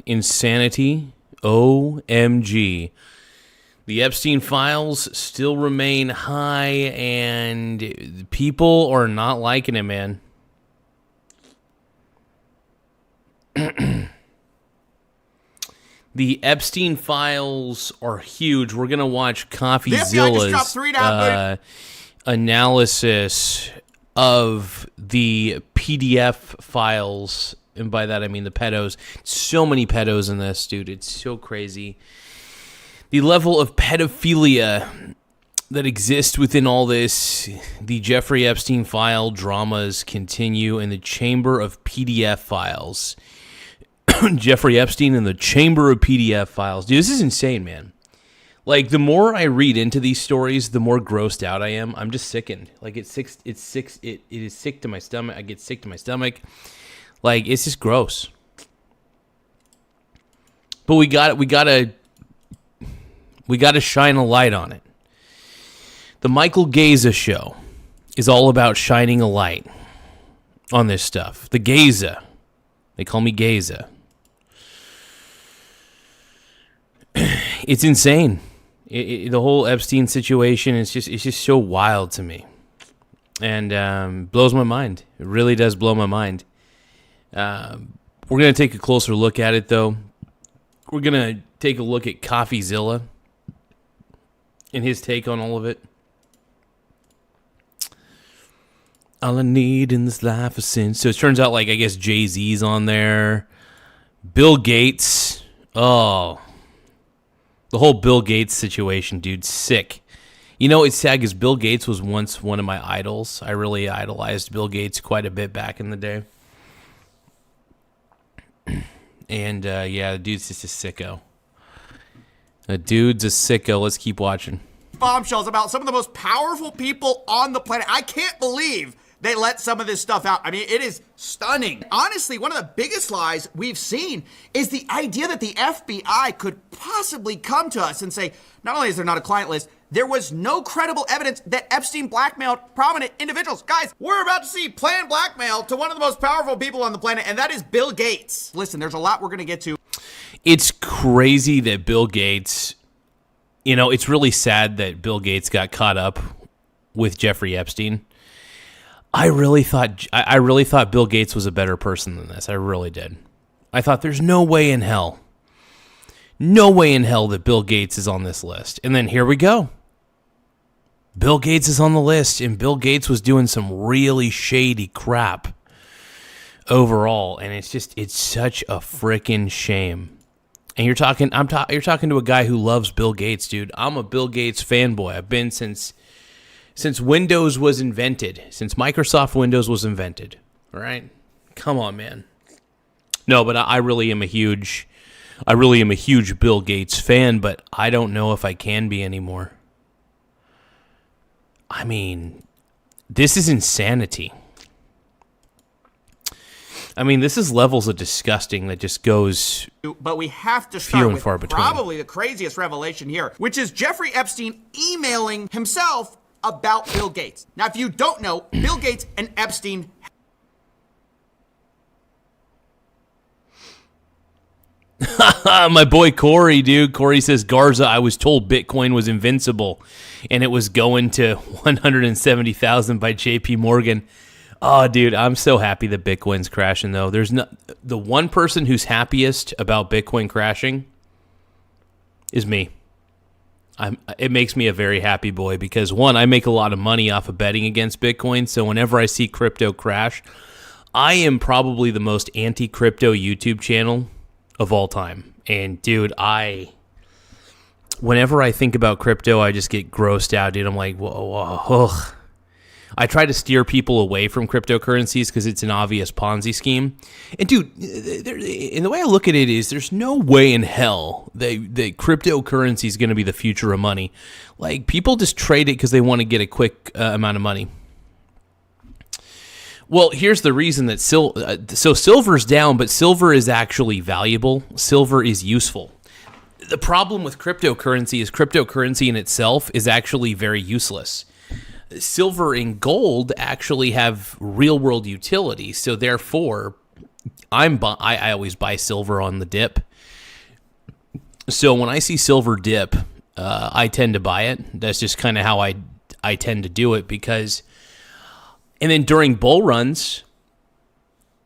Insanity. OMG. The Epstein files still remain high, and people are not liking it, man. The Epstein files are huge. We're going to watch CoffeeZilla's analysis of the PDF files. And by that, I mean the pedos. So many pedos in this, dude. It's so crazy. The level of pedophilia that exists within all this, the Jeffrey Epstein file dramas continue in the chamber of PDF files. Jeffrey Epstein in the chamber of PDF files. Dude, this is insane, man. Like, the more I read into these stories, the more grossed out I am. I'm just sickened. Like, it is sick to my stomach. I get sick to my stomach. Like, it's just gross. But we gotta shine a light on it. The Michael Gaza show is all about shining a light on this stuff. The Gaza. They call me Gaza. It's insane. The whole Epstein situation is just so wild to me. And blows my mind. It really does blow my mind. We're going to take a closer look at it, though. We're going to take a look at CoffeeZilla and his take on all of it. All I need in this life is sin. So it turns out, like, I guess Jay-Z's on there. Bill Gates. Oh. The whole Bill Gates situation, dude. Sick. You know, it's sad because Bill Gates was once one of my idols. I really idolized Bill Gates quite a bit back in the day. And, yeah, the dude's just a sicko. The dude's a sicko. Let's keep watching. Bombshells about some of the most powerful people on the planet. I can't believe they let some of this stuff out. I mean, it is stunning. Honestly, one of the biggest lies we've seen is the idea that the FBI could possibly come to us and say, not only is there not a client list, there was no credible evidence that Epstein blackmailed prominent individuals. Guys, we're about to see planned blackmail to one of the most powerful people on the planet, and that is Bill Gates. Listen, there's a lot we're going to get to. It's crazy that Bill Gates, you know, it's really sad that Bill Gates got caught up with Jeffrey Epstein. I really thought Bill Gates was a better person than this. I really did. I thought there's no way in hell that Bill Gates is on this list. And then here we go. Bill Gates is on the list, and Bill Gates was doing some really shady crap overall, and it's such a freaking shame. And you're talking to a guy who loves Bill Gates, dude. I'm a Bill Gates fanboy. I've been since Windows was invented, since Microsoft Windows was invented. All right? Come on, man. No, but I really am a huge Bill Gates fan, but I don't know if I can be anymore. I mean, this is insanity. I mean, this is levels of disgusting that just goes But we have to start with probably the craziest revelation here, which is Jeffrey Epstein emailing himself about Bill Gates. Now, if you don't know, Bill Gates and Epstein... My boy Corey, dude. Corey says, Garza, I was told Bitcoin was invincible, and it was going to 170,000 by JP Morgan. Oh, dude, I'm so happy that Bitcoin's crashing, though. There's no, the one person who's happiest about Bitcoin crashing is me. It makes me a very happy boy because, one, I make a lot of money off of betting against Bitcoin, so whenever I see crypto crash, I am probably the most anti-crypto YouTube channel of all time. And, dude, whenever I think about crypto, I just get grossed out, dude. I'm like, whoa, ugh. I try to steer people away from cryptocurrencies because it's an obvious Ponzi scheme. And, dude, and the way I look at it is there's no way in hell that cryptocurrency is going to be the future of money. Like, people just trade it because they want to get a quick amount of money. Well, here's the reason that so silver's down, but silver is actually valuable. Silver is useful. The problem with cryptocurrency is cryptocurrency in itself is actually very useless. Silver and gold actually have real-world utility, so therefore, I always buy silver on the dip. So when I see silver dip, I tend to buy it. That's just kind of how I tend to do it because, and then during bull runs,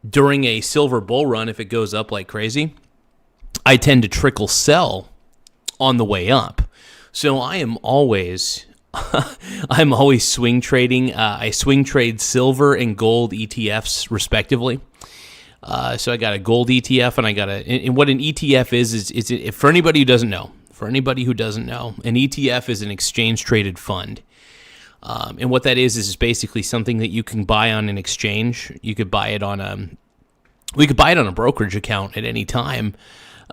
during a silver bull run, if it goes up like crazy, I tend to trickle sell on the way up. So I am always, I'm always swing trading. I swing trade silver and gold ETFs respectively. So I got a gold ETF and I got and what an ETF is for anybody who doesn't know, an ETF is an exchange traded fund. And what that is basically something that you can buy on an exchange. You could buy it on we could buy it on a brokerage account at any time.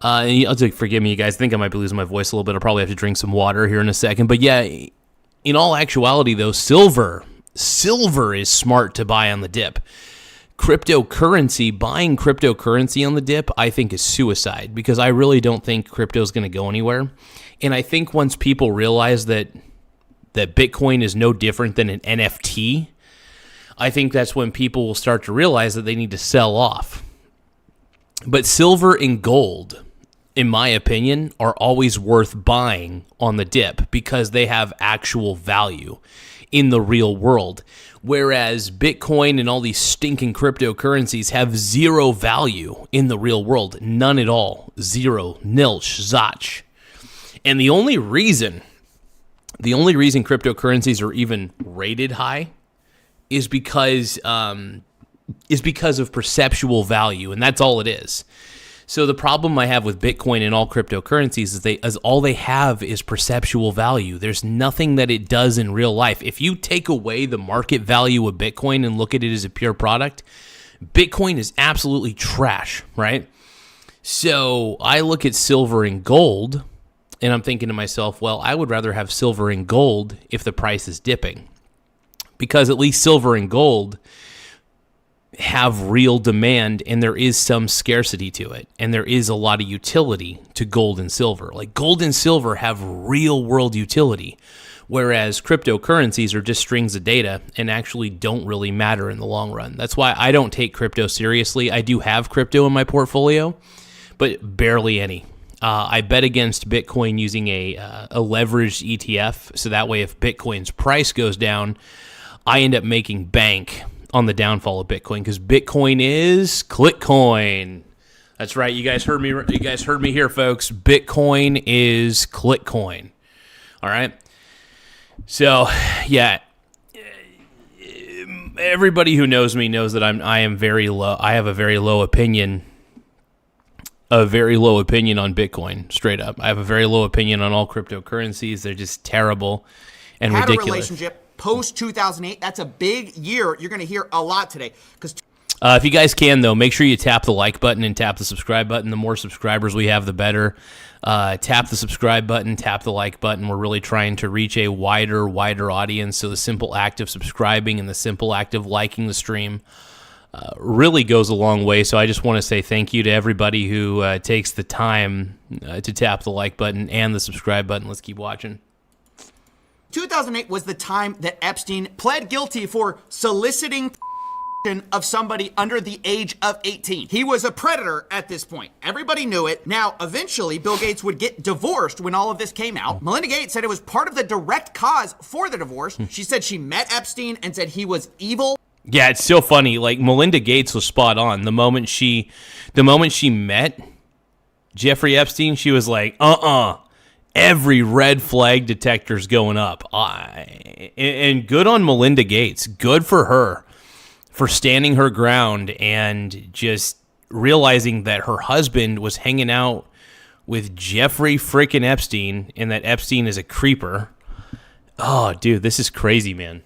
And forgive me, you guys. I think I might be losing my voice a little bit. I'll probably have to drink some water here in a second. But yeah, in all actuality, though, silver is smart to buy on the dip. Buying cryptocurrency on the dip, I think is suicide because I really don't think crypto is going to go anywhere. And I think once people realize that Bitcoin is no different than an NFT, I think that's when people will start to realize that they need to sell off. But silver and gold, in my opinion, are always worth buying on the dip because they have actual value in the real world. Whereas Bitcoin and all these stinking cryptocurrencies have zero value in the real world. None at all. Zero. Nilch. Zach. And the only reason cryptocurrencies are even rated high is because of perceptual value, and that's all it is. So the problem I have with Bitcoin and all cryptocurrencies is all they have is perceptual value. There's nothing that it does in real life. If you take away the market value of Bitcoin and look at it as a pure product, Bitcoin is absolutely trash, right? So I look at silver and gold, and I'm thinking to myself, well, I would rather have silver and gold if the price is dipping, because at least silver and gold have real demand and there is some scarcity to it, and there is a lot of utility to gold and silver. Like gold and silver have real world utility, whereas cryptocurrencies are just strings of data and actually don't really matter in the long run. That's why I don't take crypto seriously. I do have crypto in my portfolio, but barely any. I bet against Bitcoin using a leveraged ETF, so that way if Bitcoin's price goes down, I end up making bank on the downfall of Bitcoin, because Bitcoin is Clickcoin. That's right. You guys heard me. You guys heard me here, folks. Bitcoin is Clickcoin. All right. So, yeah. Everybody who knows me knows that I am very low. I have a very low opinion. A very low opinion on Bitcoin. Straight up, I have a very low opinion on all cryptocurrencies. They're just terrible and ridiculous. Had a relationship post 2008. That's a big year. You're going to hear a lot today. Because if you guys can, though, make sure you tap the like button and tap the subscribe button. The more subscribers we have, the better. Tap the subscribe button, tap the like button. We're really trying to reach a wider audience. So the simple act of subscribing and the simple act of liking the stream really goes a long way. So I just want to say thank you to everybody who takes the time to tap the like button and the subscribe button. Let's keep watching. 2008 was the time that Epstein pled guilty for soliciting of somebody under the age of 18. He was a predator at this point. Everybody knew it. Now, eventually, Bill Gates would get divorced when all of this came out. Melinda Gates said it was part of the direct cause for the divorce. She said she met Epstein and said he was evil. Yeah, it's so funny. Like, Melinda Gates was spot on. The moment she met Jeffrey Epstein, she was like, every red flag detector's going up. And good on Melinda Gates. Good for her for standing her ground and just realizing that her husband was hanging out with Jeffrey frickin' Epstein and that Epstein is a creeper. Oh, dude, this is crazy, man.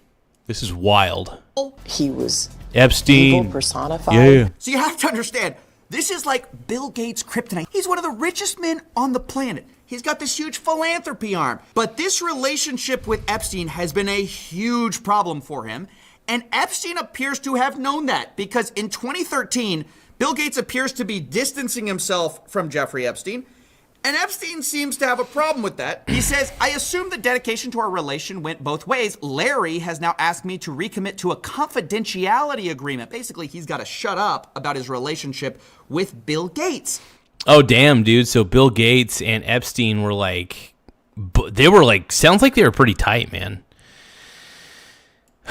This is wild. He was Epstein evil personified. Yeah. So you have to understand, this is like Bill Gates' kryptonite. He's one of the richest men on the planet. He's got this huge philanthropy arm. But this relationship with Epstein has been a huge problem for him. And Epstein appears to have known that, because in 2013, Bill Gates appears to be distancing himself from Jeffrey Epstein. And Epstein seems to have a problem with that. He says, I assume the dedication to our relation went both ways. Larry has now asked me to recommit to a confidentiality agreement. Basically, he's got to shut up about his relationship with Bill Gates. Oh, damn, dude. So Bill Gates and Epstein were like, sounds like they were pretty tight, man.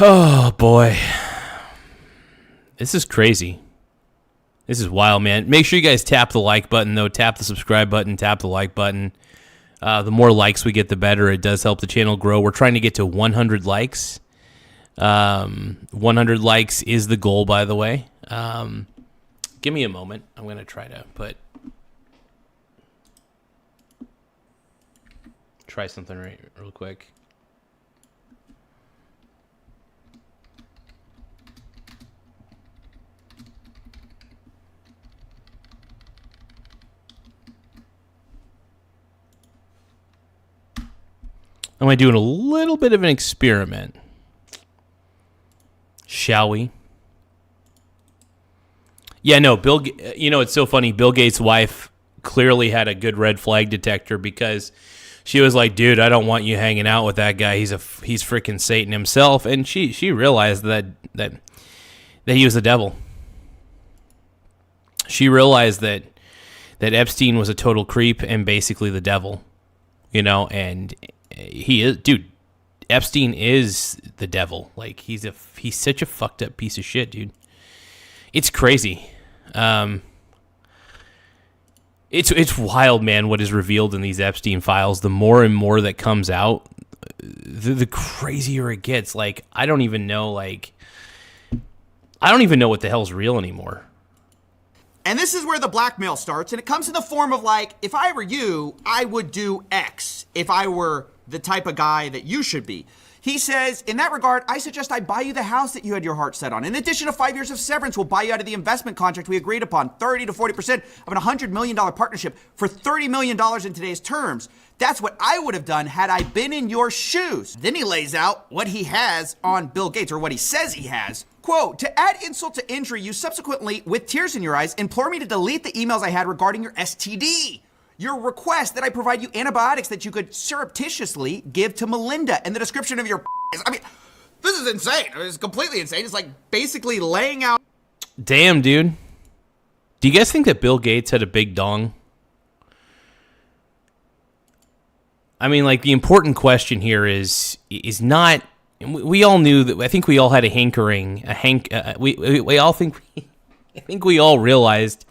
Oh, boy. This is crazy. This is wild, man. Make sure you guys tap the like button, though. Tap the subscribe button, tap the like button. The more likes we get, the better. It does help the channel grow. We're trying to get to 100 likes. 100 likes is the goal, by the way. Give me a moment. I'm going to try something real quick. I'm going to do a little bit of an experiment. Shall we? Yeah, no, it's so funny. Bill Gates' wife clearly had a good red flag detector because she was like, dude, I don't want you hanging out with that guy. He's freaking Satan himself. And she realized that he was the devil. She realized that Epstein was a total creep and basically the devil, and he is, dude. Epstein is the devil. Like he's such a fucked up piece of shit, dude. It's crazy. It's wild, man. What is revealed in these Epstein files? The more and more that comes out, the crazier it gets. Like I don't even know what the hell's real anymore. And this is where the blackmail starts, and it comes in the form of like, if I were you, I would do X. If I were the type of guy that you should be. He says, in that regard, I suggest I buy you the house that you had your heart set on. In addition to 5 years of severance, we'll buy you out of the investment contract we agreed upon, 30 to 40% of an $100 million partnership for $30 million in today's terms. That's what I would have done had I been in your shoes. Then he lays out what he has on Bill Gates, or what he says he has. Quote, to add insult to injury, you subsequently, with tears in your eyes, implore me to delete the emails I had regarding your STD. Your request that I provide you antibiotics that you could surreptitiously give to Melinda, and the description of your I mean, this is insane. It's completely insane. It's like basically laying out. Damn, dude. Do you guys think that Bill Gates had a big dong? I mean, like, the important question here is not. We all knew that. I think we all had a hankering. We all think. I think we all realized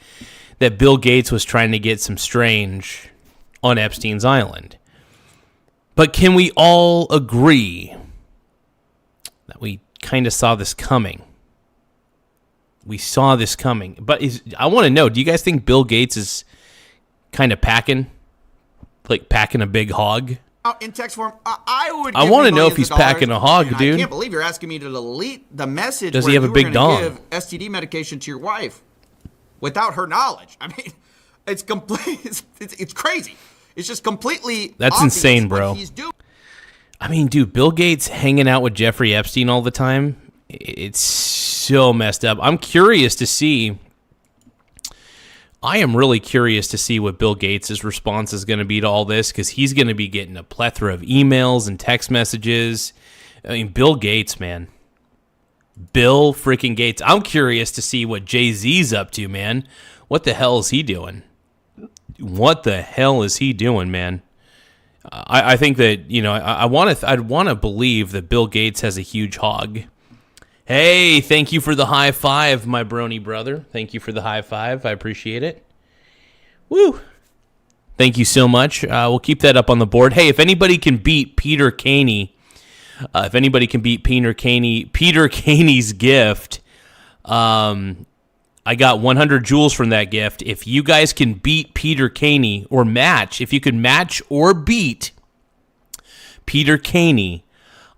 that Bill Gates was trying to get some strange on Epstein's island. But can we all agree that we kind of saw this coming? We saw this coming. But I want to know, do you guys think Bill Gates is kind of packing a big hog? In text form, I want to know if he's packing a hog, dude. I can't believe you're asking me to delete the message. Does he have a big dong? Give STD medication to your wife without her knowledge. I mean, it's complete. It's crazy. It's just completely. That's insane, bro. I mean, dude, Bill Gates hanging out with Jeffrey Epstein all the time. It's so messed up. I'm curious to see. I am really curious to see what Bill Gates' response is going to be to all this, because he's going to be getting a plethora of emails and text messages. I mean, Bill Gates, man. Bill freaking Gates. I'm curious to see what Jay-Z's up to, man. What the hell is he doing? What the hell is he doing, man? I think that, I'd want to believe that Bill Gates has a huge hog. Hey, thank you for the high five, my brony brother. Thank you for the high five. I appreciate it. Woo. Thank you so much. We'll keep that up on the board. Hey, if anybody can beat Peter Caney's gift, I got 100 joules from that gift. If you guys can beat Peter Caney, or match, if you can match or beat Peter Caney,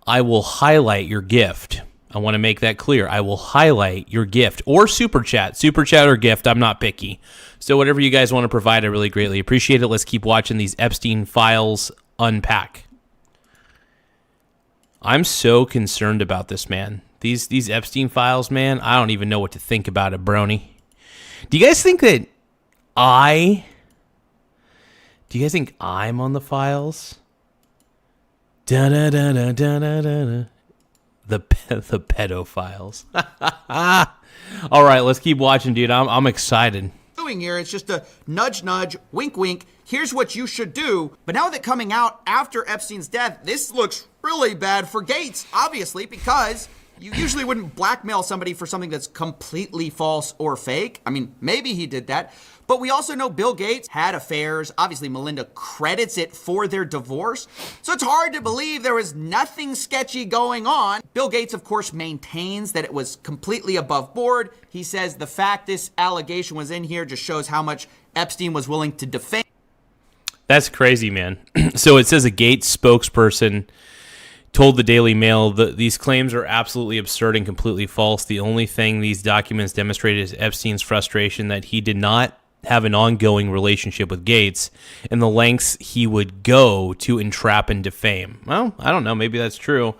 I will highlight your gift. I want to make that clear. I will highlight your gift, or super chat or gift. I'm not picky. So whatever you guys want to provide, I really greatly appreciate it. Let's keep watching these Epstein files unpack. I'm so concerned about this, man. These Epstein files, man, I don't even know what to think about it, brony. Do you guys think that I Do you guys think I'm on the files? Da-da-da-da-da-da-da. The pedophiles. All right, let's keep watching, dude. I'm excited. Doing here is just a nudge, nudge, wink, wink. Here's what you should do. But now that coming out after Epstein's death, this looks really bad for Gates, obviously, because you usually wouldn't blackmail somebody for something that's completely false or fake. I mean, maybe he did that. But we also know Bill Gates had affairs. Obviously, Melinda credits it for their divorce. So it's hard to believe there was nothing sketchy going on. Bill Gates, of course, maintains that it was completely above board. He says the fact this allegation was in here just shows how much Epstein was willing to defend. That's crazy, man. So it says a Gates spokesperson told the Daily Mail that these claims are absolutely absurd and completely false. The only thing these documents demonstrated is Epstein's frustration that he did not have an ongoing relationship with Gates and the lengths he would go to entrap and defame. Well, I don't know. Maybe that's true.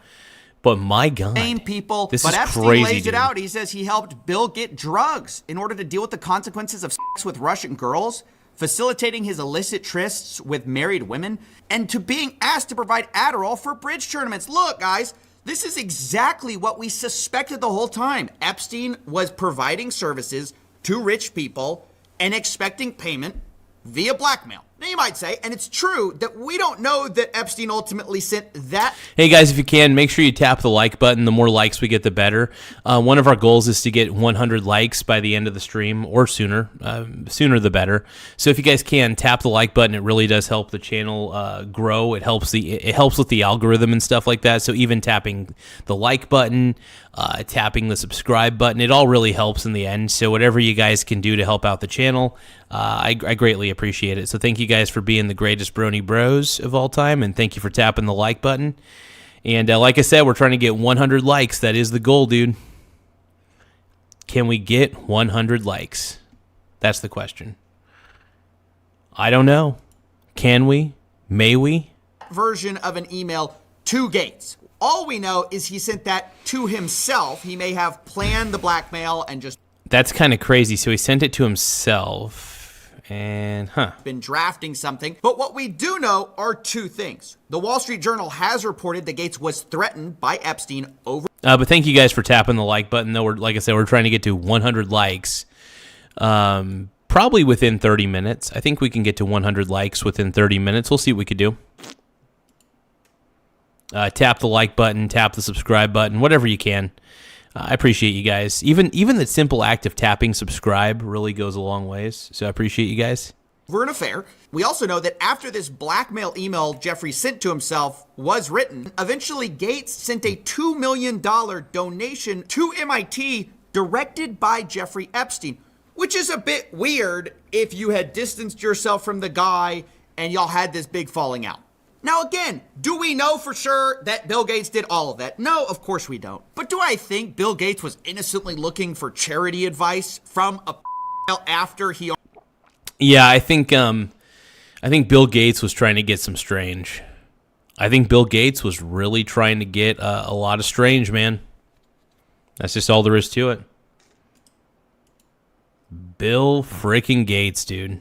But my God, people. This but is Epstein crazy, lays dude. it out. He says he helped Bill get drugs in order to deal with the consequences of sex with Russian girls, facilitating his illicit trysts with married women, and to being asked to provide Adderall for bridge tournaments. Look, guys, this is exactly what we suspected the whole time. Epstein was providing services to rich people and expecting payment via blackmail. Now you might say, and it's true, that we don't know that Epstein ultimately sent that. Hey guys, if you can, make sure you tap the like button. The more likes we get, the better. One of our goals is to get 100 likes by the end of the stream, or sooner. Sooner the better. So if you guys can, tap the like button. It really does help the channel grow. It helps with the algorithm and stuff like that. So even tapping the like button, tapping the subscribe button, it all really helps in the end. So whatever you guys can do to help out the channel, I greatly appreciate it. So thank you guys for being the greatest brony bros of all time, and thank you for tapping the like button. And like I said, we're trying to get 100 likes. That is the goal, dude. Can we get 100 likes? That's the question. I don't know. Can we? May we? Version of an email to Gates. All we know is he sent that to himself. He may have planned the blackmail and just... That's kind of crazy. So he sent it to himself and, been drafting something. But what we do know are two things. The Wall Street Journal has reported that Gates was threatened by Epstein over... But thank you guys for tapping the like button. Though, like I said, we're trying to get to 100 likes. Probably within 30 minutes. I think we can get to 100 likes within 30 minutes. We'll see what we could do. Tap the like button, tap the subscribe button, whatever you can. I appreciate you guys. Even the simple act of tapping subscribe really goes a long ways. So I appreciate you guys. Over an affair. We also know that after this blackmail email Jeffrey sent to himself was written, eventually Gates sent a $2 million donation to MIT directed by Jeffrey Epstein, which is a bit weird if you had distanced yourself from the guy and y'all had this big falling out. Now again, do we know for sure that Bill Gates did all of that? No, of course we don't. But do I think Bill Gates was innocently looking for charity advice from a after he... Yeah, I think Bill Gates was trying to get some strange. I think Bill Gates was really trying to get a lot of strange, man. That's just all there is to it. Bill freaking Gates, dude.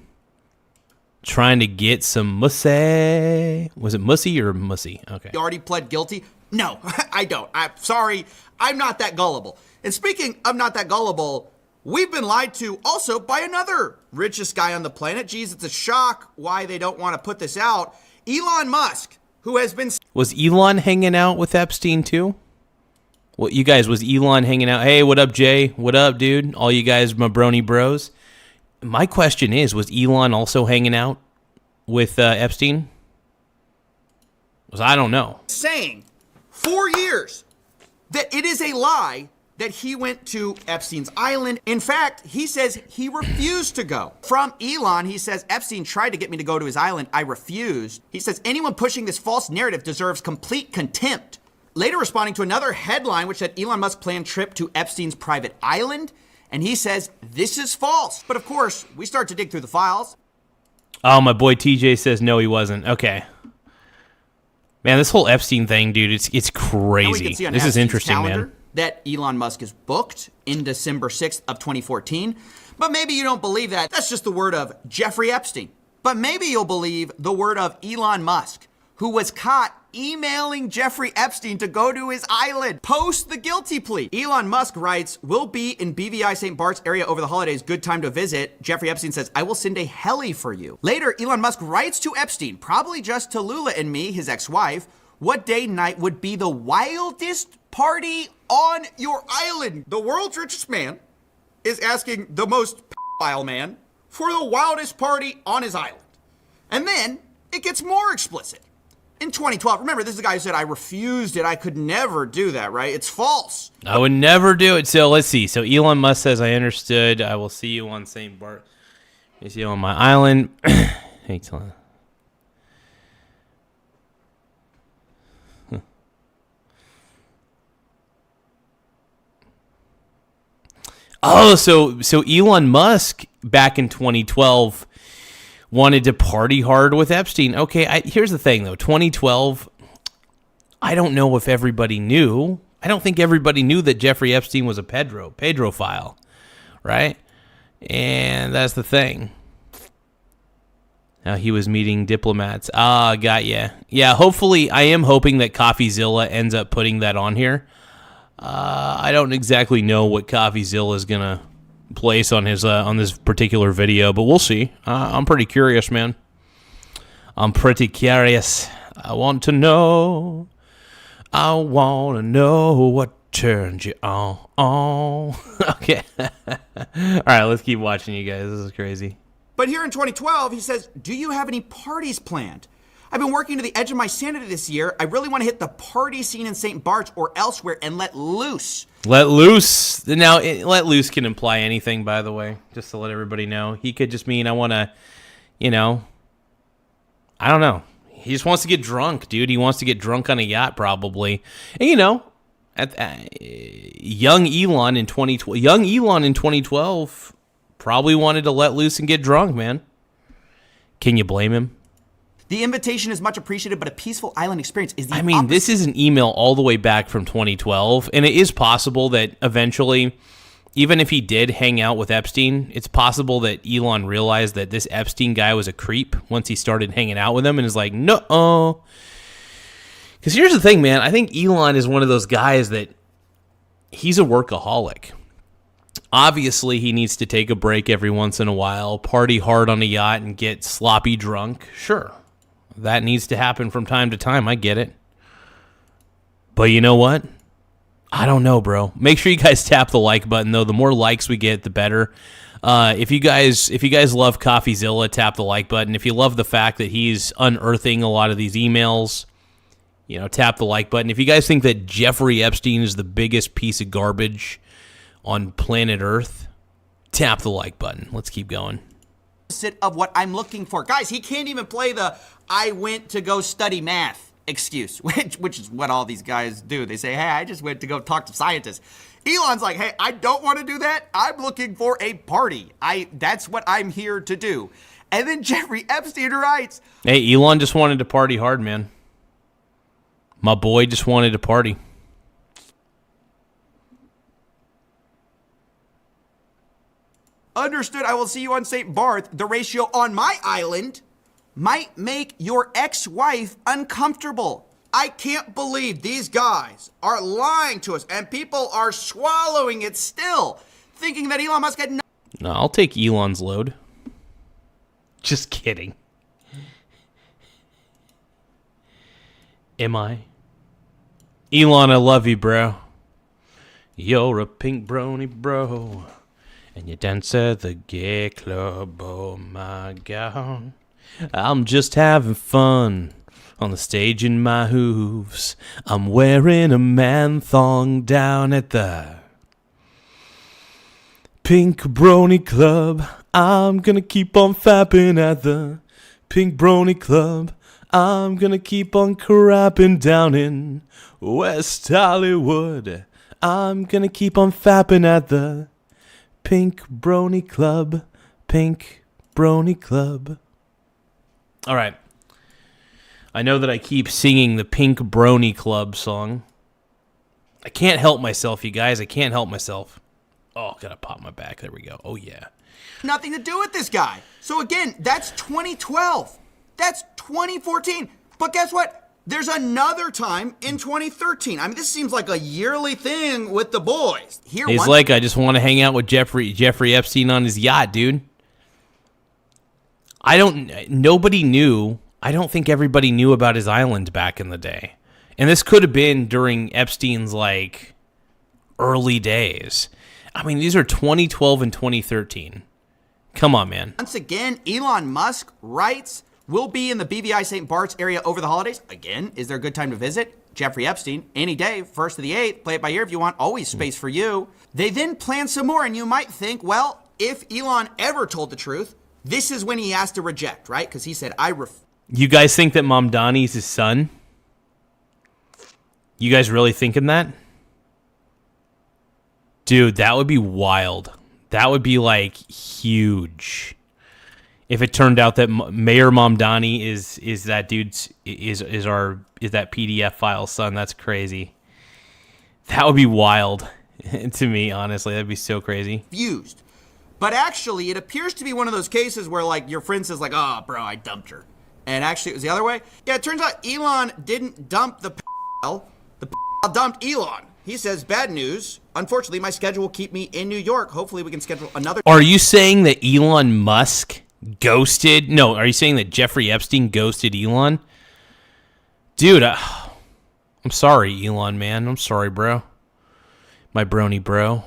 Trying to get some mussy. Was it mussy or mussy? Okay. He already pled guilty? No, I don't. I'm sorry. I'm not that gullible. And speaking of not that gullible, we've been lied to also by another richest guy on the planet. Geez, it's a shock why they don't want to put this out. Elon Musk, who has been... Was Elon hanging out with Epstein too? Well, you guys, was Elon hanging out? Hey, what up, Jay? What up, dude? All you guys, my brony bros. My question is, was Elon also hanging out with Epstein? Because I don't know. Saying for years that it is a lie that he went to Epstein's island. In fact, he says he refused to go. From Elon, he says, Epstein tried to get me to go to his island. I refused. He says, anyone pushing this false narrative deserves complete contempt. Later responding to another headline which said Elon Musk planned trip to Epstein's private island. And he says, this is false. But of course, we start to dig through the files. Oh, my boy TJ says no, he wasn't. Okay. Man, this whole Epstein thing, dude, it's crazy. This Epstein's is interesting, man. That Elon Musk is booked in December 6th of 2014. But maybe you don't believe that. That's just the word of Jeffrey Epstein. But maybe you'll believe the word of Elon Musk, who was caught emailing Jeffrey Epstein to go to his island post the guilty plea. Elon Musk writes, "We'll be in BVI St. Bart's area over the holidays. Good time to visit." Jeffrey Epstein says, "I will send a heli for you." Later, Elon Musk writes to Epstein, probably just to Lula and me, his ex-wife, what day night would be the wildest party on your island? The world's richest man is asking the most pedophile man for the wildest party on his island. And then it gets more explicit. In 2012, remember, this is the guy who said, "I refused it. I could never do that," right? It's false. I would never do it. So let's see. So Elon Musk says, "I understood. I will see you on St. Bart. I see you on my island." Hey, Elon. Oh, so Elon Musk back in 2012 wanted to party hard with Epstein. Okay, here's the thing, though. 2012, I don't know if everybody knew. I don't think everybody knew that Jeffrey Epstein was a pedrophile, right? And that's the thing. Now he was meeting diplomats. Got ya. Yeah, hopefully, I am hoping that CoffeeZilla ends up putting that on here. I don't exactly know what CoffeeZilla is going to place on his on this particular video, but we'll see. I'm pretty curious, man. I'm pretty curious. I want to know what turned you on. Okay. All right, let's keep watching, you guys. This is crazy. But here in 2012, he says, "Do you have any parties planned? I've been working to the edge of my sanity this year. I really want to hit the party scene in St. Bart's or elsewhere and let loose." Let loose. Now, let loose can imply anything, by the way, just to let everybody know. He could just mean, I want to, I don't know. He just wants to get drunk, dude. He wants to get drunk on a yacht, probably. And, young Elon in 2012 probably wanted to let loose and get drunk, man. Can you blame him? The invitation is much appreciated, but a peaceful island experience is the opposite. This is an email all the way back from 2012, and it is possible that eventually, even if he did hang out with Epstein, it's possible that Elon realized that this Epstein guy was a creep once he started hanging out with him and is like, no. Because here's the thing, man. I think Elon is one of those guys that he's a workaholic. Obviously, he needs to take a break every once in a while, party hard on a yacht, and get sloppy drunk. Sure. That needs to happen from time to time. I get it. But you know what? I don't know, bro. Make sure you guys tap the like button, though. The more likes we get, the better. If you guys love CoffeeZilla, tap the like button. If you love the fact that he's unearthing a lot of these emails, tap the like button. If you guys think that Jeffrey Epstein is the biggest piece of garbage on planet Earth, tap the like button. Let's keep going. Of what I'm looking for. Guys, he can't even play the "I went to go study math" excuse, which is what all these guys do. They say, "Hey, I just went to go talk to scientists." Elon's like, "Hey, I don't want to do that. I'm looking for a party. That's what I'm here to do." And then Jeffrey Epstein writes, "Hey, Elon just wanted to party hard, man. My boy just wanted to party." "Understood. I will see you on St. Barth. The ratio on my island might make your ex-wife uncomfortable." I can't believe these guys are lying to us, and people are swallowing it still, thinking that Elon Musk had no. No, I'll take Elon's load. Just kidding. Am I? Elon, I love you, bro. You're a pink brony, bro. And you dance at the gay club, oh my God. I'm just having fun on the stage in my hooves. I'm wearing a man thong down at the Pink Brony Club. I'm gonna keep on fapping at the Pink Brony Club. I'm gonna keep on crapping down in West Hollywood. I'm gonna keep on fapping at the Pink Brony Club. Pink Brony Club. All right. I know that I keep singing the Pink Brony Club song. I can't help myself, you guys. I can't help myself. Oh, gotta pop my back. There we go. Oh, yeah. Nothing to do with this guy. So again, that's 2012. That's 2014. But guess what? There's another time in 2013. I mean, this seems like a yearly thing with the boys. He's like, I just want to hang out with Jeffrey Epstein on his yacht, dude. Nobody knew. I don't think everybody knew about his island back in the day. And this could have been during Epstein's, like, early days. I mean, these are 2012 and 2013. Come on, man. Once again, Elon Musk writes, we'll be in the BVI St. Bart's area over the holidays. Again, is there a good time to visit? Jeffrey Epstein, any day, 1st to the 8th. Play it by ear if you want. Always space for you. They then plan some more, and you might think, well, if Elon ever told the truth, this is when he has to reject, right? Because he said, You guys think that Mamdani's his son? You guys really thinking that? Dude, that would be wild. That would be, like, huge. If it turned out that Mayor Mamdani is that dude's is that PDF file son, that's crazy. That would be wild to me, honestly. That'd be so crazy. Fused. But actually, it appears to be one of those cases where, like, your friend says, like, oh, bro, I dumped her. And actually, it was the other way. Yeah, it turns out Elon didn't dump the The dumped Elon. He says, bad news. Unfortunately, my schedule will keep me in New York. Hopefully, we can schedule another. Are you saying that Elon Musk ghosted? No, are you saying that Jeffrey Epstein ghosted Elon? Dude, I'm sorry, Elon, man. I'm sorry, bro. My brony bro.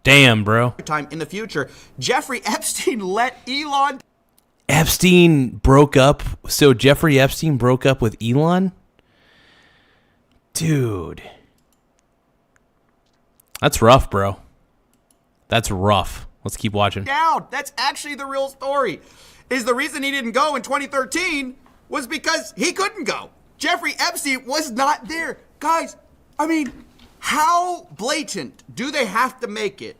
Damn, bro. Time in the future, Jeffrey Epstein let Elon. Epstein broke up. So Jeffrey Epstein broke up with Elon? Dude. That's rough, bro. That's rough. Let's keep watching. Down. That's actually the real story. Is the reason he didn't go in 2013 was because he couldn't go. Jeffrey Epstein was not there. Guys, I mean, how blatant do they have to make it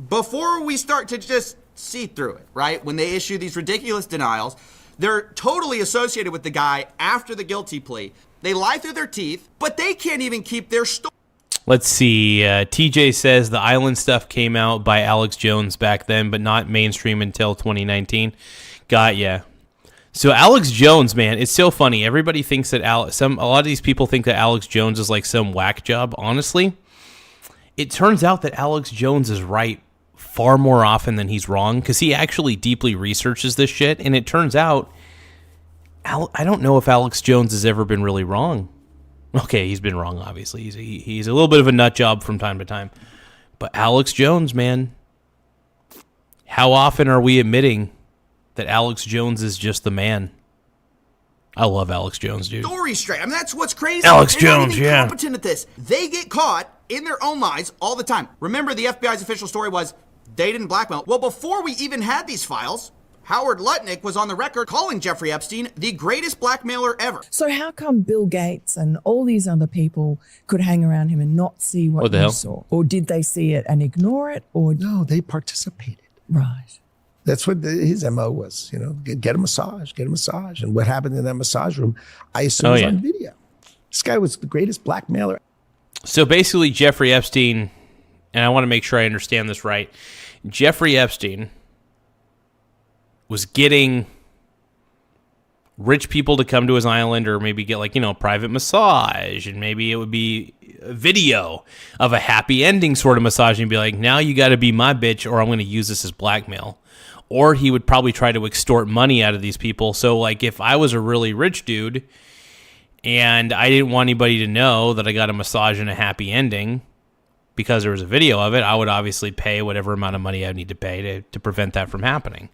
before we start to just see through it, right? When they issue these ridiculous denials, they're totally associated with the guy after the guilty plea. They lie through their teeth, but they can't even keep their story. Let's see. TJ says the island stuff came out by Alex Jones back then, but not mainstream until 2019. Got ya. So Alex Jones, man, it's so funny. Everybody thinks that a lot of these people think that Alex Jones is like some whack job. Honestly, it turns out that Alex Jones is right far more often than he's wrong, because he actually deeply researches this shit, and it turns out I don't know if Alex Jones has ever been really wrong. Okay, he's been wrong, obviously. He's a little bit of a nut job from time to time. But Alex Jones, man, how often are we admitting that Alex Jones is just the man? I love Alex Jones, dude. Story straight. I mean, that's what's crazy. Alex They're Jones, not even yeah. competent at this. They get caught in their own lies all the time. Remember, the FBI's official story was they didn't blackmail. Well, before we even had these files, Howard Lutnick was on the record calling Jeffrey Epstein the greatest blackmailer ever. So how come Bill Gates and all these other people could hang around him and not see what you saw? Or did they see it and ignore it? Or no, they participated. Right. That's what his MO was, get a massage. And what happened in that massage room, I assume was on video. This guy was the greatest blackmailer. So basically, Jeffrey Epstein, and I want to make sure I understand this right, Jeffrey Epstein was getting rich people to come to his island, or maybe get private massage, and maybe it would be a video of a happy ending sort of massage, and be like, now you got to be my bitch, or I'm going to use this as blackmail. Or he would probably try to extort money out of these people. So, like, if I was a really rich dude and I didn't want anybody to know that I got a massage and a happy ending because there was a video of it, I would obviously pay whatever amount of money I need to pay to prevent that from happening,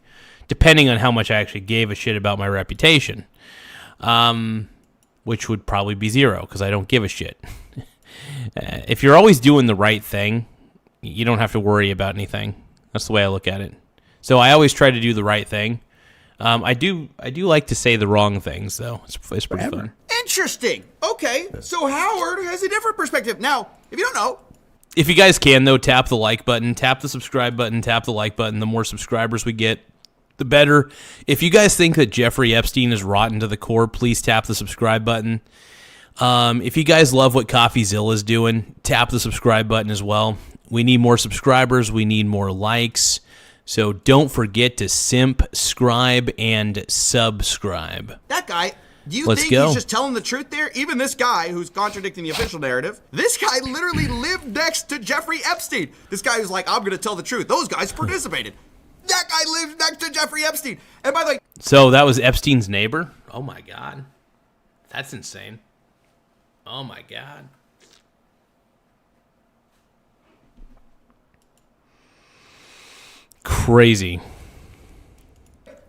depending on how much I actually gave a shit about my reputation, which would probably be zero because I don't give a shit. If you're always doing the right thing, you don't have to worry about anything. That's the way I look at it. So I always try to do the right thing. I do like to say the wrong things, though. It's pretty fun. Interesting. Okay, so Howard has a different perspective. Now, if you don't know, if you guys can, though, tap the like button, tap the subscribe button, tap the like button. The more subscribers we get, the better. If you guys think that Jeffrey Epstein is rotten to the core, please tap the subscribe button. If you guys love what CoffeeZilla is doing, tap the subscribe button as well. We need more subscribers. We need more likes. So don't forget to scribe and subscribe. That guy, do you Let's think go. he's just telling the truth there? Even this guy who's contradicting the official narrative, this guy literally lived next to Jeffrey Epstein. This guy who's like, I'm going to tell the truth. Those guys participated. That guy lives next to Jeffrey Epstein. And by the way... So that was Epstein's neighbor? Oh, my God. That's insane. Oh, my God. Crazy.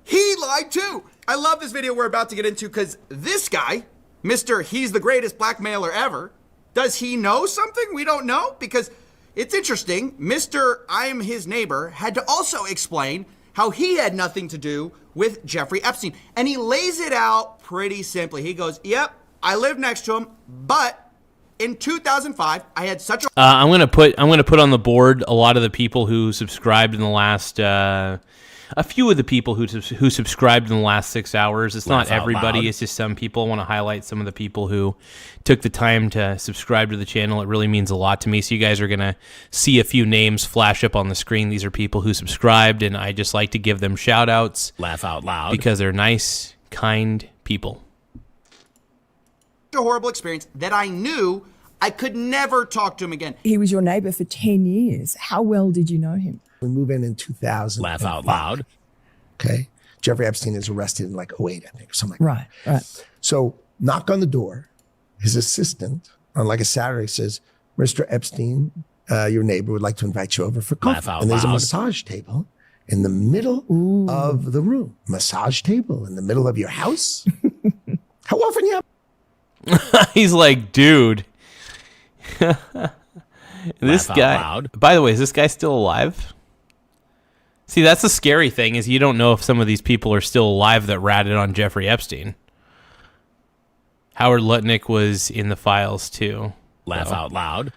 He lied too. I love this video we're about to get into because this guy, Mr. He's the greatest blackmailer ever, does he know something we don't know? Because it's interesting. Mr. I'm his neighbor had to also explain how he had nothing to do with Jeffrey Epstein. And he lays it out pretty simply. He goes, yep, I live next to him, but in 2005, I had such a... I'm gonna put on the board a lot of the people who subscribed in the last... a few of the people who subscribed in the last 6 hours. It's not everybody. It's just some people. I want to highlight some of the people who took the time to subscribe to the channel. It really means a lot to me. So you guys are going to see a few names flash up on the screen. These are people who subscribed, and I just like to give them shout-outs. Laugh out loud. Because they're nice, kind people. A horrible experience that I knew I could never talk to him again. He was your neighbor for 10 years. How well did you know him? We move in 2000. Laugh out loud. Okay. Jeffrey Epstein is arrested in like 08, I think, or something like that. Right. So knock on the door. His assistant on like a Saturday says, Mr. Epstein, your neighbor would like to invite you over for coffee. Laugh out and there's a loud. massage table in the middle of the room. Massage table in the middle of your house? How often you have? He's like, dude. This Laugh out guy, loud. by the way, is this guy still alive? See, that's the scary thing, is you don't know if some of these people are still alive that ratted on Jeffrey Epstein. Howard Lutnick was in the files too. Laugh So, out loud.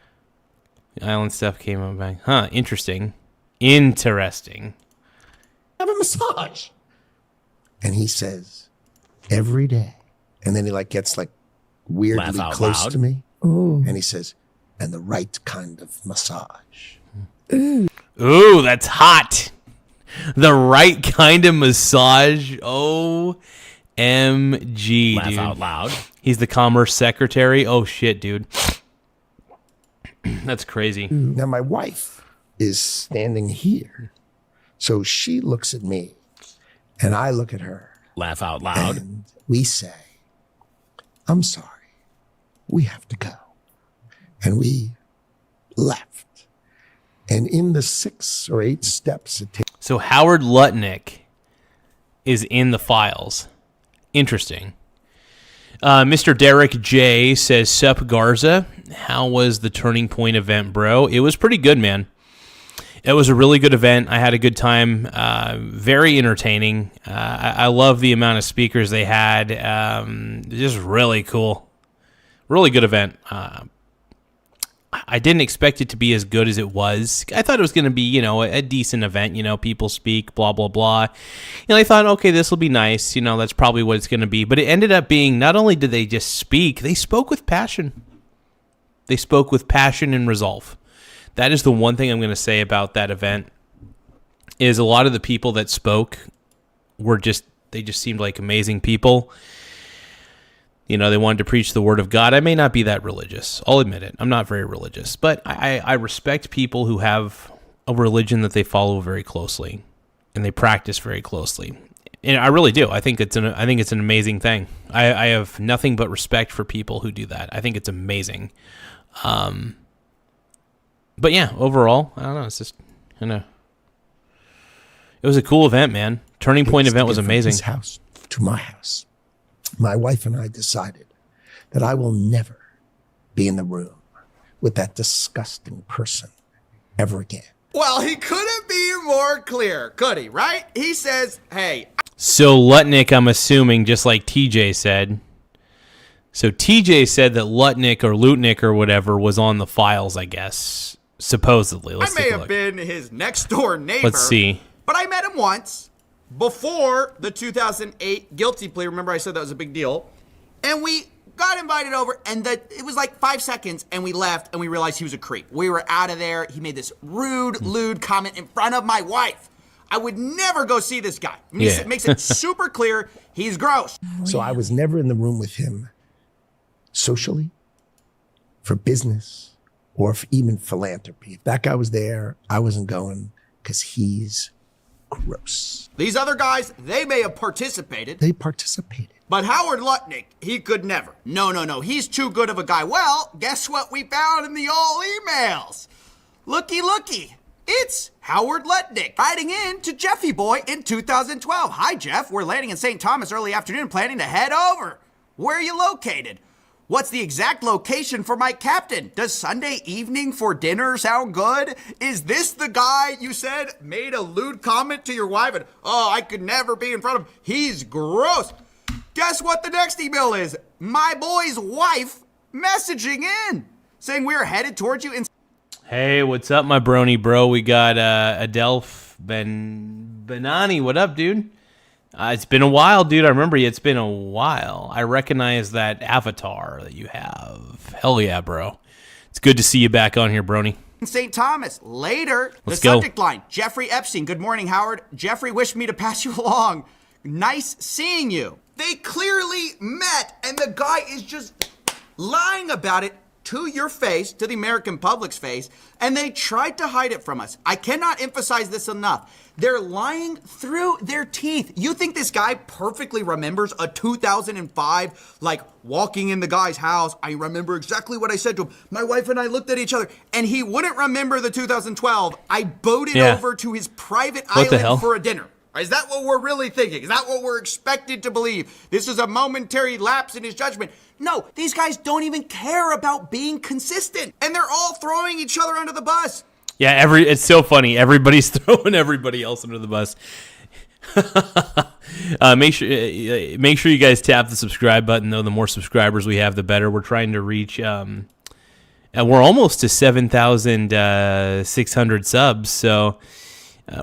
Island stuff came up back. Huh, interesting. Interesting. Have a massage. And he says, every day. And then he like gets like weirdly Laugh out close loud. to me. Ooh. And he saes, and the right kind of massage. Ooh, that's hot. The right kind of massage. OMG, Laugh dude. out loud. He's the commerce secretary. Oh, shit, dude. That's crazy. Now my wife is standing here. So she looks at me and I look at her. Laugh out loud. And we say, I'm sorry. We have to go. And we left. And in the 6 or 8 steps it takes. So Howard Lutnick is in the files. Interesting. Mr. Derek J says, Sup Garza, how was the Turning Point event, bro? It was pretty good, man. It was a really good event. I had a good time. Very entertaining. I love the amount of speakers they had. Just really cool. Really good event. I didn't expect it to be as good as it was. I thought it was going to be, a decent event. People speak, blah, blah, blah. I thought, okay, this will be nice. That's probably what it's going to be. But it ended up being, not only did they just speak, they spoke with passion. They spoke with passion and resolve. That is the one thing I'm going to say about that event, is a lot of the people that spoke they just seemed like amazing people. They wanted to preach the word of God. I may not be that religious. I'll admit it. I'm not very religious. But I respect people who have a religion that they follow very closely and they practice very closely. And I really do. I think it's an amazing thing. I have nothing but respect for people who do that. I think it's amazing. But yeah, overall, I don't know. It's just, it was a cool event, man. Turning Point event was amazing. His house to my house. My wife and I decided that I will never be in the room with that disgusting person ever again. Well, he couldn't be more clear, could he, right? He says, hey. So Lutnick, I'm assuming, just like TJ said. So TJ said that Lutnick or whatever was on the files, I guess, supposedly. Let's I may take a have look. been his next door neighbor. Let's see. But I met him once before the 2008 guilty plea. Remember I said that was a big deal? And we got invited over, and it was like 5 seconds, and we left, and we realized he was a creep. We were out of there. He made this rude, lewd comment in front of my wife. I would never go see this guy. I mean, Yeah. He makes it super clear he's gross. So I was never in the room with him socially, for business, or for even philanthropy. If that guy was there, I wasn't going because he's gross. These other guys, they may have participated. They participated. But Howard Lutnick, he could never. No. He's too good of a guy. Well, guess what we found in the old emails? Looky. It's Howard Lutnick writing in to Jeffy Boy in 2012. Hi, Jeff. We're landing in St. Thomas early afternoon, planning to head over. Where are you located? What's the exact location for my captain? Does Sunday evening for dinner sound good? Is this the guy you said made a lewd comment to your wife and, oh, I could never be in front of him. He's gross. Guess what the next email is? My boy's wife messaging in saying we're headed towards you in... Hey, what's up, my brony bro? We got Adelph Benani. What up, dude? It's been a while, dude. I remember you. It's been a while. I recognize that avatar that you have. Hell yeah, bro. It's good to see you back on here, brony. St. Thomas. Later, Let's the go. subject line, Jeffrey Epstein. Good morning, Howard. Jeffrey wished me to pass you along. Nice seeing you. They clearly met, and the guy is just lying about it to your face, to the American public's face, and they tried to hide it from us. I cannot emphasize this enough. They're lying through their teeth. You think this guy perfectly remembers a 2005, like walking in the guy's house? I remember exactly what I said to him. My wife and I looked at each other, and he wouldn't remember the 2012. I boated over to his private island for a dinner. Is that what we're really thinking? Is that what we're expected to believe? This is a momentary lapse in his judgment. No, these guys don't even care about being consistent. And they're all throwing each other under the bus. Yeah, it's so funny. Everybody's throwing everybody else under the bus. Make sure you guys tap the subscribe button, though. The more subscribers we have, the better. We're trying to reach... and we're almost to 7,600 subs, so...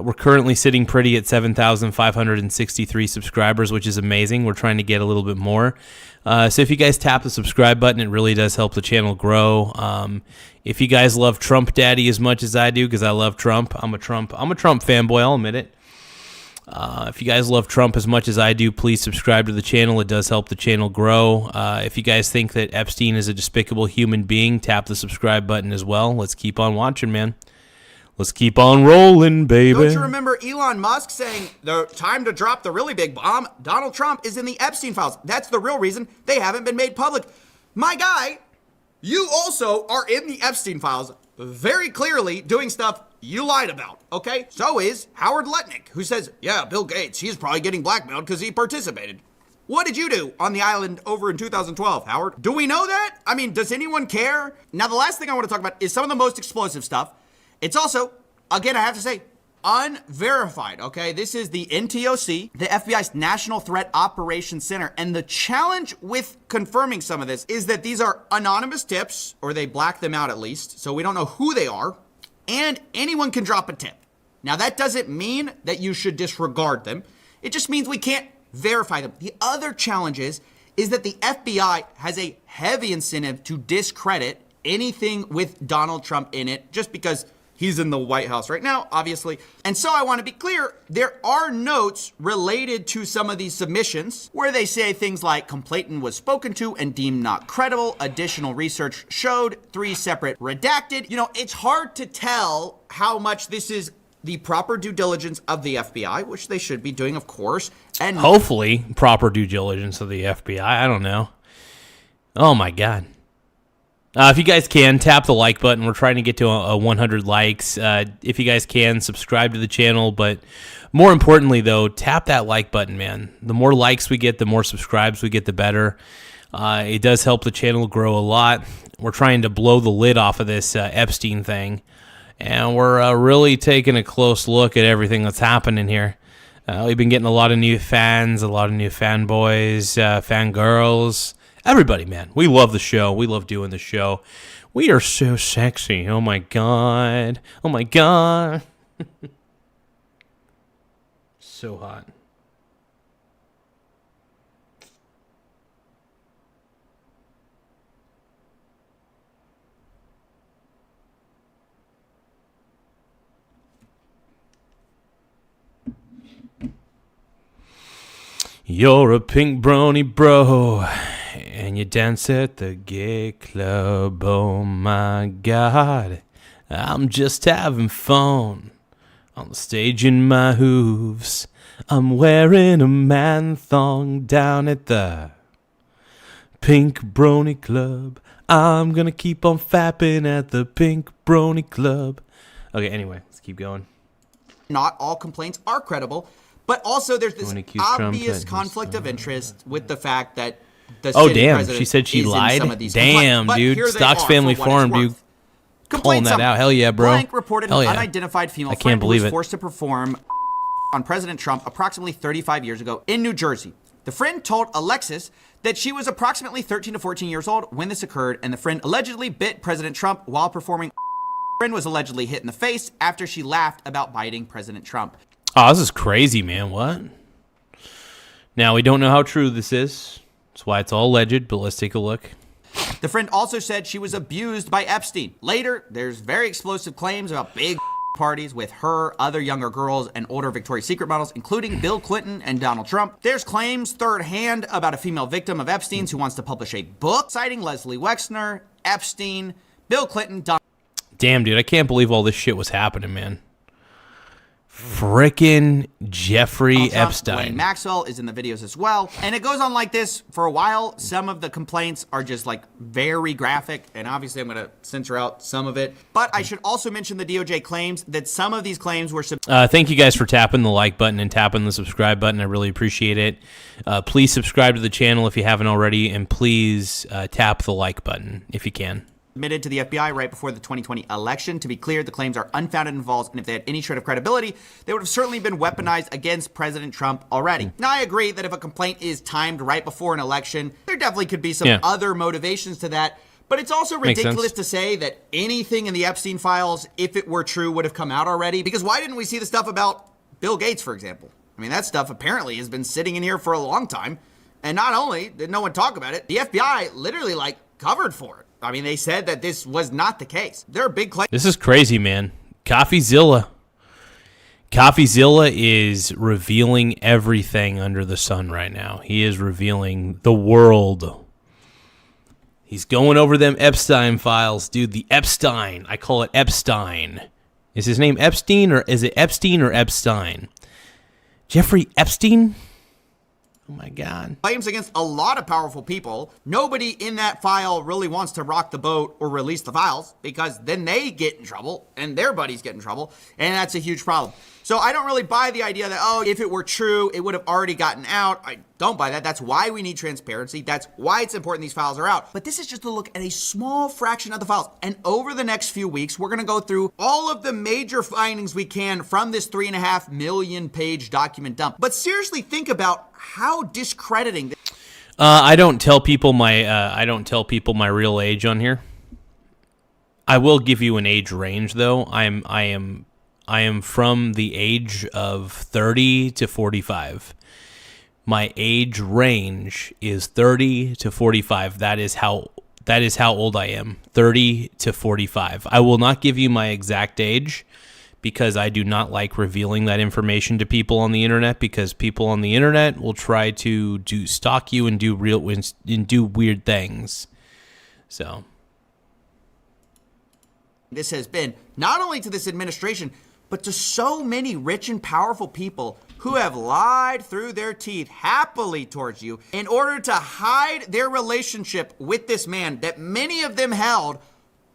we're currently sitting pretty at 7,563 subscribers, which is amazing. We're trying to get a little bit more. So if you guys tap the subscribe button, it really does help the channel grow. If you guys love Trump Daddy as much as I do, because I love Trump, I'm a Trump fanboy, I'll admit it. If you guys love Trump as much as I do, please subscribe to the channel. It does help the channel grow. If you guys think that Epstein is a despicable human being, tap the subscribe button as well. Let's keep on watching, man. Let's keep on rolling, baby. Don't you remember Elon Musk saying the time to drop the really big bomb? Donald Trump is in the Epstein files. That's the real reason they haven't been made public. My guy, you also are in the Epstein files very clearly doing stuff you lied about, okay? So is Howard Lutnick, who says, yeah, Bill Gates, he's probably getting blackmailed because he participated. What did you do on the island over in 2012, Howard? Do we know that? I mean, does anyone care? Now, the last thing I want to talk about is some of the most explosive stuff. It's also, again, I have to say, unverified, okay? This is the NTOC, the FBI's National Threat Operations Center, and the challenge with confirming some of this is that these are anonymous tips, or they black them out at least, so we don't know who they are, and anyone can drop a tip. Now, that doesn't mean that you should disregard them. It just means we can't verify them. The other challenge is that the FBI has a heavy incentive to discredit anything with Donald Trump in it, just because he's in the White House right now, obviously. And so I want to be clear, there are notes related to some of these submissions where they say things like complainant was spoken to and deemed not credible. Additional research showed 3 separate redacted. You know, it's hard to tell how much this is the proper due diligence of the FBI, which they should be doing, of course. And hopefully proper due diligence of the FBI. I don't know. Oh, my God. If you guys can, tap the like button. We're trying to get to a 100 likes. If you guys can, subscribe to the channel. But more importantly, though, tap that like button, man. The more likes we get, the more subscribes we get, the better. It does help the channel grow a lot. We're trying to blow the lid off of this Epstein thing. And we're really taking a close look at everything that's happening here. We've been getting a lot of new fans, a lot of new fanboys, fangirls. Everybody, man. We love the show. We love doing the show. We are so sexy. Oh, my God. Oh, my God. So hot. You're a pink brony bro, and you dance at the gay club. Oh my God, I'm just having fun on the stage in my hooves. I'm wearing a man thong down at the Pink Brony Club. I'm gonna keep on fapping at the Pink Brony Club. Okay, anyway, let's keep going. Not all complaints are credible, but also there's this obvious conflict of interest with the fact that the she said she lied. Damn, dude. Stocks Family Farm, dude. Calling that out. Hell yeah, bro. Blank reported an unidentified female friend who was forced to perform on President Trump approximately 35 years ago in New Jersey. The friend told Alexis that she was approximately 13 to 14 years old when this occurred, and the friend allegedly bit President Trump while performing. The friend was allegedly hit in the face after she laughed about biting President Trump. Oh, this is crazy, man. What? Now, we don't know how true this is. That's why it's all alleged, but let's take a look. The friend also said she was abused by Epstein. Later, there's very explosive claims about big parties with her, other younger girls, and older Victoria's Secret models, including Bill Clinton and Donald Trump. There's claims third hand about a female victim of Epstein's who wants to publish a book citing Leslie Wexner, Epstein, Bill Clinton, Damn, dude, I can't believe all this shit was happening, man. Frickin' Jeffrey Epstein. Ghislaine Maxwell is in the videos as well. And it goes on like this for a while. Some of the complaints are just like very graphic. And obviously I'm going to censor out some of it. But I should also mention the DOJ claims that some of these claims were... Thank you guys for tapping the like button and tapping the subscribe button. I really appreciate it. Please subscribe to the channel if you haven't already. And please tap the like button if you can. Submitted to the FBI right before the 2020 election. To be clear, the claims are unfounded and false, and if they had any shred of credibility, they would have certainly been weaponized against President Trump already. Now, I agree that if a complaint is timed right before an election, there definitely could be some other motivations to that, but it's also ridiculous to say that anything in the Epstein files, if it were true, would have come out already, because why didn't we see the stuff about Bill Gates, for example? I mean, that stuff apparently has been sitting in here for a long time, and not only did no one talk about it, the FBI literally, covered for it. I mean, they said that this was not the case. There are big claims. This is crazy, man. CoffeeZilla. CoffeeZilla is revealing everything under the sun right now. He is revealing the world. He's going over them Epstein files, dude. The Epstein. I call it Epstein. Is his name Epstein, or is it Epstein or Epstein? Jeffrey Epstein? Oh my God. Claims against a lot of powerful people. Nobody in that file really wants to rock the boat or release the files, because then they get in trouble and their buddies get in trouble, and that's a huge problem. So I don't really buy the idea that, if it were true, it would have already gotten out. I don't buy that. That's why we need transparency. That's why it's important these files are out. But this is just to look at a small fraction of the files. And over the next few weeks, we're going to go through all of the major findings we can from this 3.5 million page document dump. But seriously, think about how discrediting. I don't tell people my real age on here. I will give you an age range, though. I am from the age of 30 to 45. My age range is 30 to 45. That is how old I am. 30 to 45. I will not give you my exact age because I do not like revealing that information to people on the internet, because people on the internet will try to stalk you and do weird things. So this has been not only to this administration, but to so many rich and powerful people who have lied through their teeth happily towards you in order to hide their relationship with this man that many of them held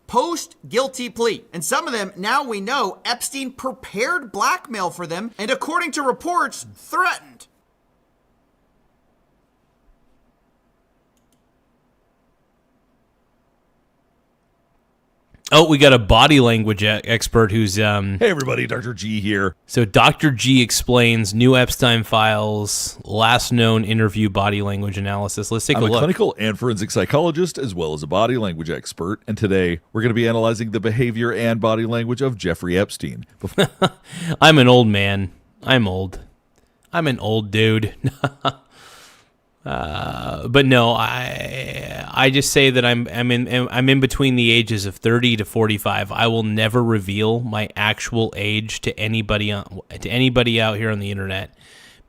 post-guilty plea. And some of them, now we know, Epstein prepared blackmail for them, and according to reports, threatened. Oh, we got a body language expert who's... Hey, everybody, Dr. G here. So Dr. G explains new Epstein files, last known interview body language analysis. Let's take a look. I'm a clinical and forensic psychologist, as well as a body language expert, and today we're going to be analyzing the behavior and body language of Jeffrey Epstein. I'm an old man. I'm old. I'm an old dude. But no, I just say that I'm in between the ages of 30 to 45. I will never reveal my actual age to anybody out here on the internet,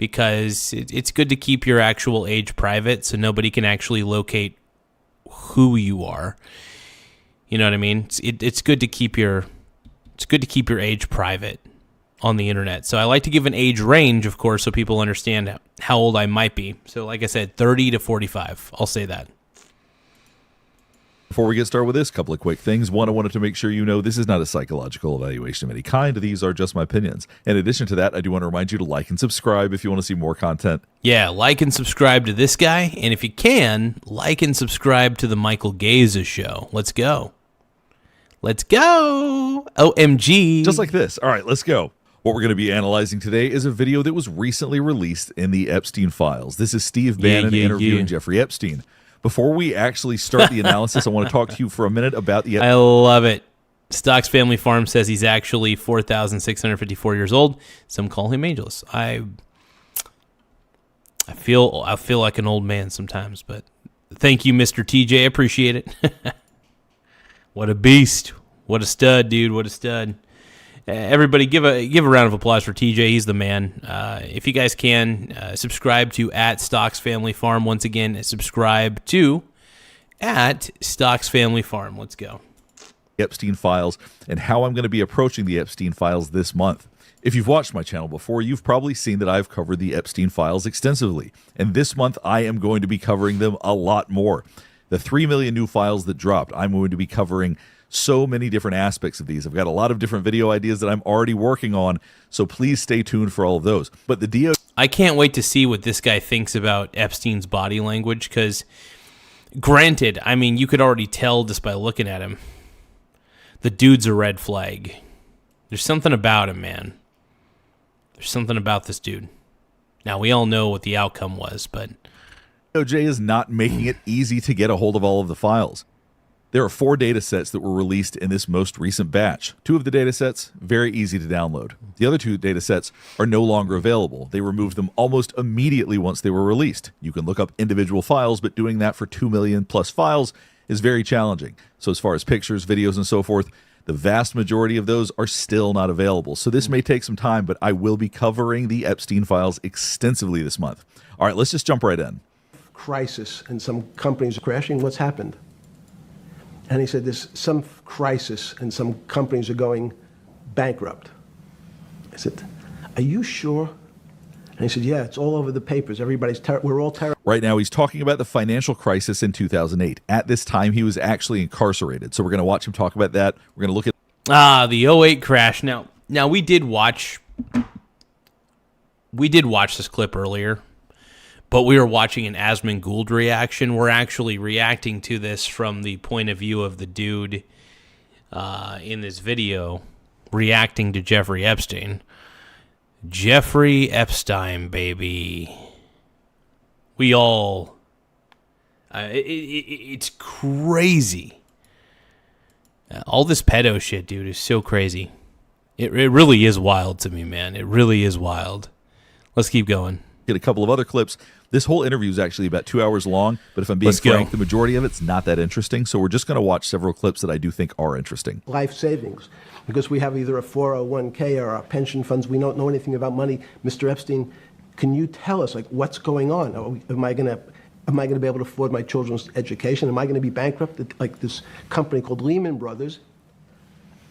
because it's good to keep your actual age private so nobody can actually locate who you are. You know what I mean? It's good to keep your age private on the internet. So I like to give an age range, of course, so people understand how old I might be. So like I said, 30 to 45. I'll say that. Before we get started with this, a couple of quick things. One, I wanted to make sure you know this is not a psychological evaluation of any kind. These are just my opinions. In addition to that, I do want to remind you to like and subscribe if you want to see more content. Yeah, like and subscribe to this guy. And if you can, like and subscribe to the Michael Gaze show. Let's go. Let's go. OMG. Just like this. All right, let's go. What we're going to be analyzing today is a video that was recently released in the Epstein files. This is Steve Bannon interviewing Jeffrey Epstein. Before we actually start the analysis, I want to talk to you for a minute about the... I love it. Stocks Family Farm says he's actually 4,654 years old. Some call him ageless. I feel like an old man sometimes, but thank you, Mr. TJ. I appreciate it. What a beast. What a stud, dude. What a stud. Everybody give a round of applause for TJ. He's the man. If you guys can, subscribe to @Stocks Family Farm. Once again, subscribe to @Stocks Family Farm. Let's go. Epstein files and how I'm going to be approaching the Epstein files this month. If you've watched my channel before, you've probably seen that I've covered the Epstein files extensively. And this month, I am going to be covering them a lot more. The 3 million new files that dropped, I'm going to be covering so many different aspects of these. I've got a lot of different video ideas that I'm already working on, so please stay tuned for all of those. But the DOJ... I can't wait to see what this guy thinks about Epstein's body language, because granted, I mean, you could already tell just by looking at him. The dude's a red flag. There's something about him, man. There's something about this dude. Now, we all know what the outcome was, but... DOJ is not making it easy to get a hold of all of the files. There are 4 data sets that were released in this most recent batch. 2 of the data sets, very easy to download. The other 2 data sets are no longer available. They removed them almost immediately once they were released. You can look up individual files, but doing that for 2 million plus files is very challenging. So as far as pictures, videos, and so forth, the vast majority of those are still not available. So this may take some time, but I will be covering the Epstein files extensively this month. All right, let's just jump right in. Crisis and some companies are crashing. What's happened? And he said, there's some crisis and some companies are going bankrupt. I said, are you sure? And he said, yeah, it's all over the papers. We're all terrified. Right now, he's talking about the financial crisis in 2008. At this time, he was actually incarcerated. So we're going to watch him talk about that. We're going to look at... the 08 crash. Now we did watch this clip earlier. But we were watching an Asmund Gould reaction. We're actually reacting to this from the point of view of the dude in this video reacting to Jeffrey Epstein. Jeffrey Epstein, baby. We all... it's crazy. All this pedo shit, dude, is so crazy. It really is wild to me, man. It really is wild. Let's keep going. Get a couple of other clips. This whole interview is actually about 2 hours long, but if I'm being frank, the majority of it's not that interesting. So we're just going to watch several clips that I do think are interesting. Life savings, because we have either a 401k or our pension funds. We don't know anything about money. Mr. Epstein, can you tell us, like, what's going on? Am I going to be able to afford my children's education? Am I going to be bankrupt, like this company called Lehman Brothers?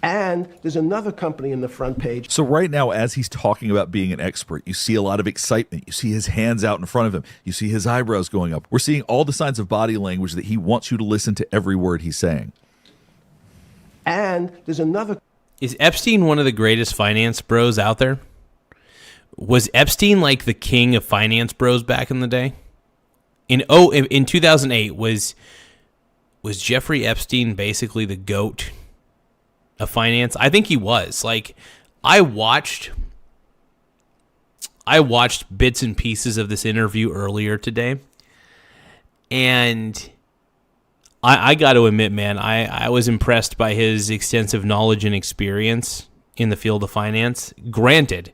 And there's another company in the front page. So right now, as he's talking about being an expert, you see a lot of excitement. You see his hands out in front of him. You see his eyebrows going up. We're seeing all the signs of body language that he wants you to listen to every word he's saying. And there's another... Is Epstein one of the greatest finance bros out there? Was Epstein like the king of finance bros back in the day? In 2008, was Jeffrey Epstein basically the GOAT of finance? I think he was. Like, I watched bits and pieces of this interview earlier today, and I got to admit, man, I was impressed by his extensive knowledge and experience in the field of finance. Granted,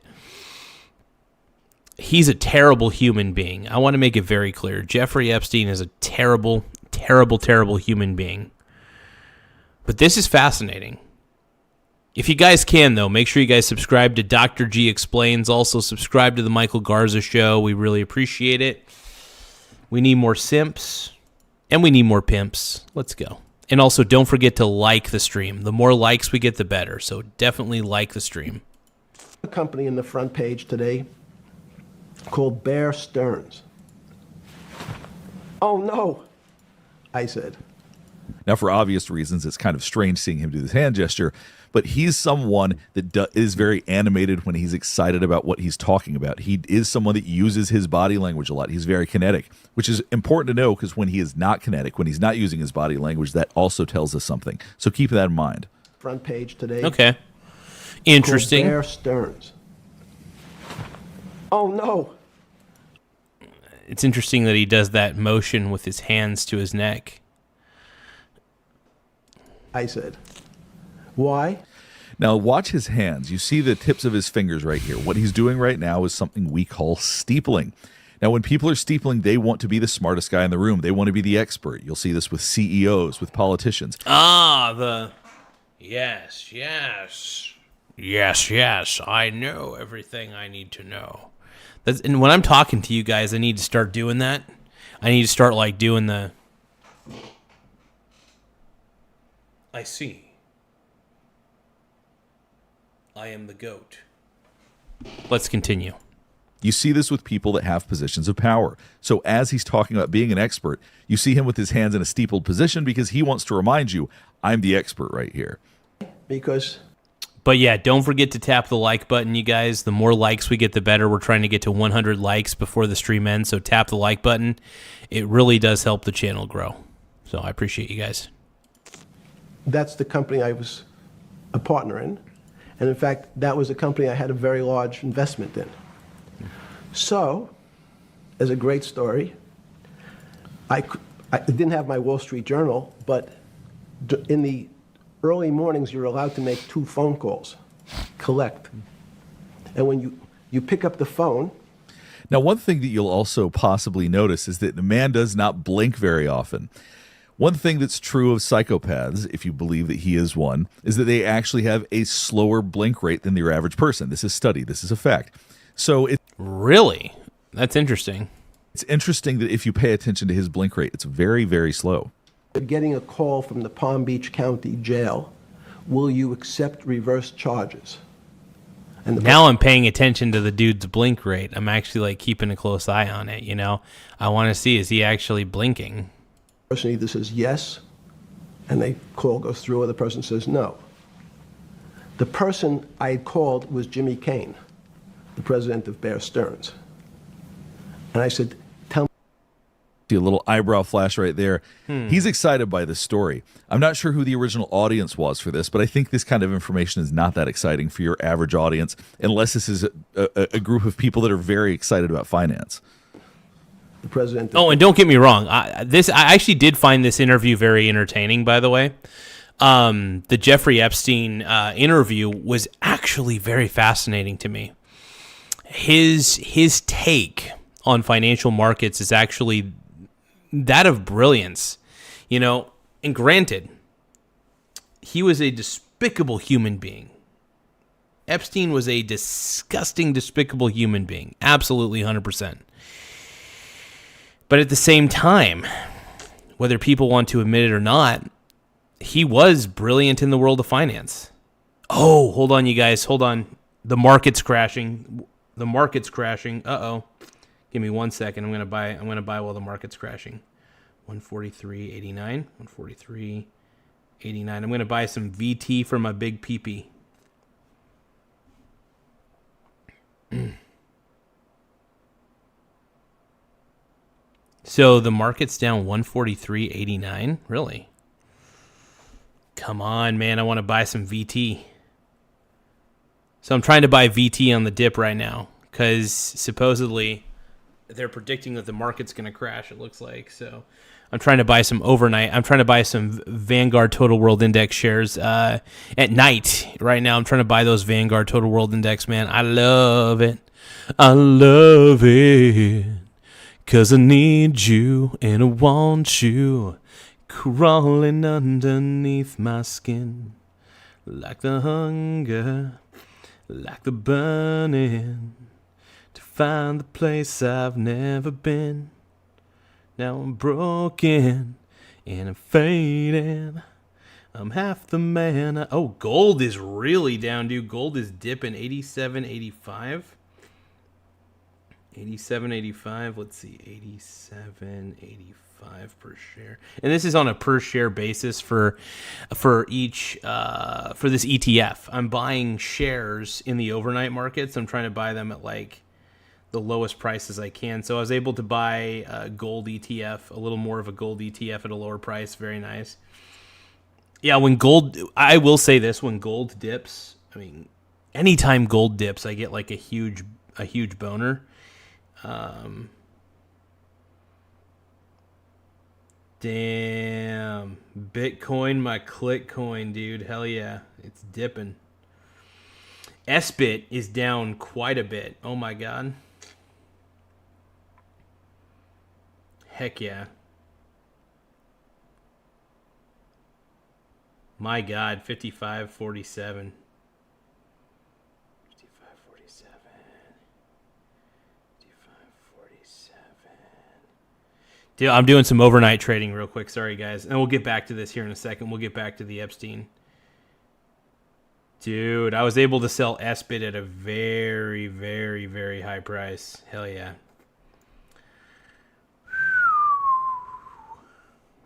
he's a terrible human being. I want to make it very clear. Jeffrey Epstein is a terrible, terrible, terrible human being. But this is fascinating. If you guys can, though, make sure you guys subscribe to Dr. G Explains. Also, subscribe to the Michael Garza Show. We really appreciate it. We need more simps, and we need more pimps. Let's go. And also, don't forget to like the stream. The more likes we get, the better. So definitely like the stream. A company in the front page today called Bear Stearns. Oh, no, I said. Now, for obvious reasons, it's kind of strange seeing him do this hand gesture, but he's someone that is very animated when he's excited about what he's talking about. He is someone that uses his body language a lot. He's very kinetic, which is important to know because when he is not kinetic, when he's not using his body language, that also tells us something. So keep that in mind. Front page today. Okay. Interesting. Bear Stearns. Oh, no. It's interesting that he does that motion with his hands to his neck. I said. Why? Now, watch his hands. You see the tips of his fingers right here. What he's doing right now is something we call steepling. Now, when people are steepling, they want to be the smartest guy in the room. They want to be the expert. You'll see this with CEOs, with politicians. Yes. I know everything I need to know. And when I'm talking to you guys, I need to start doing that. I need to start doing the... I see. I am the goat. Let's continue. You see this with people that have positions of power. So as he's talking about being an expert, you see him with his hands in a steepled position because he wants to remind you, I'm the expert right here. Because... But yeah, don't forget to tap the like button, you guys. The more likes we get, the better. We're trying to get to 100 likes before the stream ends, so tap the like button. It really does help the channel grow. So I appreciate you guys. That's the company I was a partner in. And in fact, that was a company I had a very large investment in. So, as a great story, I didn't have my Wall Street Journal, but in the early mornings, you're allowed to make 2 phone calls, collect. And when you pick up the phone... Now, one thing that you'll also possibly notice is that the man does not blink very often. One thing that's true of psychopaths, if you believe that he is one, is that they actually have a slower blink rate than your average person. This is studied. This is a fact. So Really? That's interesting. It's interesting that if you pay attention to his blink rate, it's very, very slow. Getting a call from the Palm Beach County Jail, will you accept reverse charges? And now I'm paying attention to the dude's blink rate. I'm actually keeping a close eye on it, I want to see, is he actually blinking? The person either says yes, and the call goes through, or the person says no. The person I had called was Jimmy Kane, the president of Bear Stearns. And I said, tell me. See a little eyebrow flash right there. He's excited by this story. I'm not sure who the original audience was for this, but I think this kind of information is not that exciting for your average audience, unless this is a group of people that are very excited about finance. The president. And don't get me wrong. I actually did find this interview very entertaining, by the way. The Jeffrey Epstein interview was actually very fascinating to me. His take on financial markets is actually that of brilliance. And granted, he was a despicable human being. Epstein was a disgusting, despicable human being. Absolutely 100%. But at the same time, whether people want to admit it or not, he was brilliant in the world of finance. Oh, hold on, you guys. Hold on. The market's crashing. Uh-oh. Give me 1 second. I'm gonna buy while the market's crashing. 143.89. 143.89. I'm gonna buy some VT for my big peepee. So the market's down 143.89? Really? Come on, man. I want to buy some VT. So I'm trying to buy VT on the dip right now because supposedly they're predicting that the market's going to crash, it looks like. So I'm trying to buy some overnight. I'm trying to buy some Vanguard Total World Index shares at night. Right now I'm trying to buy those Vanguard Total World Index, man. I love it. I love it. 'Cause I need you and I want you crawling underneath my skin like the hunger, like the burning, to find the place I've never been. Now I'm broken and I'm fading. I'm half the man. Oh, gold is really down, dude. Gold is dipping 87.85. 87.85. Let's see, 87.85 per share. And this is on a per share basis for each for this ETF. I'm buying shares in the overnight markets. I'm trying to buy them at like the lowest prices I can. So I was able to buy a gold ETF, a little more of a gold ETF at a lower price. Very nice. Yeah, when gold, I will say this, when gold dips, I mean, anytime gold dips, I get like a huge boner. Damn. Bitcoin, my click coin, dude. Hell yeah. It's dipping. SBIT is down quite a bit. Oh my God. Heck yeah. My God, 55.47. 55.47. Dude, I'm doing some overnight trading real quick. Sorry, guys. And we'll get back to this here in a second. We'll get back to the Epstein. Dude, I was able to sell SBIT at a very, very, very high price. Hell yeah.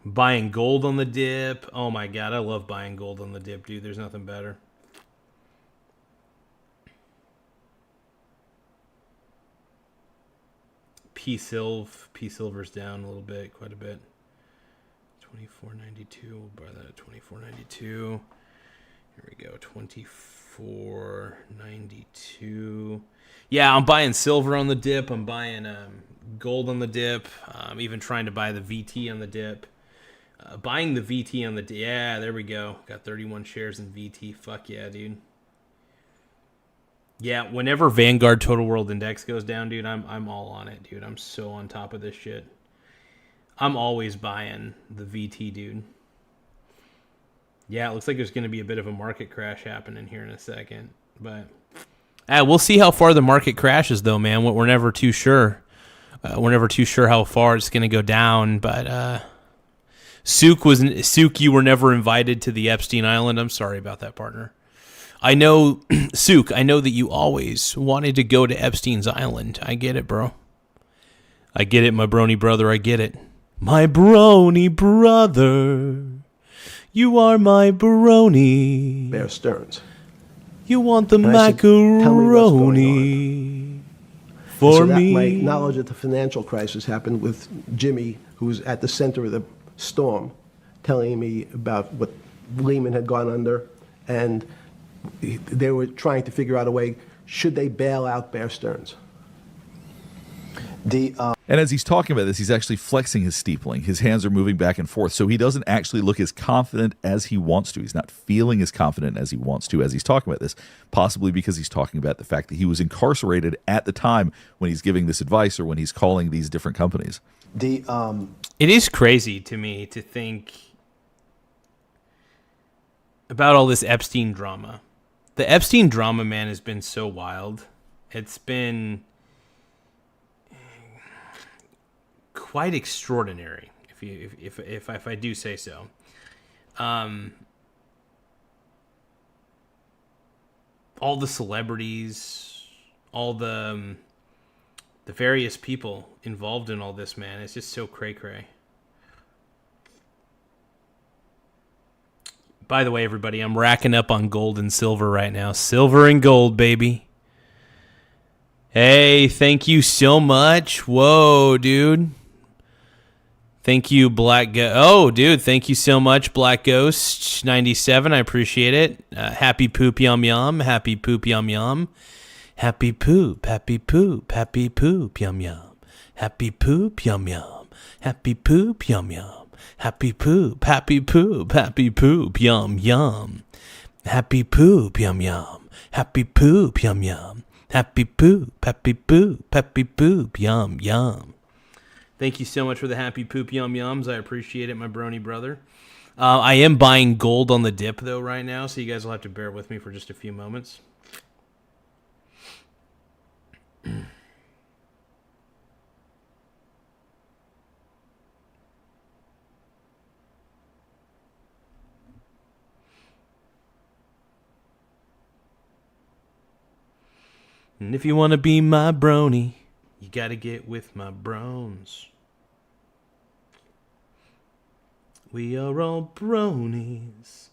Buying gold on the dip. Oh my God, I love buying gold on the dip, dude. There's nothing better. P-Silver's down a little bit, quite a bit. 24.92. We'll buy that at 24.92. Here we go, 24.92. Yeah, I'm buying silver on the dip. I'm buying gold on the dip. I'm even trying to buy the VT on the dip. Buying the VT on the dip. Yeah, there we go. Got 31 shares in VT. Fuck yeah, dude. Yeah, whenever Vanguard Total World Index goes down, dude, I'm all on it, dude. I'm so on top of this shit. I'm always buying the VT, dude. Yeah, it looks like there's going to be a bit of a market crash happening here in a second. But we'll see how far the market crashes, though, man. We're never too sure. We're never too sure how far it's going to go down. But Sook, you were never invited to the Epstein Island. I'm sorry about that, partner. I know, Sook, I know that you always wanted to go to Epstein's Island. I get it, bro. I get it, my brony brother. I get it. My brony brother. You are my brony. Bear Stearns. You want the And I said, "Tell me what's going macaroni on." for So that me. my knowledge of the financial crisis happened with Jimmy, who was at the center of the storm, telling me about what Lehman had gone under, and they were trying to figure out a way, should they bail out Bear Stearns? And as he's talking about this, he's actually flexing his steepling. His hands are moving back and forth, so he doesn't actually look as confident as he wants to. He's not feeling as confident as he wants to as he's talking about this, possibly because he's talking about the fact that he was incarcerated at the time when he's giving this advice or when he's calling these different companies. It is crazy to me to think about all this Epstein drama. The Epstein drama, man, has been so wild. It's been quite extraordinary, if I do say so. All the celebrities, all the various people involved in all this, man, it's just so cray-cray. By the way, everybody, I'm racking up on gold and silver right now. Silver and gold, baby. Hey, thank you so much. Whoa, dude. Thank you, Black Ghost. Oh, dude, thank you so much, Black Ghost 97. I appreciate it. Happy poop, yum, yum. Happy poop, yum, yum. Happy poop, happy poop, happy poop, yum, yum. Happy poop, yum, yum. Happy poop, yum, yum. Happy poop, happy poop, happy poop, yum, yum. Happy poop, yum, yum. Happy poop, yum, yum. Happy poop, happy poop, happy poop, yum, yum. Thank you so much for the happy poop, yum, yums. I appreciate it, my brony brother. I am buying gold on the dip, though, right now, so you guys will have to bear with me for just a few moments. And if you want to be my brony, you got to get with my brones. We are all bronies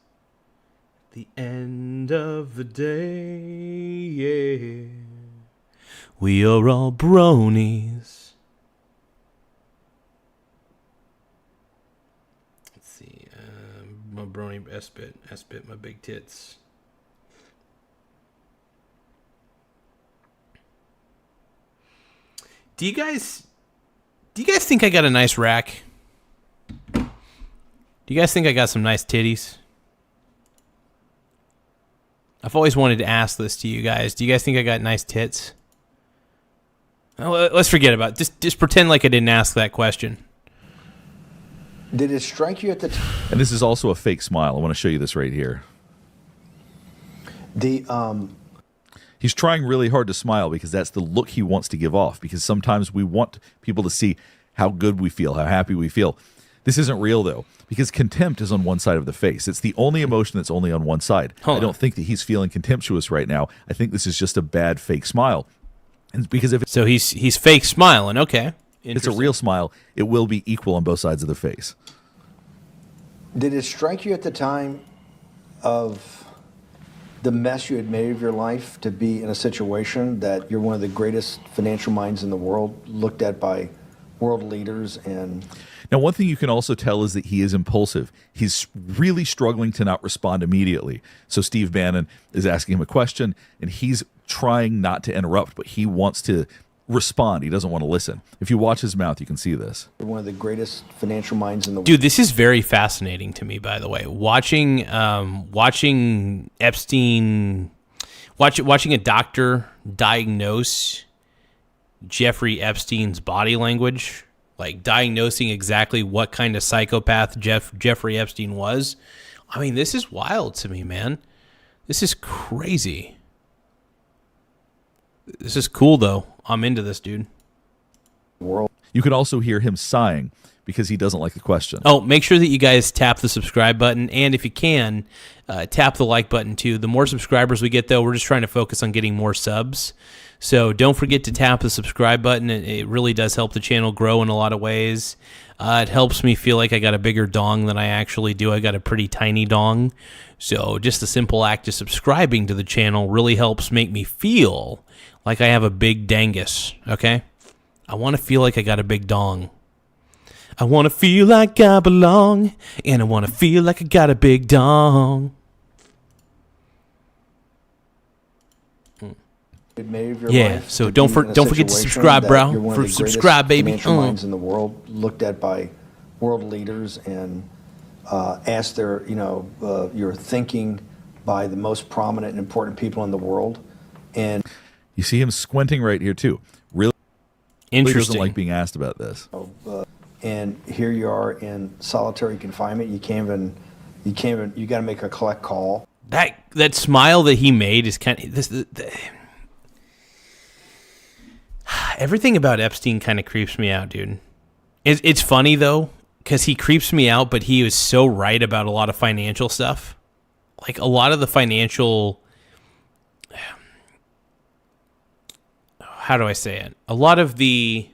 at the end of the day, yeah. We are all bronies. Let's see, my brony S-bit, my big tits. Do you guys think I got a nice rack? Do you guys think I got some nice titties? I've always wanted to ask this to you guys. Do you guys think I got nice tits? Well, let's forget about it. Just pretend like I didn't ask that question. Did it strike you at the time? And this is also a fake smile. I want to show you this right here. He's trying really hard to smile because that's the look he wants to give off, because sometimes we want people to see how good we feel, how happy we feel. This isn't real, though, because contempt is on one side of the face. It's the only emotion that's only on one side. I don't think that he's feeling contemptuous right now. I think this is just a bad fake smile. And because if So he's fake smiling, okay. it's a real smile, it will be equal on both sides of the face. Did it strike you at the time of the mess you had made of your life to be in a situation that you're one of the greatest financial minds in the world, looked at by world leaders? And now, one thing you can also tell is that he is impulsive. He's really struggling to not respond immediately. So Steve Bannon is asking him a question, and he's trying not to interrupt, but he wants to respond. He doesn't want to listen. If you watch his mouth, you can see this. you're one of the greatest financial minds in the world. Dude, this is very fascinating to me, by the way. Watching Epstein, watching a doctor diagnose Jeffrey Epstein's body language, like diagnosing exactly what kind of psychopath Jeffrey Epstein was. I mean, this is wild to me, man. This is crazy. This is cool, though. I'm into this, dude. You can also hear him sighing because he doesn't like the question. Oh, make sure that you guys tap the subscribe button, and if you can, tap the like button too. The more subscribers we get, though, we're just trying to focus on getting more subs. So don't forget to tap the subscribe button. It really does help the channel grow in a lot of ways. It helps me feel like I got a bigger dong than I actually do. I got a pretty tiny dong. So just the simple act of subscribing to the channel really helps make me feel like I have a big dangus, okay? I want to feel like I got a big dong. I want to feel like I belong, and I want to feel like I got a big dong. Yeah, so don't forget to subscribe, bro. Subscribe, baby. Financial minds in the world, looked at by world leaders, and asked your thinking by the most prominent and important people in the world. And you see him squinting right here too. Really interesting. Doesn't like being asked about this. And here you are in solitary confinement. You got to make a collect call. That smile that he made is kind of everything about Epstein kind of creeps me out, dude. It's funny though, because he creeps me out, but he was so right about a lot of financial stuff. Like a lot of the financial, how do I say it? A lot of the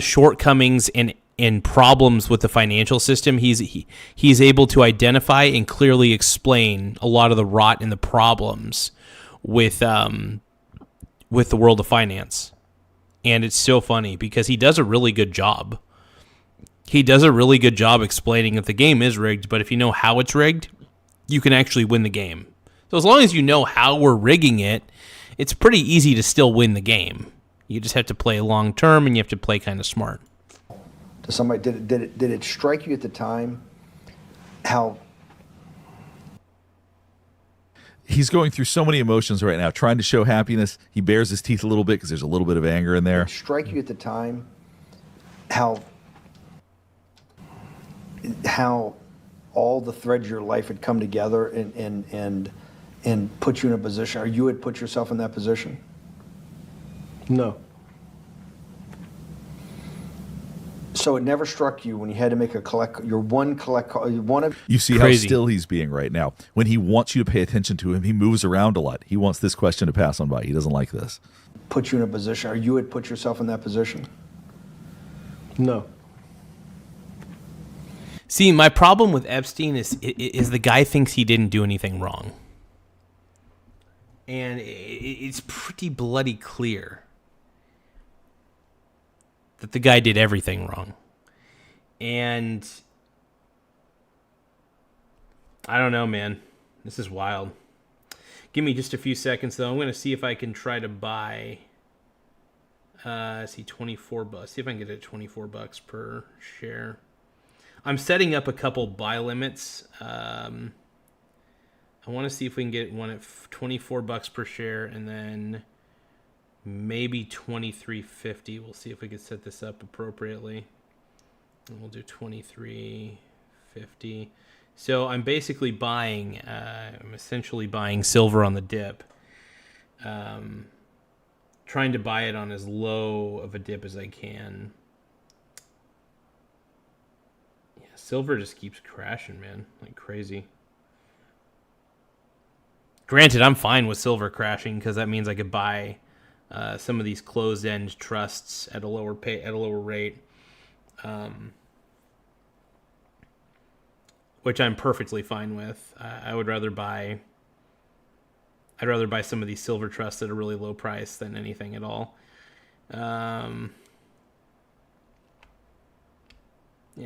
shortcomings and problems with the financial system, he's able to identify and clearly explain a lot of the rot and the problems with the world of finance. And it's so funny because he does a really good job. He does a really good job explaining that the game is rigged, but if you know how it's rigged, you can actually win the game. So as long as you know how we're rigging it, it's pretty easy to still win the game. You just have to play long term, and you have to play kind of smart. To somebody, did it strike you at the time how he's going through so many emotions right now, trying to show happiness? He bares his teeth a little bit because there's a little bit of anger in there. Did it strike you at the time how how all the threads of your life had come together and put you in a position, or you had put yourself in that position? No. So it never struck you when you had to make one of. You see Crazy. how still he's being right now. When he wants you to pay attention to him, he moves around a lot. He wants this question to pass on by. He doesn't like this. Put you in a position, or you had put yourself in that position? No. See, my problem with Epstein is the guy thinks he didn't do anything wrong. And it's pretty bloody clear that the guy did everything wrong. And I don't know, man. This is wild. Give me just a few seconds, though. I'm going to see if I can try to buy... see, $24. See if I can get it at $24 per share. I'm setting up a couple buy limits. I want to see if we can get one at $24 per share, and then maybe $23.50. We'll see if we can set this up appropriately. And we'll do $23.50. So I'm basically buying. I'm essentially buying silver on the dip. Trying to buy it on as low of a dip as I can. Yeah, silver just keeps crashing, man, like crazy. Granted, I'm fine with silver crashing because that means I could buy some of these closed-end trusts at a lower rate, which I'm perfectly fine with. I'd rather buy some of these silver trusts at a really low price than anything at all. Yeah,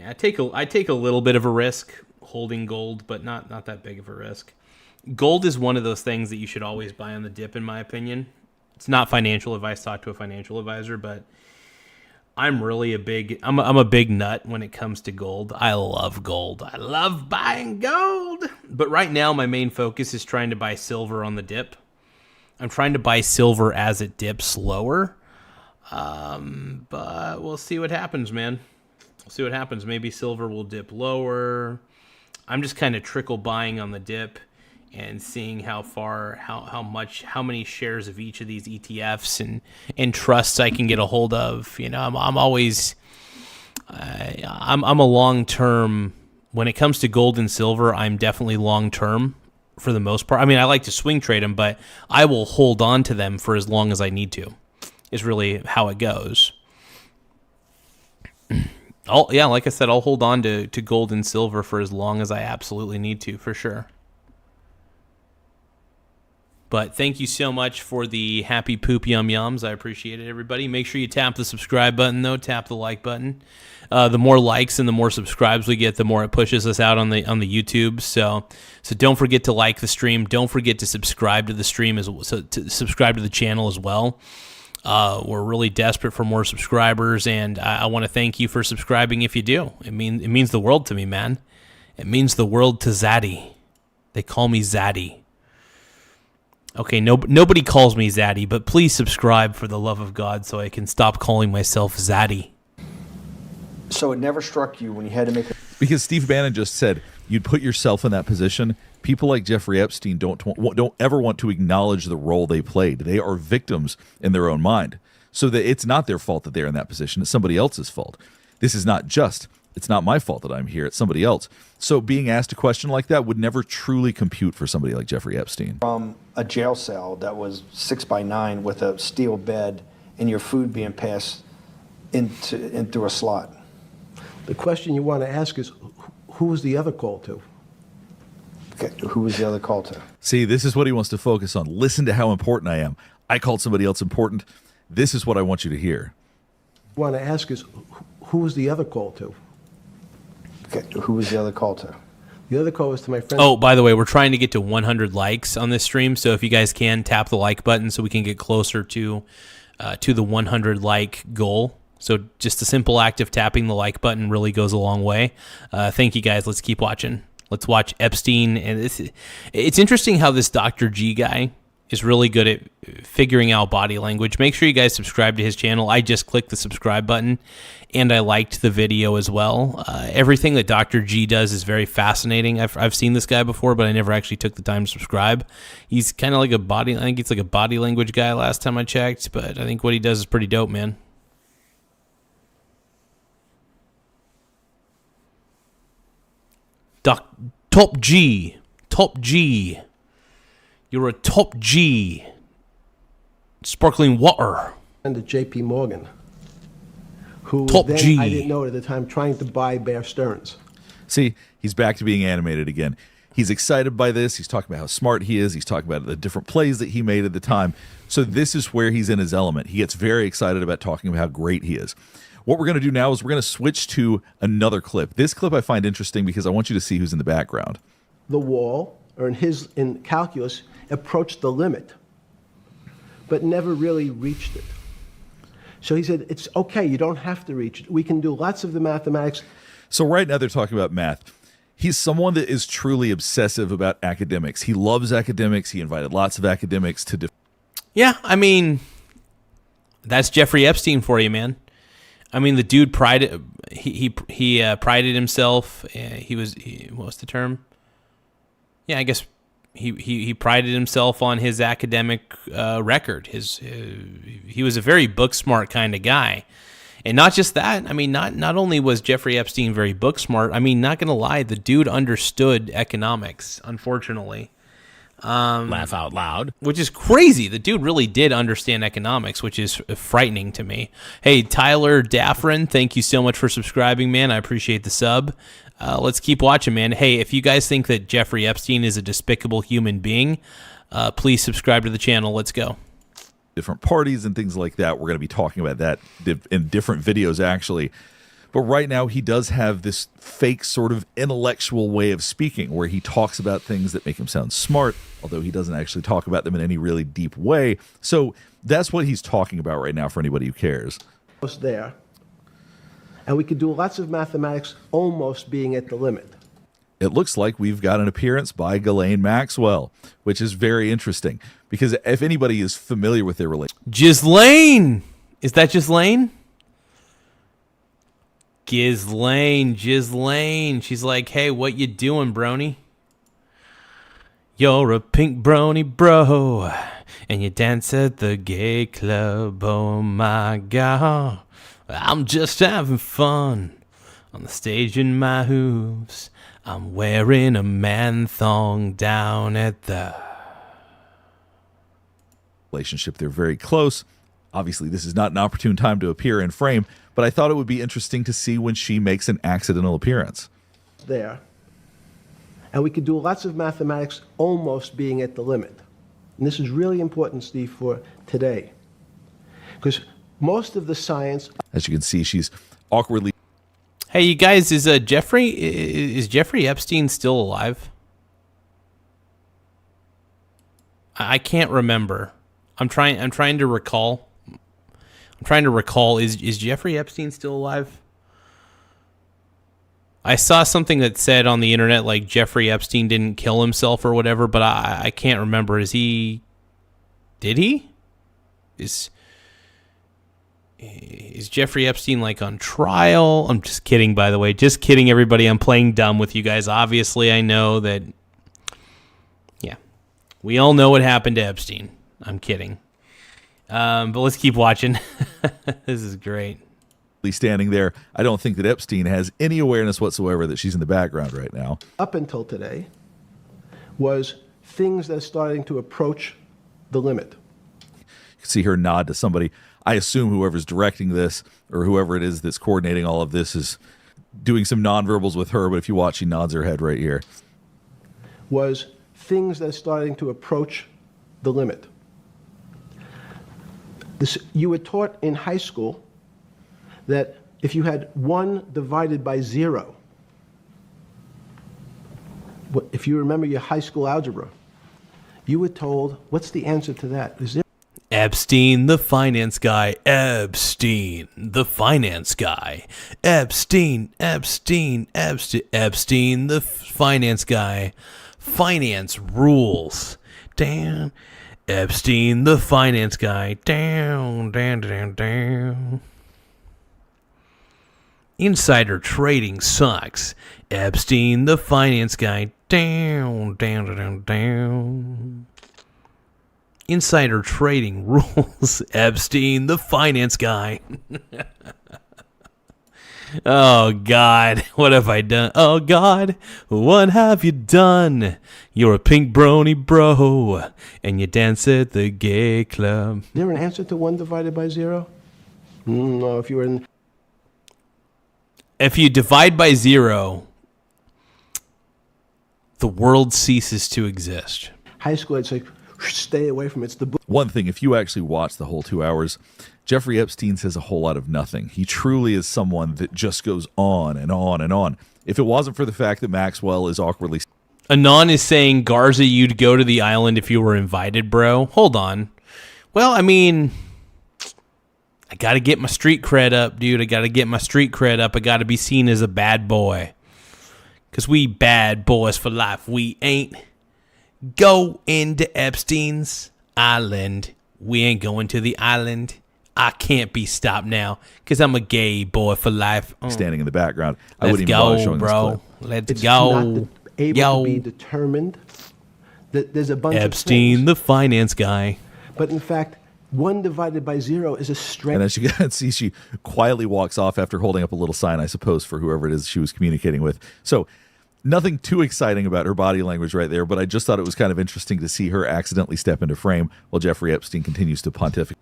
I take a little bit of a risk holding gold, but not that big of a risk. Gold is one of those things that you should always buy on the dip, in my opinion. It's not financial advice. Talk to a financial advisor, but I'm a big nut when it comes to gold. I love gold. I love buying gold. But right now, my main focus is trying to buy silver on the dip. I'm trying to buy silver as it dips lower. But we'll see what happens, man. We'll see what happens. Maybe silver will dip lower. I'm just kind of trickle buying on the dip and seeing how many shares of each of these ETFs and trusts I can get a hold of. You know, I'm always, I'm a long-term, when it comes to gold and silver, I'm definitely long-term for the most part. I mean, I like to swing trade them, but I will hold on to them for as long as I need to, is really how it goes. Like I said, I'll hold on to gold and silver for as long as I absolutely need to, for sure. But thank you so much for the happy poop yum yums. I appreciate it, everybody. Make sure you tap the subscribe button, though. Tap the like button. The more likes and the more subscribes we get, the more it pushes us out on the YouTube. So don't forget to like the stream. Don't forget to subscribe to the stream subscribe to the channel as well. We're really desperate for more subscribers, and I want to thank you for subscribing if you do. It means the world to me, man. It means the world to Zaddy. They call me Zaddy. Okay, nobody calls me Zaddy, but please subscribe for the love of God so I can stop calling myself Zaddy. So it never struck you when you had to make Because Steve Bannon just said you'd put yourself in that position. People like Jeffrey Epstein don't ever want to acknowledge the role they played. They are victims in their own mind. So that it's not their fault that they're in that position. It's somebody else's fault. This is not just. It's not my fault that I'm here. It's somebody else. So being asked a question like that would never truly compute for somebody like Jeffrey Epstein. From a jail cell that was 6x9 with a steel bed and your food being passed in through a slot. The question you want to ask is, who was the other call to? Okay, who was the other call to? See, this is what he wants to focus on. Listen to how important I am. I called somebody else important. This is what I want you to hear. What you want to ask is, who was the other call to? Okay, who was the other call to? The other call was to my friend. Oh, by the way, we're trying to get to 100 likes on this stream, so if you guys can, tap the like button so we can get closer to the 100 like goal. So just a simple act of tapping the like button really goes a long way. Thank you, guys. Let's keep watching. Let's watch Epstein. And it's interesting how this Dr. G guy is really good at figuring out body language. Make sure you guys subscribe to his channel. I just clicked the subscribe button, and I liked the video as well. Everything that Dr. G does is very fascinating. I've seen this guy before, but I never actually took the time to subscribe. He's kind of like I think he's like a body language guy last time I checked, but I think what he does is pretty dope, man. Top G. You're a top G. Sparkling water. And to J.P. Morgan, who Top then, G. I didn't know at the time, trying to buy Bear Stearns. See, he's back to being animated again. He's excited by this. He's talking about how smart he is. He's talking about the different plays that he made at the time. So this is where he's in his element. He gets very excited about talking about how great he is. What we're going to do now is we're going to switch to another clip. This clip I find interesting because I want you to see who's in the background. The wall, or in calculus, approached the limit, but never really reached it. So he said, it's okay, you don't have to reach it. We can do lots of the mathematics. So right now they're talking about math. He's someone that is truly obsessive about academics. He loves academics. He invited lots of academics to... Yeah, I mean, that's Jeffrey Epstein for you, man. I mean, the dude prided himself. What was the term? Yeah, I guess he prided himself on his academic record. He was a very book smart kind of guy, and not just that. I mean, not only was Jeffrey Epstein very book smart. I mean, not gonna lie, the dude understood economics. Unfortunately. Laugh out loud. Which is crazy. The dude really did understand economics, which is frightening to me. Hey, Tyler Daffrin, thank you so much for subscribing, man. I appreciate the sub. Let's keep watching, man. Hey, if you guys think that Jeffrey Epstein is a despicable human being, please subscribe to the channel. Let's go. Different parties and things like that. We're going to be talking about that in different videos, actually. But right now, he does have this fake sort of intellectual way of speaking where he talks about things that make him sound smart, although he doesn't actually talk about them in any really deep way. So that's what he's talking about right now for anybody who cares. Was there. And we could do lots of mathematics almost being at the limit. It looks like we've got an appearance by Ghislaine Maxwell, which is very interesting because if anybody is familiar with their relationship... Ghislaine! Is that Ghislaine? Ghislaine. She's like, hey, what you doing, brony? You're a pink brony, bro, and you dance at the gay club. Oh, my God. I'm just having fun on the stage in my hooves. I'm wearing a man thong down at the... relationship. They're very close. Obviously, this is not an opportune time to appear in frame, but I thought it would be interesting to see when she makes an accidental appearance. There. And we could do lots of mathematics almost being at the limit. And this is really important, Steve, for today. Because most of the science... As you can see, she's awkwardly... Hey, you guys, is Jeffrey Epstein still alive? I can't remember. I'm trying to recall. Is Jeffrey Epstein still alive? I saw something that said on the internet like Jeffrey Epstein didn't kill himself or whatever, but I can't remember. Did he? Is Jeffrey Epstein like on trial? I'm just kidding, by the way. Just kidding, everybody. I'm playing dumb with you guys. Obviously, I know that. Yeah, we all know what happened to Epstein. I'm kidding. But let's keep watching. This is great. Standing there, I don't think that Epstein has any awareness whatsoever that she's in the background right now. Up until today was things that are starting to approach the limit. You can see her nod to somebody. I assume whoever's directing this or whoever it is that's coordinating all of this is doing some nonverbals with her, but if you watch, she nods her head right here. Was things that are starting to approach the limit. You were taught in high school that if you had 1 divided by 0, if you remember your high school algebra, you were told, what's the answer to that? Is there Epstein, the finance guy. Epstein, the finance guy. Epstein, the finance guy. Finance rules. Damn. Epstein, the finance guy. Down, down, down, down. Insider trading sucks. Epstein, the finance guy. Down, down, down, down. Insider trading rules. Epstein, the finance guy. Oh, God, what have I done? Oh, God, what have you done? You're a pink brony bro, and you dance at the gay club. Never an answer to 1 divided by 0? No, if you were in... If you divide by 0, the world ceases to exist. high school, I'd say, stay away from it. It's the book. One thing, if you actually watch the whole 2 hours, Jeffrey Epstein says a whole lot of nothing. He truly is someone that just goes on and on and on. If it wasn't for the fact that Maxwell is awkwardly... Anon is saying, Garza, you'd go to the island if you were invited, bro. Hold on. Well, I mean, I got to get my street cred up, dude. I got to get my street cred up. I got to be seen as a bad boy. Because we bad boys for life. We ain't go into Epstein's island. We ain't going to the island. I can't be stopped now because I'm a gay boy for life. Standing in the background. I Let's wouldn't even bother go, showing bro. this clip. Let's It's go. not able to be determined. There's a bunch Epstein, of things, the finance guy. but in fact, 1 divided by 0 is a straight. And as you can see, she quietly walks off after holding up a little sign, I suppose, for whoever it is she was communicating with. So nothing too exciting about her body language right there, but I just thought it was kind of interesting to see her accidentally step into frame while Jeffrey Epstein continues to pontificate.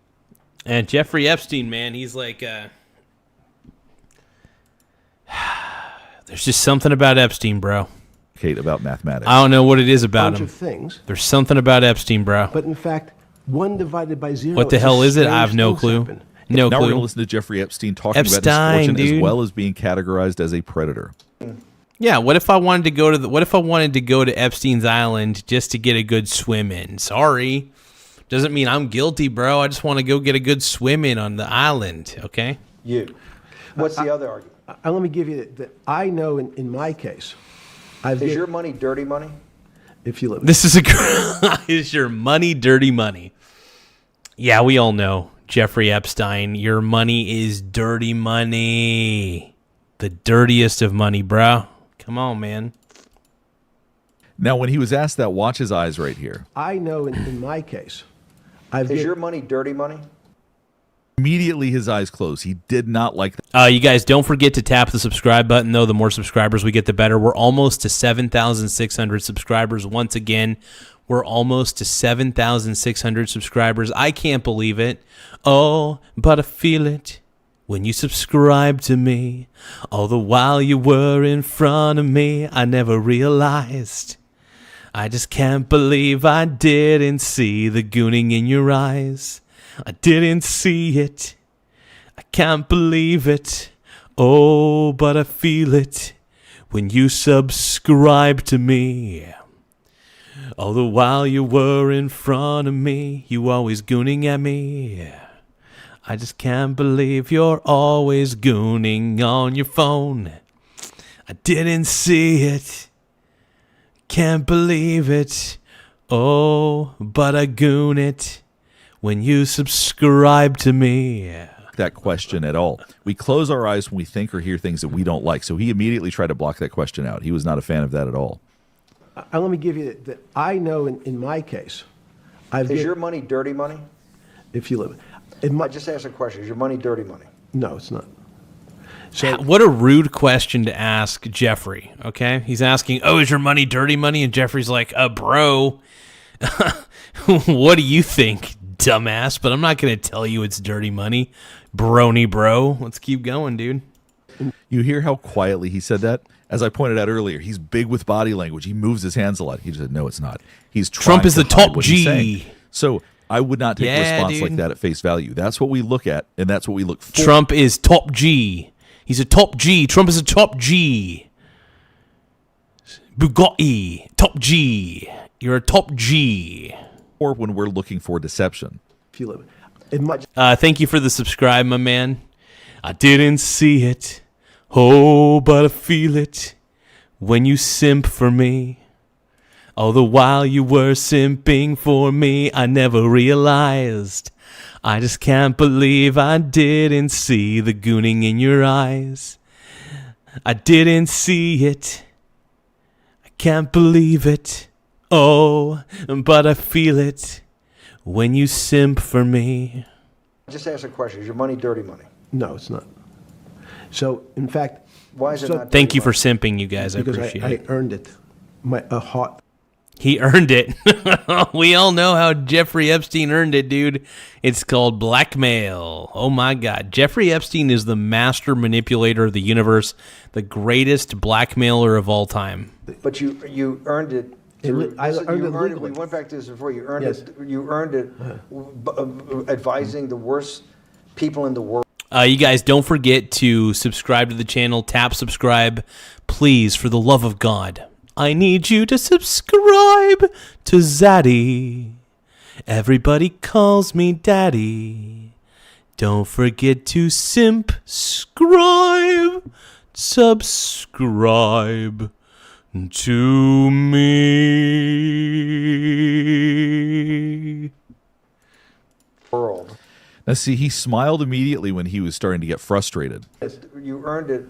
And Jeffrey Epstein, man, he's like, there's just something about Epstein, bro. About mathematics. I don't know what it is about bunch him. of things, There's something about Epstein, bro. but in fact, 1 divided by 0. What the hell is it? I have no clue. No Now we're going to clue. listen to Jeffrey Epstein talking about his Epstein, fortune dude. as well as being categorized as a predator. Yeah, what if I wanted to go to Epstein's island just to get a good swim in? Sorry. Doesn't mean I'm guilty, bro. I just want to go get a good swim in on the island, okay? You. What's the other argument? Let me give you that. I know in my case, Is your money dirty money? if you live. This is is your money dirty money? Yeah, we all know, Jeffrey Epstein, your money is dirty money. The dirtiest of money, bro. Come on, man. Now, when he was asked that, watch his eyes right here. I know in my case, Is your money dirty money? Immediately, his eyes closed. He did not like that. You guys, don't forget to tap the subscribe button, though. The more subscribers we get, the better. We're almost to 7,600 subscribers. Once again, we're almost to 7,600 subscribers. I can't believe it. Oh, but I feel it when you subscribe to me. All the while you were in front of me, I never realized. I just can't believe I didn't see the gooning in your eyes. I didn't see it. I can't believe it. Oh, but I feel it when you subscribe to me. All the while you were in front of me, you always gooning at me. I just can't believe you're always gooning on your phone. I didn't see it. Can't believe it. Oh, but I goon it when you subscribe to me. That question at all. We close our eyes when we think or hear things that we don't like. So he immediately tried to block that question out. He was not a fan of that at all. let me give you that. I know in my case, Is your money dirty money? if you live. I just asked a question. Is your money dirty money? No, it's not. So What a rude question to ask Jeffrey, okay? He's asking, oh, is your money dirty money? And Jeffrey's like, bro, what do you think, dumbass? But I'm not going to tell you it's dirty money, brony bro. Let's keep going, dude. You hear how quietly he said that? As I pointed out earlier, he's big with body language. He moves his hands a lot. He just said, no, it's not. He's trying Trump is to the hide top what he's G. saying. So I would not take a Yeah, response like dude. that at face value. That's what we look at, and that's what we look for. Trump is top G. He's a top G. Trump is a top G. Bugatti, top G. You're a top G. Or when we're looking for deception. if you live. In my, Thank you for the subscribe, my man. I didn't see it. Oh, but I feel it when you simp for me. All the while you were simping for me, I never realized. I just can't believe I didn't see the gooning in your eyes. I didn't see it. I can't believe it. Oh, but I feel it when you simp for me. Just ask a question. Is your money dirty money? No, it's not. So, in fact, why is it not? Thank you for simping, you guys. I appreciate it. I earned it. A heart. He earned it. We all know how Jeffrey Epstein earned it, dude. It's called blackmail. Oh my God. Jeffrey Epstein is the master manipulator of the universe, the greatest blackmailer of all time. But you earned it. I earned it legally. We went back to this before. You earned it. You earned it advising the worst people in the world. You guys, don't forget to subscribe to the channel. Tap subscribe, please, for the love of God. I need you to subscribe to Zaddy. Everybody calls me Daddy. Don't forget to subscribe to me. World. Now, see, he smiled immediately when he was starting to get frustrated. You earned it.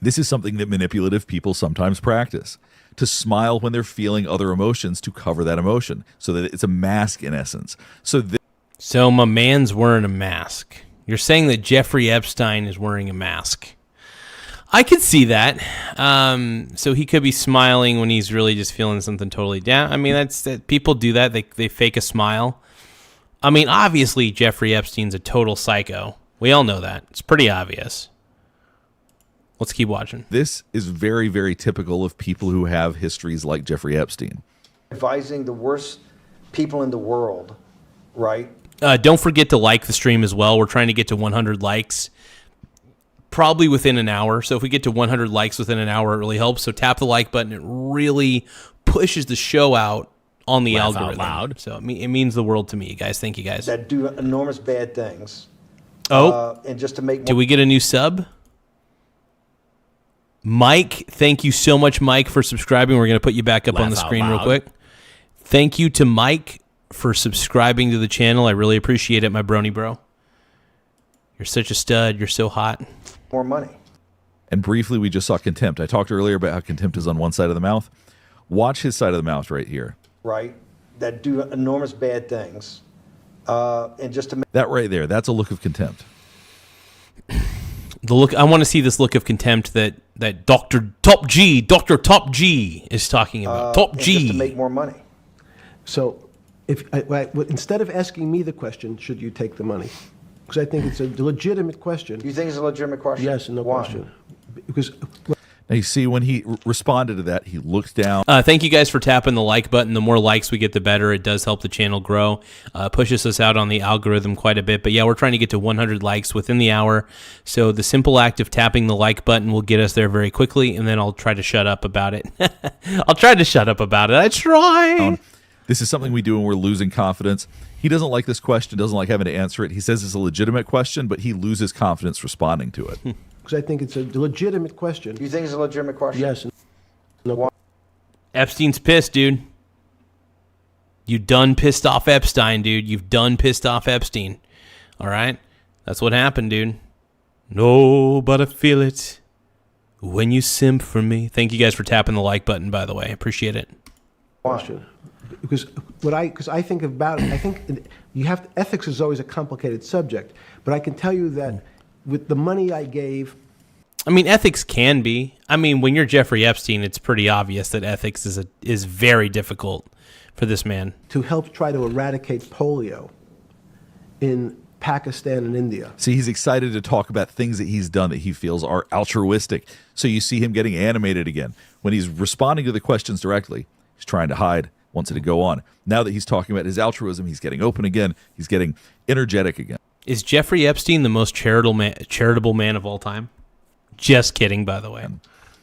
This is something that manipulative people sometimes practice, to smile when they're feeling other emotions to cover that emotion, so that it's a mask in essence. So my man's wearing a mask. You're saying that Jeffrey Epstein is wearing a mask. I could see that. So he could be smiling when he's really just feeling something totally down. I mean, people do that. They fake a smile. I mean, obviously Jeffrey Epstein's a total psycho. We all know that. It's pretty obvious. Let's keep watching. This is very, very typical of people who have histories like Jeffrey Epstein. Advising the worst people in the world, right? Don't forget to like the stream as well. We're trying to get to 100 likes, probably within an hour. So if we get to 100 likes within an hour, it really helps. So tap the like button. It really pushes the show out on the algorithm. Out loud. So it means the world to me, guys. Thank you, guys. That do enormous bad things. And just to make more. Did we get a new sub? Mike, thank you so much, Mike, for subscribing. We're going to put you back up on the screen real quick. Thank you to Mike for subscribing to the channel. I really appreciate it, my brony bro. You're such a stud. You're so hot. More money. And briefly, we just saw contempt. I talked earlier about how contempt is on one side of the mouth. Watch his side of the mouth right here. Right? That do enormous bad things. And just to make that right there, that's a look of contempt. The look, I want to see this look of contempt that Dr. Top G is talking about. Top G. Just to make more money. So, instead of asking me the question, should you take the money? Because I think it's a legitimate question. You think it's a legitimate question? Yes, no question. Because. Now you see, when he responded to that, he looked down. Thank you guys for tapping the like button. The more likes we get, the better. It does help the channel grow. Pushes us out on the algorithm quite a bit. But yeah, we're trying to get to 100 likes within the hour. So the simple act of tapping the like button will get us there very quickly, and then I'll try to shut up about it. I'll try to shut up about it. I try. This is something we do when we're losing confidence. He doesn't like this question, doesn't like having to answer it. He says it's a legitimate question, but he loses confidence responding to it. Because I think it's a legitimate question. You think it's a legitimate question? Yes. No. Epstein's pissed, dude. You done pissed off Epstein, dude. You've done pissed off Epstein. All right? That's what happened, dude. No, but I feel it when you simp for me. Thank you guys for tapping the like button, by the way. I appreciate it. Question. Because I think about it, I think ethics is always a complicated subject, but I can tell you that with the money I gave. I mean, ethics can be. I mean, when you're Jeffrey Epstein, it's pretty obvious that ethics is very difficult for this man. To help try to eradicate polio in Pakistan and India. See, he's excited to talk about things that he's done that he feels are altruistic. So you see him getting animated again. When he's responding to the questions directly, he's trying to hide, wants it to go on. Now that he's talking about his altruism, he's getting open again. He's getting energetic again. Is Jeffrey Epstein the most charitable man of all time? Just kidding, by the way.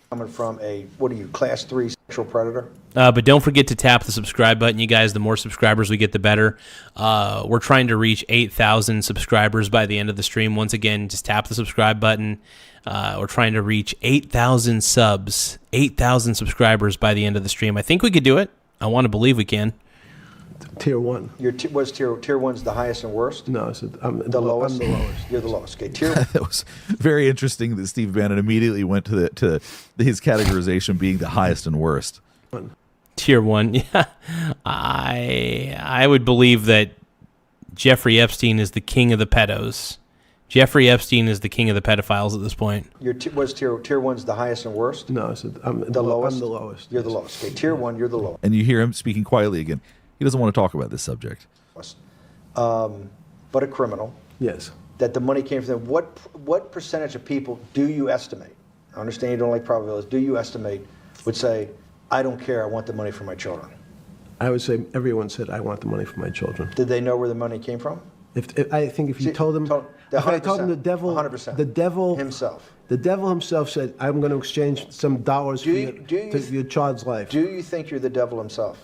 coming from a, what are you, class 3 sexual predator? But don't forget to tap the subscribe button, you guys. The more subscribers we get, the better. We're trying to reach 8,000 subscribers by the end of the stream. Once again, just tap the subscribe button. We're trying to reach 8,000 subs, 8,000 subscribers by the end of the stream. I think we could do it. I want to believe we can. Tier 1. Was tier 1's the highest and worst? No, so I'm the lowest. I'm the lowest. You're the lowest. Okay, tier. That was very interesting that Steve Bannon immediately went to his categorization being the highest and worst. Tier 1, yeah. I would believe that Jeffrey Epstein is the king of the pedos. Jeffrey Epstein is the king of the pedophiles at this point. Was tier 1's the highest and worst? No, so I'm the lowest. I'm the lowest. You're the lowest. Okay, tier 1, you're the lowest. And you hear him speaking quietly again. He doesn't want to talk about this subject. But a criminal. Yes. That the money came from them. What percentage of people do you estimate? I understand you don't like probabilities. Do you estimate would say, I don't care, I want the money for my children? I would say everyone said, I want the money for my children. Did they know where the money came from? I think if you told them, if I told them the devil, 100%. the devil himself. The devil himself said, I'm going to exchange some dollars for your child's life. Do you think you're the devil himself?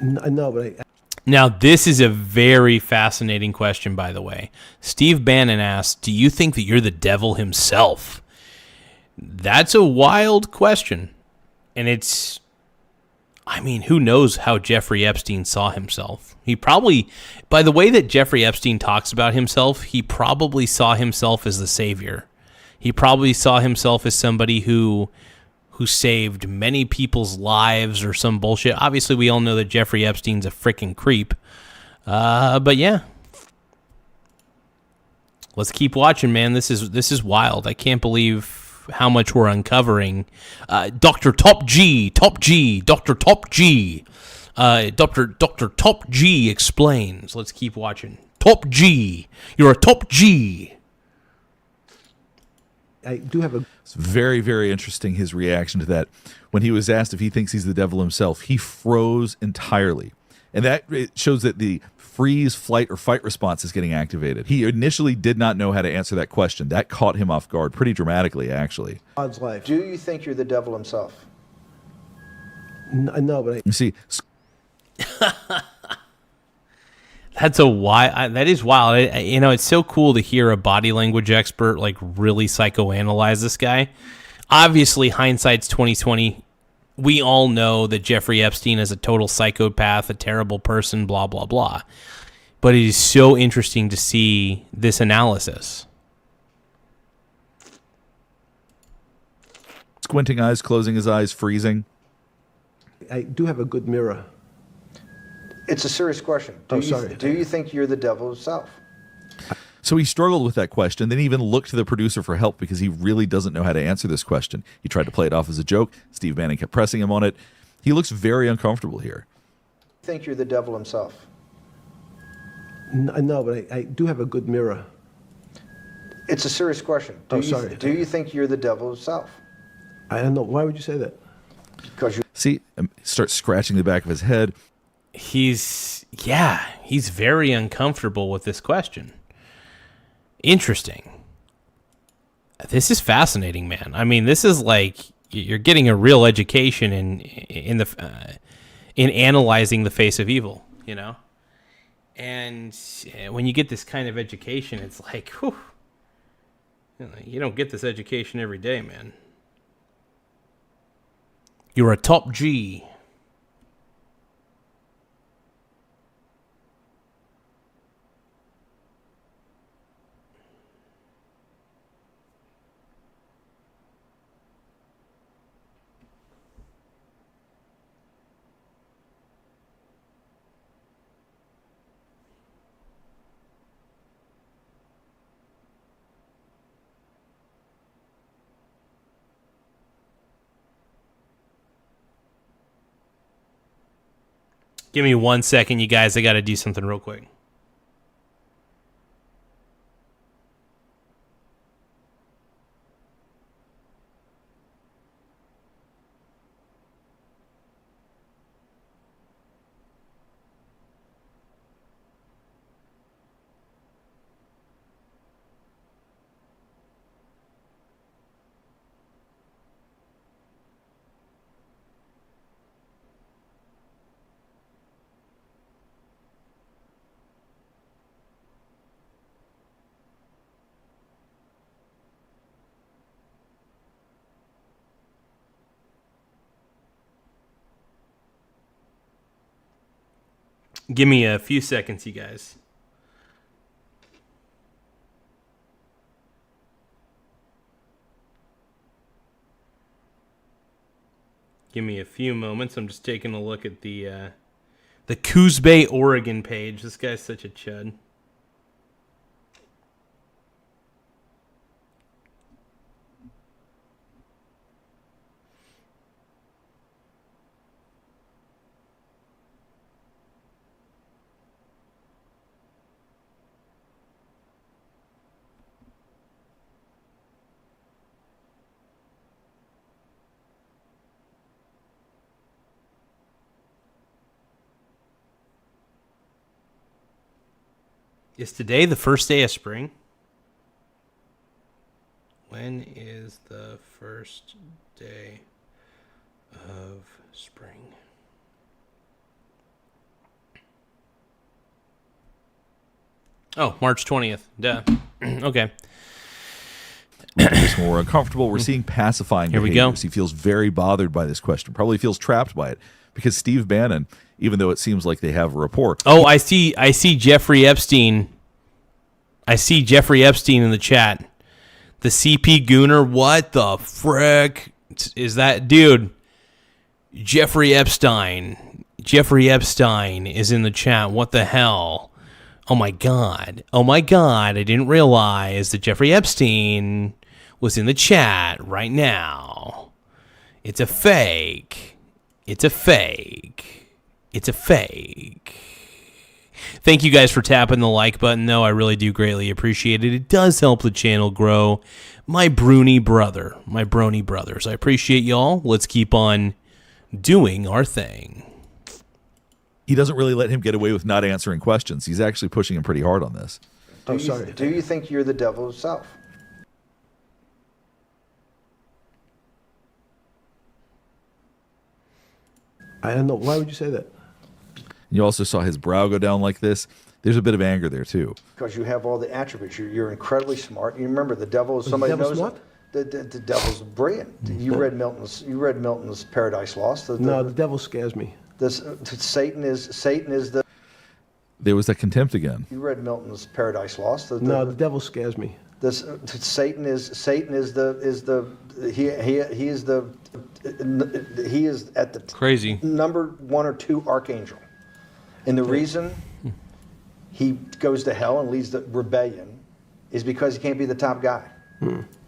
No, but Now, this is a very fascinating question, by the way. Steve Bannon asked, do you think that you're the devil himself? That's a wild question. And it's, I mean, who knows how Jeffrey Epstein saw himself? He probably, by the way that Jeffrey Epstein talks about himself, he probably saw himself as the savior. He probably saw himself as somebody who saved many people's lives or some bullshit. Obviously, we all know that Jeffrey Epstein's a freaking creep. But yeah. Let's keep watching, man. This is wild. I can't believe how much we're uncovering. Dr. Top G, Dr. Top G. Dr. Top G explains. Let's keep watching. Top G. You're a Top G. I do have a... It's very, very interesting, his reaction to that. When he was asked if he thinks he's the devil himself, he froze entirely. And that it shows that the freeze, flight, or fight response is getting activated. He initially did not know how to answer that question. That caught him off guard pretty dramatically, actually. God's life. Do you think you're the devil himself? No, but You see... That is wild. It's so cool to hear a body language expert like really psychoanalyze this guy. Obviously, hindsight's 2020. We all know that Jeffrey Epstein is a total psychopath, a terrible person, blah blah blah. But it is so interesting to see this analysis. Squinting eyes, closing his eyes, freezing. I do have a good mirror. It's a serious question. Do you think you're the devil himself? So he struggled with that question, then even looked to the producer for help because he really doesn't know how to answer this question. He tried to play it off as a joke. Steve Bannon kept pressing him on it. He looks very uncomfortable here. Do you think you're the devil himself? No, but I do have a good mirror. It's a serious question. Do you think you're the devil himself? I don't know. Why would you say that? Because you... See, starts scratching the back of his head. He's very uncomfortable with this question. Interesting. This is fascinating, man. I mean, this is like you're getting a real education in analyzing the face of evil, you know? And when you get this kind of education, it's like, whew, you don't get this education every day, man. You're a top G. Give me 1 second, you guys. I got to do something real quick. Give me a few seconds, you guys. Give me a few moments. I'm just taking a look at the Coos Bay, Oregon page. This guy's such a chud. Is today the first day of spring? When is the first day of spring? Oh, March 20th. Duh. Okay. This more uncomfortable. We're seeing pacifying Here we behaviors. go. He feels very bothered by this question. Probably feels trapped by it because Steve Bannon, even though it seems like they have a rapport. Oh, I see Jeffrey Epstein. I see Jeffrey Epstein in the chat. The CP Gooner. What the frick is that, dude? Jeffrey Epstein. Jeffrey Epstein is in the chat. What the hell? Oh my god. Oh my god. I didn't realize that Jeffrey Epstein was in the chat right now. It's a fake. It's a fake. It's a fake. Thank you guys for tapping the like button, though. I really do greatly appreciate it. It does help the channel grow. My Brony brothers. I appreciate y'all. Let's keep on doing our thing. He doesn't really let him get away with not answering questions. He's actually pushing him pretty hard on this. Do you think you're the devil himself? I don't know. Why would you say that? You also saw his brow go down like this. There's a bit of anger there, too. Because you have all the attributes. You're incredibly smart. You remember, the devil is somebody the devil's knows. smart? The devil's brilliant. You read Milton's Paradise Lost. No, the devil scares me. Satan is the. There was that contempt again. You read Milton's Paradise Lost. No, the devil scares me. Satan is at the Crazy. number 1 or 2 archangel, and the reason he goes to hell and leads the rebellion is because he can't be the top guy.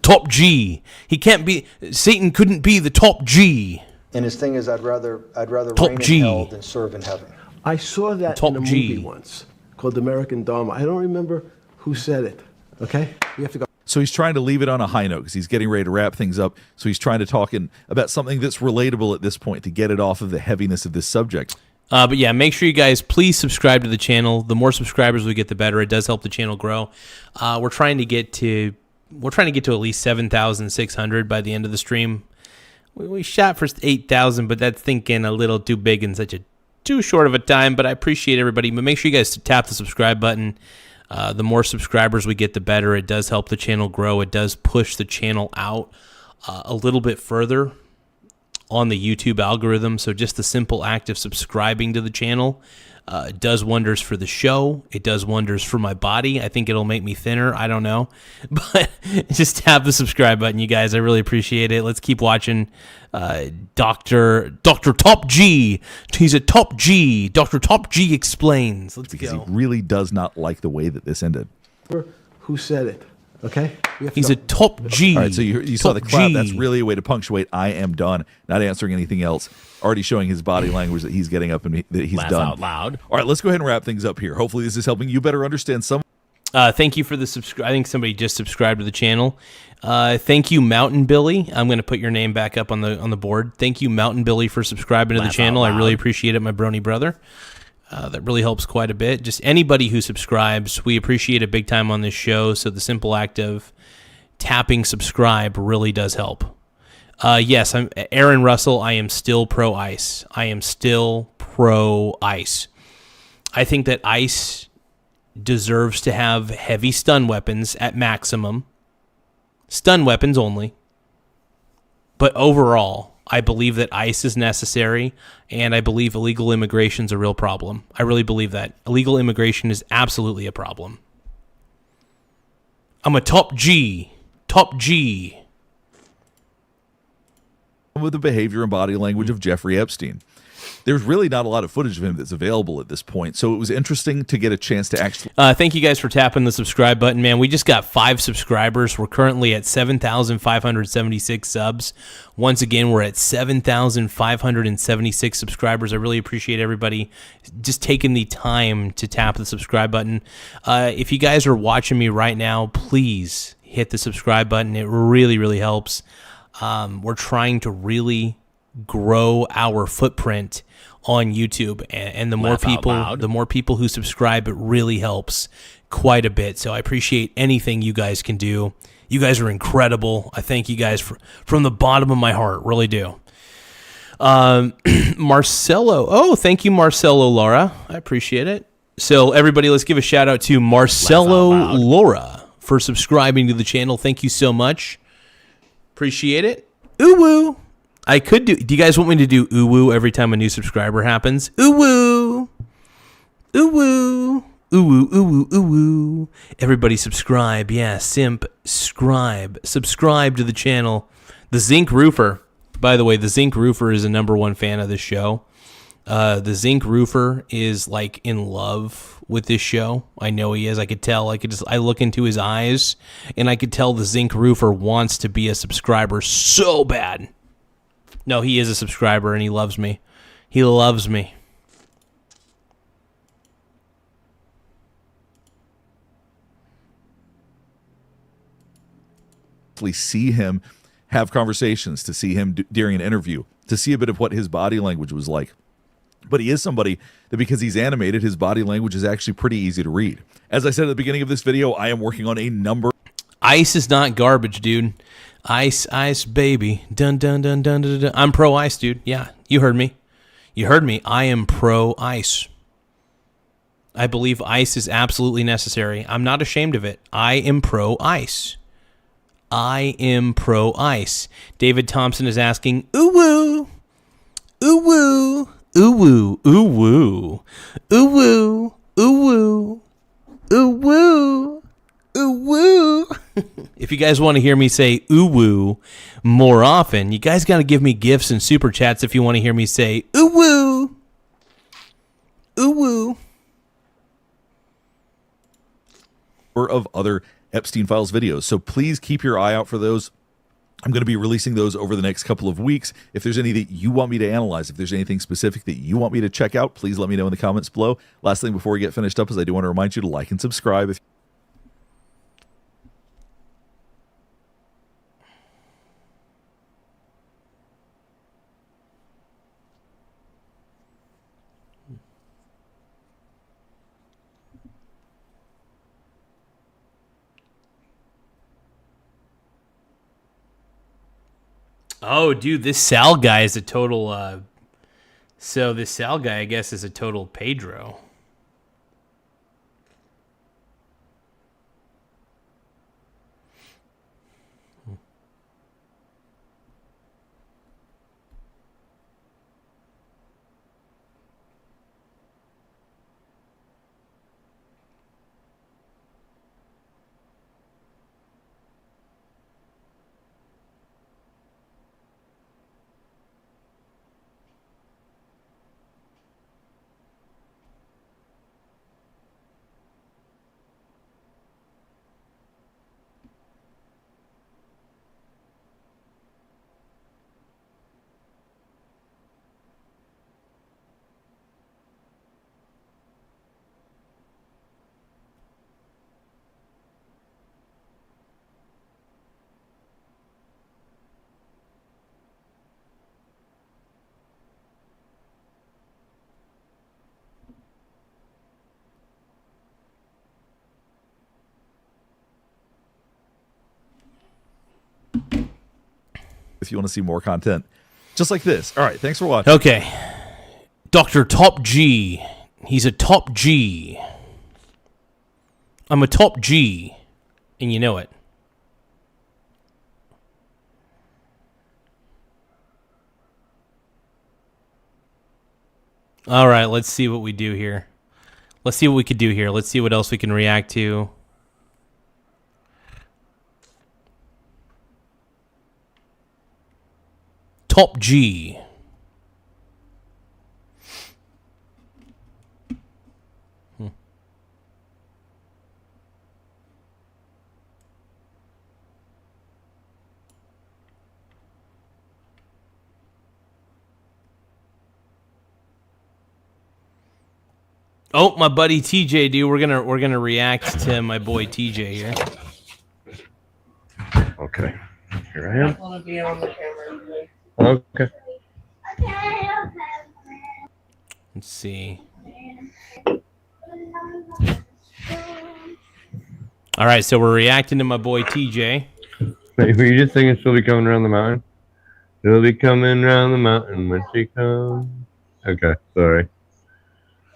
Top G. He can't be. Satan couldn't be the top G. And his thing is, I'd rather Top reign G. in hell than serve in heaven. I saw that Top in a G. movie once called American Dharma. I don't remember who said it. Okay, we have to go. So he's trying to leave it on a high note because he's getting ready to wrap things up. So he's trying to talk about something that's relatable at this point to get it off of the heaviness of this subject. But yeah, make sure you guys please subscribe to the channel. The more subscribers we get, the better. It does help the channel grow. We're trying to get to at least 7,600 by the end of the stream. We shot for 8,000, but that's thinking a little too big in such a too short of a time. But I appreciate everybody. But make sure you guys tap the subscribe button. The more subscribers we get, the better. It does help the channel grow. It does push the channel out a little bit further on the YouTube algorithm. So just the simple act of subscribing to the channel does wonders for the show. It does wonders for my body. I think it'll make me thinner. I don't know. But just tap the subscribe button, you guys. I really appreciate it. Let's keep watching Dr. Top G. He's a Top G. Dr. Top G explains. Let's Because go. he really does not like the way that this ended. Who said it? Okay, He's a Top G. All right, so you saw the Top clap. G. That's really a way to punctuate I am done, not answering anything else. Already showing his body language that he's getting up and that he's Laugh done. out loud. All right, let's go ahead and wrap things up here. Hopefully this is helping you better understand some. Thank you for the subscribe. I think somebody just subscribed to the channel. Thank you, Mountain Billy. I'm going to put your name back up on the board. Thank you, Mountain Billy, for subscribing to the Laugh channel. out I really loud. appreciate it, my brony brother. That really helps quite a bit. Just anybody who subscribes, we appreciate it big time on this show. So the simple act of tapping subscribe really does help. Yes, I'm Aaron Russell. I am still pro ICE. I am still pro ICE. I think that ICE deserves to have heavy stun weapons at maximum. Stun weapons only. But overall, I believe that ICE is necessary, and I believe illegal immigration is a real problem. I really believe that. Illegal immigration is absolutely a problem. I'm a top G. Top G. With the behavior and body language of Jeffrey Epstein. There's really not a lot of footage of him that's available at this point, so it was interesting to get a chance to actually... Thank you guys for tapping the subscribe button, man. We just got 5 subscribers. We're currently at 7,576 subs. Once again, we're at 7,576 subscribers. I really appreciate everybody just taking the time to tap the subscribe button. If you guys are watching me right now, please hit the subscribe button. It really, really helps. We're trying to really grow our footprint on YouTube, and the more people who subscribe, it really helps quite a bit. So I appreciate anything you guys can do. You guys are incredible. I thank you guys from the bottom of my heart, really do. Marcelo, thank you, Marcelo Laura. I appreciate it. So everybody, let's give a shout out to Marcelo Laura for subscribing to the channel. Thank you so much. Appreciate it. Ooh woo. I could do you guys want me to do ooh woo every time a new subscriber happens? Ooh woo. Ooh woo. Ooh woo, ooh woo, ooh woo. Everybody subscribe. Yeah, subscribe to the channel. The Zinc Roofer. By the way, the Zinc Roofer is a #1 fan of this show. The Zinc Roofer is like in love with this show. I know he is. I could tell. I look into his eyes and I could tell the Zinc Roofer wants to be a subscriber so bad. No, he is a subscriber and he loves me. He loves me. See him have conversations, to see him during an interview, to see a bit of what his body language was like. But he is somebody that, because he's animated, his body language is actually pretty easy to read. As I said at the beginning of this video, I am working on a number. ICE is not garbage, dude. Ice, baby. Dun, dun, dun, dun, dun, dun. I'm pro ICE, dude. Yeah, you heard me. I am pro ICE. I believe ICE is absolutely necessary. I'm not ashamed of it. I am pro ICE. David Thompson is asking, ooh woo, ooh woo, ooh woo, ooh woo, ooh woo, ooh woo, ooh woo, ooh woo. If you guys want to hear me say ooh woo more often, you guys got to give me gifts and super chats if you want to hear me say ooh woo, ooh woo. Or of other Epstein Files videos, so please keep your eye out for those. I'm going to be releasing those over the next couple of weeks. If there's any that you want me to analyze, if there's anything specific that you want me to check out, please let me know in the comments below. Last thing before we get finished up is I do want to remind you to like and subscribe. Oh, dude, this Sal guy is a total... So this Sal guy, I guess, is a total Pedro. If you want to see more content just like this. All right, thanks for watching. Okay. Dr. Top G. He's a top G. I'm a top G, and you know it. All right, let's see what we do here. Let's see what we could do here. Let's see what else we can react to. Top G. Oh, my buddy TJ, dude. We're gonna react to my boy TJ here. Okay. Here I am. I want to be on the camera. Okay. Let's see. All right, so we're reacting to my boy TJ. Wait, were you just thinking she'll be coming around the mountain? She'll be coming around the mountain when she comes. Okay, sorry.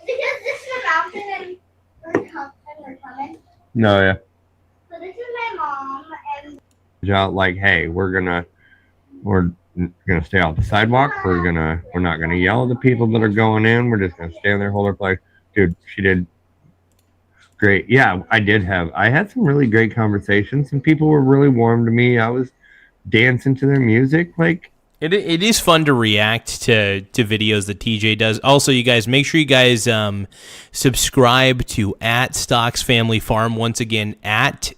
Because this is a mountain and we're coming. No, yeah. So this is my mom and Like, hey, we're gonna stay off the sidewalk. We're not gonna yell at the people that are going in. We're just gonna stand there, hold our flag. Dude, she did great. Yeah, I had some really great conversations. Some people were really warm to me. I was dancing to their music. Like, it is fun to react to videos that TJ does. Also, you guys, make sure you guys subscribe to @Stocks Family Farm. Once again,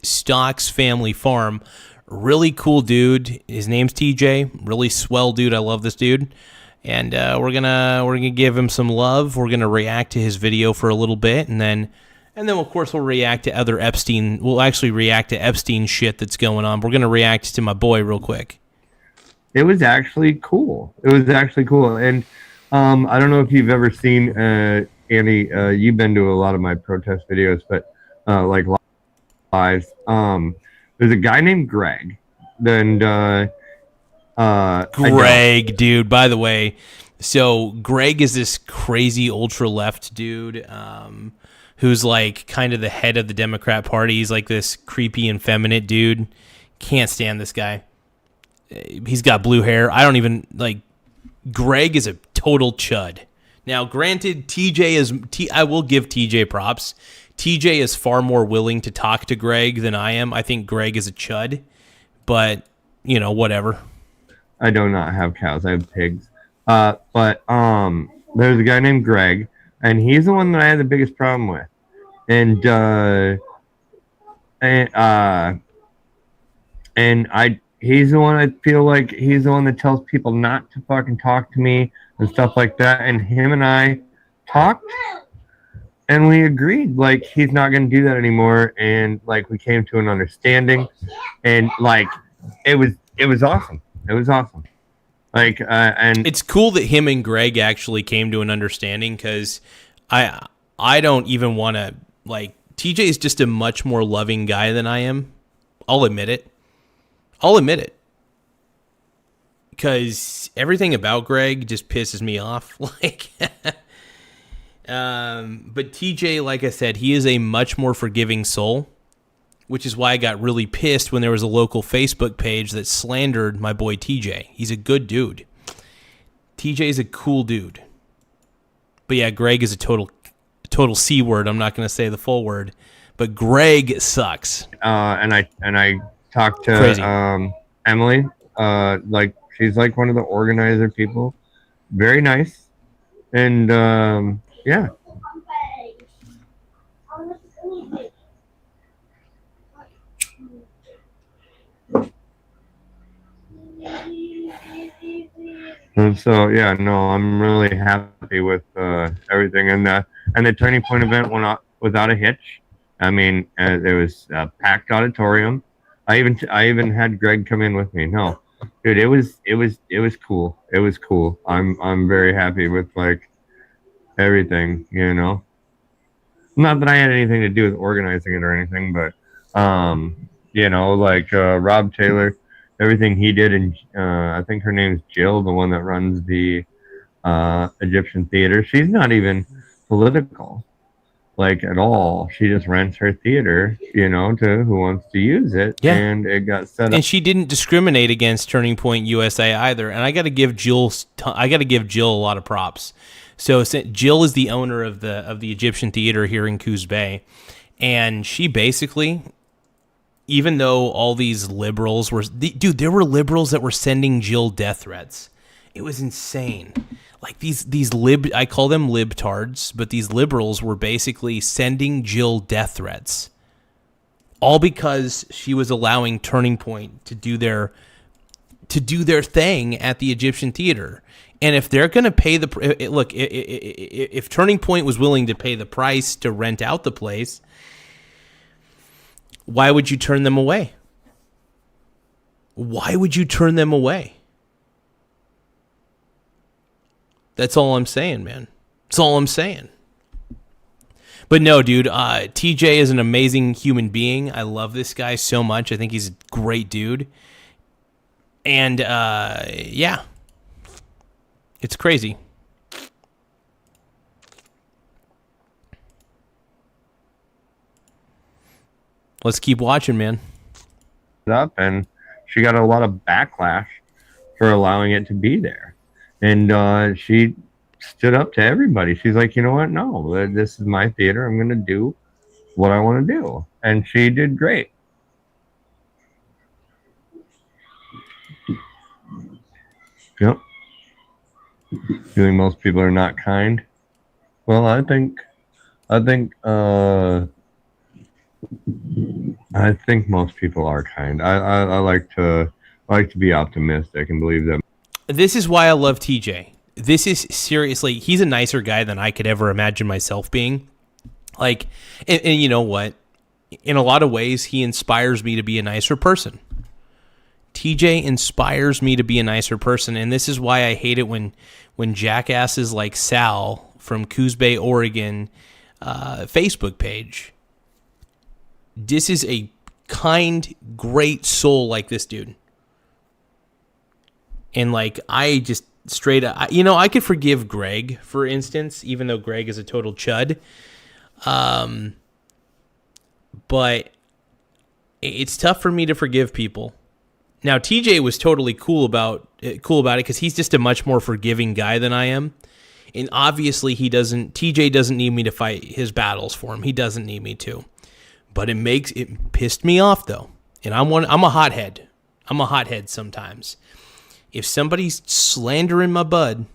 @Stocks Family Farm. Really cool dude. His name's TJ. Really swell dude. I love this dude. And we're gonna give him some love. We're gonna react to his video for a little bit, and then of course we'll react to other Epstein. We'll actually react to Epstein shit that's going on. We're gonna react to my boy real quick. It was actually cool. And I don't know if you've ever seen Andy. You've been to a lot of my protest videos, but like lives. There's a guy named Greg. Greg, dude. By the way, so Greg is this crazy ultra left dude who's like kind of the head of the Democrat Party. He's like this creepy, effeminate dude. Can't stand this guy. He's got blue hair. I don't even like. Greg is a total chud. Now, granted, I will give TJ props. TJ is far more willing to talk to Greg than I am. I think Greg is a chud, but whatever. I do not have cows. I have pigs. But there's a guy named Greg, and he's the one that I had the biggest problem with. He's the one I feel like he's the one that tells people not to fucking talk to me and stuff like that. And him and I talked, and we agreed like he's not going to do that anymore. And like we came to an understanding, and like it was awesome. It was awesome. Like and it's cool that him and Greg actually came to an understanding, because I don't even want to like. TJ is just a much more loving guy than I am. I'll admit it. Because everything about Greg just pisses me off. Like, but TJ, like I said, he is a much more forgiving soul, which is why I got really pissed when there was a local Facebook page that slandered my boy TJ. He's a good dude. TJ is a cool dude. But yeah, Greg is a total C word. I'm not going to say the full word, but Greg sucks. And I talked to Emily. Like, she's like one of the organizer people. Very nice. And yeah. And so yeah, no, I'm really happy with everything. And the Turning Point event went out without a hitch. I mean, there was a packed auditorium. I even had Greg come in with me. No, dude, it was cool. It was cool. I'm very happy with like everything, Not that I had anything to do with organizing it or anything, but like Rob Taylor, everything he did, and I think her name's Jill, the one that runs the Egyptian theater. She's not even political, like at all. She just rents her theater, to who wants to use it. Yeah. And it got set up. And she didn't discriminate against Turning Point USA either. And I got to give Jill a lot of props. So Jill is the owner of the Egyptian theater here in Coos Bay, and she basically, even though all these liberals were, dude, there were liberals that were sending Jill death threats. It was insane. Like these I call them libtards, but these liberals were basically sending Jill death threats, all because she was allowing Turning Point to do their thing at the Egyptian theater. And if they're going to pay if Turning Point was willing to pay the price to rent out the place, why would you turn them away? Why would you turn them away? That's all I'm saying, man. That's all I'm saying. But no, dude, TJ is an amazing human being. I love this guy so much. I think he's a great dude. And, yeah. It's crazy. Let's keep watching, man. Up, and she got a lot of backlash for allowing it to be there. And she stood up to everybody. She's like, you know what? No, this is my theater. I'm going to do what I want to do. And she did great. Yep. Feeling most people are not kind. Well, I think most people are kind. I like to be optimistic and believe that. This is why I love TJ. This is seriously, he's a nicer guy than I could ever imagine myself being. Like, and you know what? In a lot of ways, he inspires me to be a nicer person. TJ inspires me to be a nicer person, and this is why I hate it when jackasses like Sal from Coos Bay, Oregon, Facebook page. This is a kind, great soul like this dude. And like, I just straight up, I could forgive Greg, for instance, even though Greg is a total chud. But it's tough for me to forgive people. Now, TJ was totally cool about it because he's just a much more forgiving guy than I am. And obviously TJ doesn't need me to fight his battles for him. He doesn't need me to. But it pissed me off though. And I'm a hothead. I'm a hothead sometimes. If somebody's slandering my bud,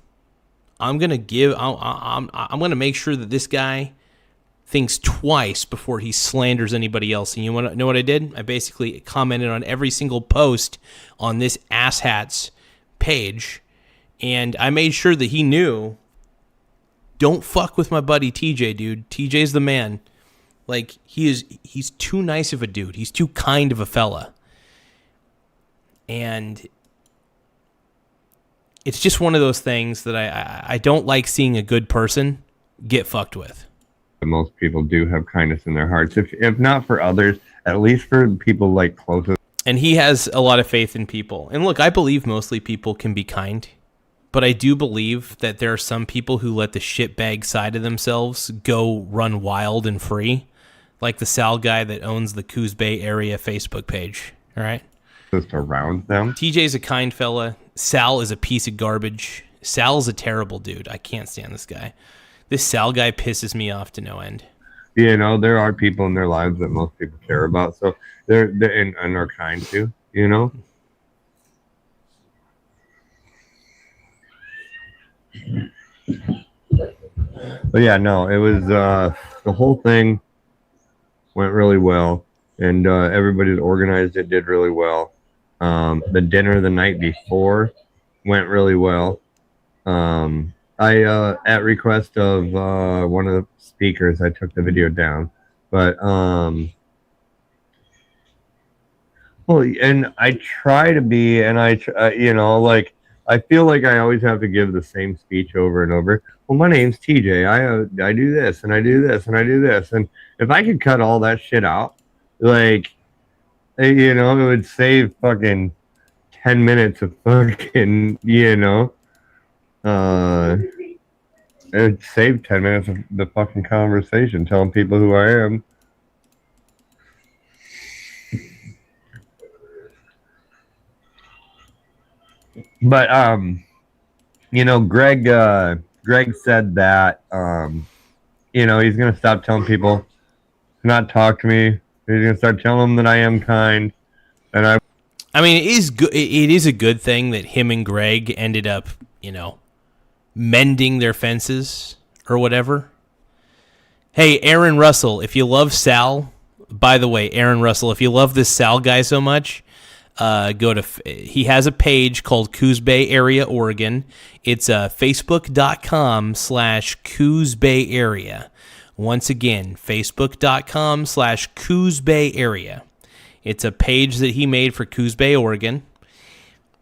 I'm going to make sure that this guy thinks twice before he slanders anybody else. And you want to know what I did? I basically commented on every single post on this asshat's page, and I made sure that he knew, don't fuck with my buddy TJ, dude. TJ's the man. Like, he's too nice of a dude. He's too kind of a fella. And it's just one of those things that I don't like seeing a good person get fucked with. Most people do have kindness in their hearts. If not for others, at least for people like closest. And he has a lot of faith in people. And look, I believe mostly people can be kind. But I do believe that there are some people who let the shitbag side of themselves go run wild and free. Like the Sal guy that owns the Coos Bay area Facebook page. All right? Just around them. TJ's a kind fella. Sal is a piece of garbage. Sal is a terrible dude. I can't stand this guy. This Sal guy pisses me off to no end. You know, there are people in their lives that most people care about, so they're and are kind to, you know? But yeah, no, it was, the whole thing went really well, and everybody that organized it did really well. The dinner the night before went really well. I, at request of one of the speakers, I took the video down. But, well, and I try to be, and like, I feel like I always have to give the same speech over and over. Well, my name's TJ. I do this, and I do this, and I do this. And if I could cut all that shit out, like, it would save fucking 10 minutes of fucking, it saved 10 minutes of the fucking conversation telling people who I am. But Greg Greg said that, he's going to stop telling people to not talk to me. He's going to start telling them that I am kind. And I mean, it is good. It is a good thing that him and Greg ended up, mending their fences or whatever. Hey, Aaron Russell, if you love Sal, by the way, Aaron Russell, if you love this Sal guy so much, he has a page called Coos Bay Area, Oregon. It's facebook.com/Coos Bay Area. Once again, facebook.com/Coos Bay Area. It's a page that he made for Coos Bay, Oregon,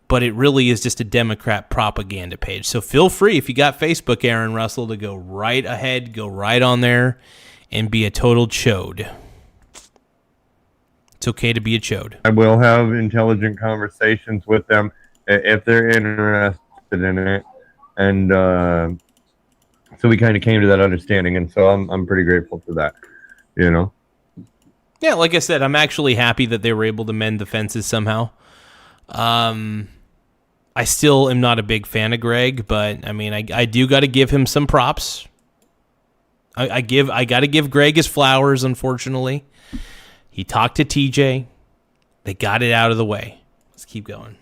but it really is just a Democrat propaganda page. So feel free, if you got Facebook, Aaron Russell, to go right ahead, go right on there and be a total chode. It's okay to be a chode. I will have intelligent conversations with them if they're interested in it. And so we kind of came to that understanding, and so I'm pretty grateful for that, Yeah, like I said, I'm actually happy that they were able to mend the fences somehow. I still am not a big fan of Greg, but I mean, I do got to give him some props. I got to give Greg his flowers. Unfortunately, he talked to TJ. They got it out of the way. Let's keep going.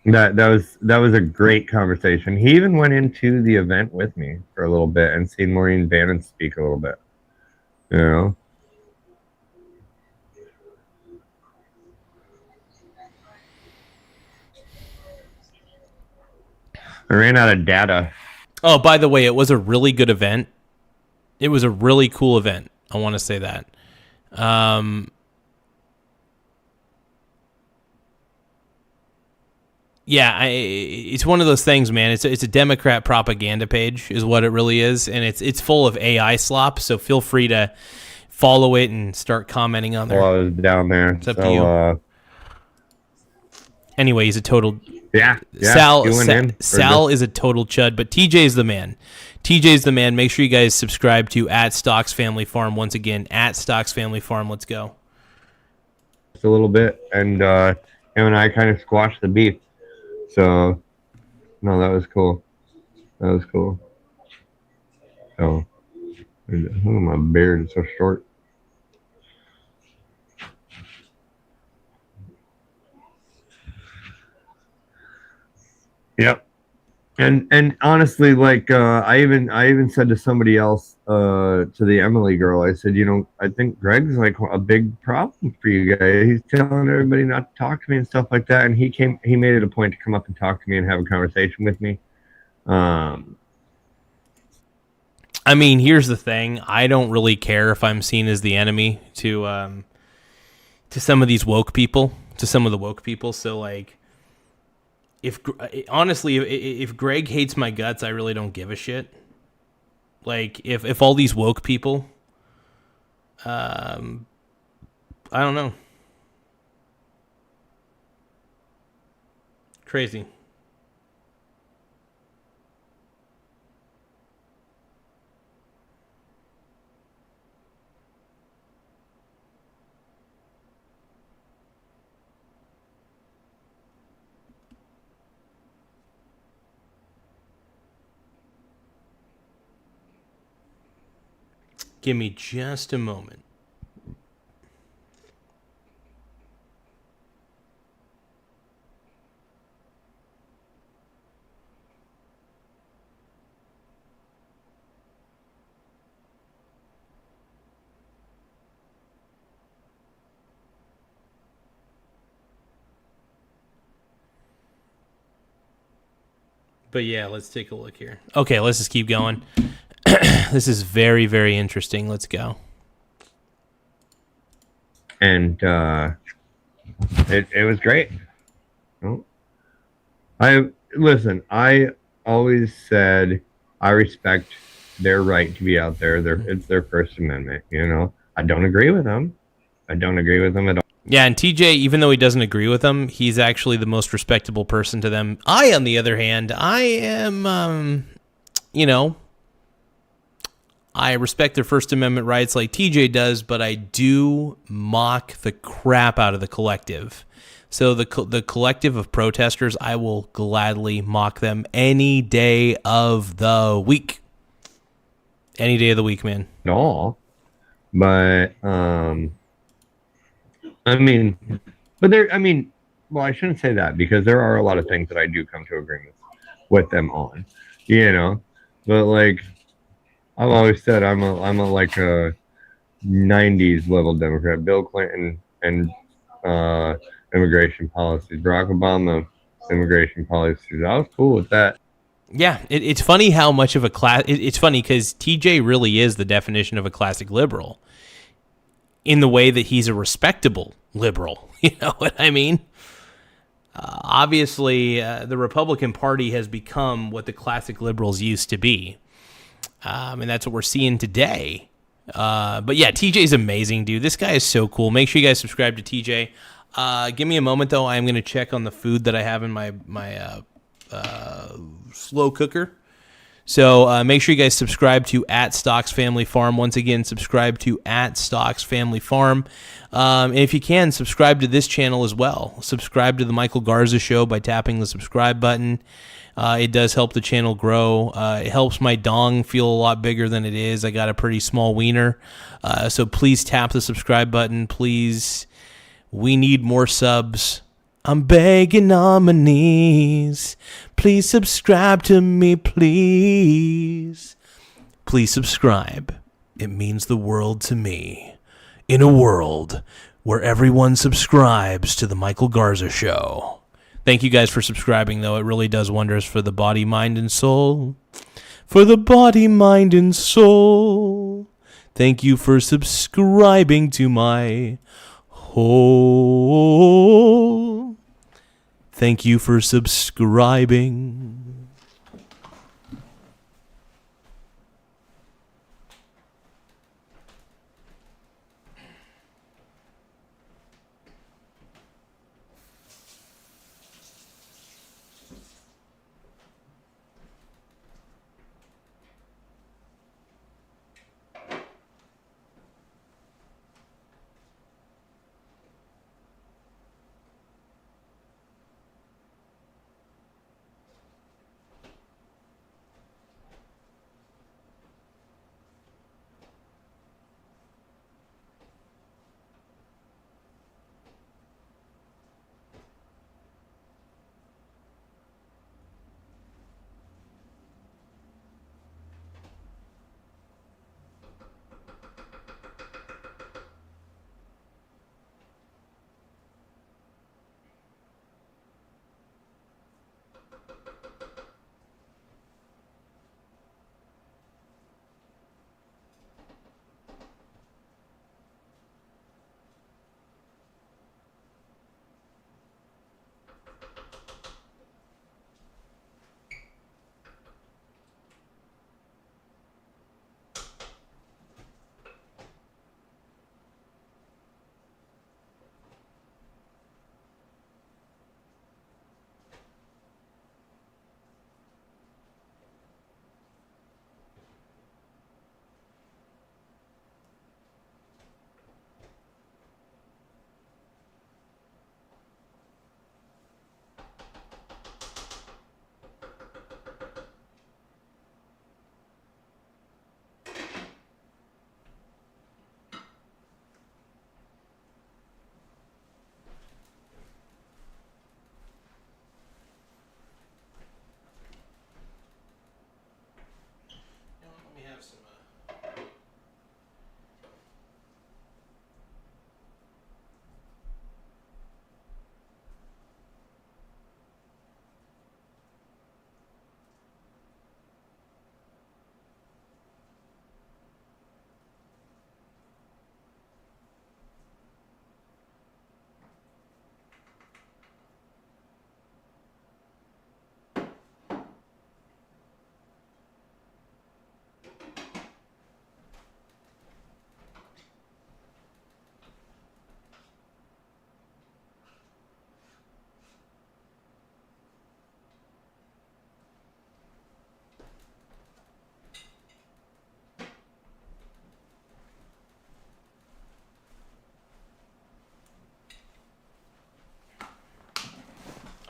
That was a great conversation. He even went into the event with me for a little bit and seen Maureen Bannon speak a little bit. I ran out of data. Oh, by the way, it was a really good event. It was a really cool event. I want to say that. It's one of those things, man. It's a Democrat propaganda page, is what it really is, and it's full of AI slop. So feel free to follow it and start commenting on there. Well, I was down there. It's up to you. Anyway, he's a total. Yeah. Sal is a total chud, but TJ's the man. TJ's the man. Make sure you guys subscribe to @Stocks Family Farm. Once again, @Stocks Family Farm. Let's go. Just a little bit, and him and I kind of squashed the beef. So, no, that was cool. So, my beard is so short. Yep. And honestly, like I even said to somebody else, to the Emily girl, I said, I think Greg's like a big problem for you guys. He's telling everybody not to talk to me and stuff like that. And he made it a point to come up and talk to me and have a conversation with me. I mean, here's the thing. I don't really care if I'm seen as the enemy to some of these woke people, to some of the woke people. So like, if Greg hates my guts, I really don't give a shit. Like, if all these woke people, I don't know. Crazy. Give me just a moment. But yeah, let's take a look here. Okay, let's just keep going. This is very, very interesting. Let's go. And it was great. I always said I respect their right to be out there. It's their First Amendment. I don't agree with them. I don't agree with them at all. Yeah, and TJ, even though he doesn't agree with them, he's actually the most respectable person to them. I, on the other hand, I am, I respect their First Amendment rights like TJ does, but I do mock the crap out of the collective. So the collective of protesters, I will gladly mock them any day of the week. Any day of the week, man. No, but I mean, but there. I mean, well, I shouldn't say that because there are a lot of things that I do come to agreement with them on, you know. But like I've always said, I'm a like a '90s level Democrat. Bill Clinton and immigration policies. Barack Obama immigration policies. I was cool with that. Yeah, it's funny how much of a class. It's funny because TJ really is the definition of a classic liberal in the way that he's a respectable liberal. You know what I mean? Obviously, the Republican Party has become what the classic liberals used to be. And that's what we're seeing today. But yeah, TJ's amazing, dude. This guy is so cool. Make sure you guys subscribe to TJ. Give me a moment, though. I'm going to check on the food that I have in my slow cooker. So make sure you guys subscribe to @StocksFamilyFarm. Once again, subscribe to @StocksFamilyFarm. And if you can, subscribe to this channel as well. Subscribe to the Michael Garza Show by tapping the subscribe button. It does help the channel grow. It helps my dong feel a lot bigger than it is. I got a pretty small wiener. So please tap the subscribe button. Please. We need more subs. I'm begging on my knees. Please subscribe to me, please. Please subscribe. It means the world to me. In a world where everyone subscribes to the Michael Garza Show. Thank you guys for subscribing, though. It really does wonders for the body, mind, and soul. For the body, mind, and soul. Thank you for subscribing to my hole. Thank you for subscribing.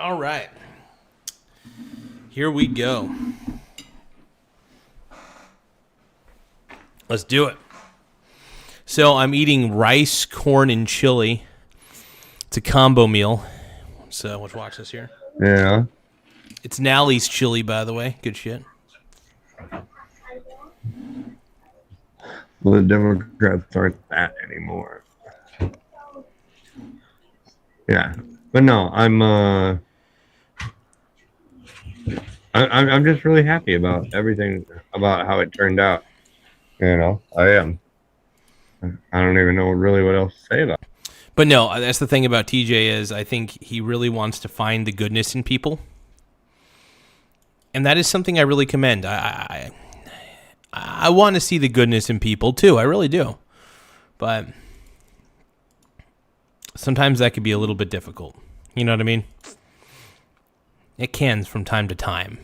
All right. Here we go. Let's do it. So I'm eating rice, corn, and chili. It's a combo meal. So let's watch this here. Yeah. It's Nally's chili, by the way. Good shit. Well, the Democrats aren't that anymore. Yeah, but no, I'm just really happy about everything about how it turned out. You know, I am. I don't even know really what else to say about it. But no, that's the thing about TJ is I think he really wants to find the goodness in people. And that is something I really commend. I want to see the goodness in people too. I really do. But sometimes that can be a little bit difficult. You know what I mean? It can from time to time.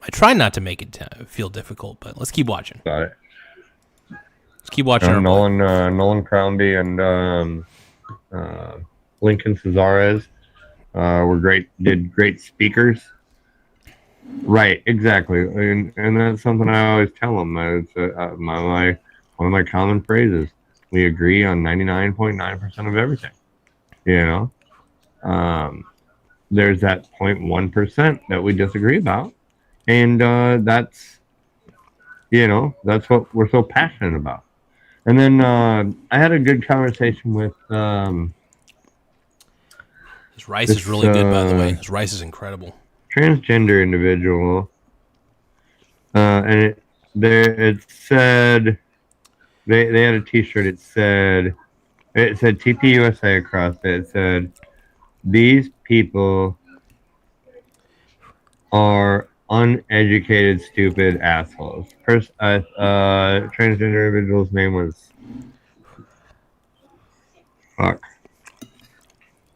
I try not to make it feel difficult, but let's keep watching. Got it. Let's keep watching. Nolan Crombie and Lincoln Cesares were great. Did great speakers. Right, exactly, and that's something I always tell them. It's one of my common phrases. We agree on 99.9% of everything. You know, there's that 0.1% that we disagree about, and that's what we're so passionate about. And then I had a good conversation with. This rice is really good, by the way. This rice is incredible. Transgender individual, and it said they had a T-shirt. It said TPUSA across it. It said these people are uneducated, stupid assholes. First, transgender individual's name was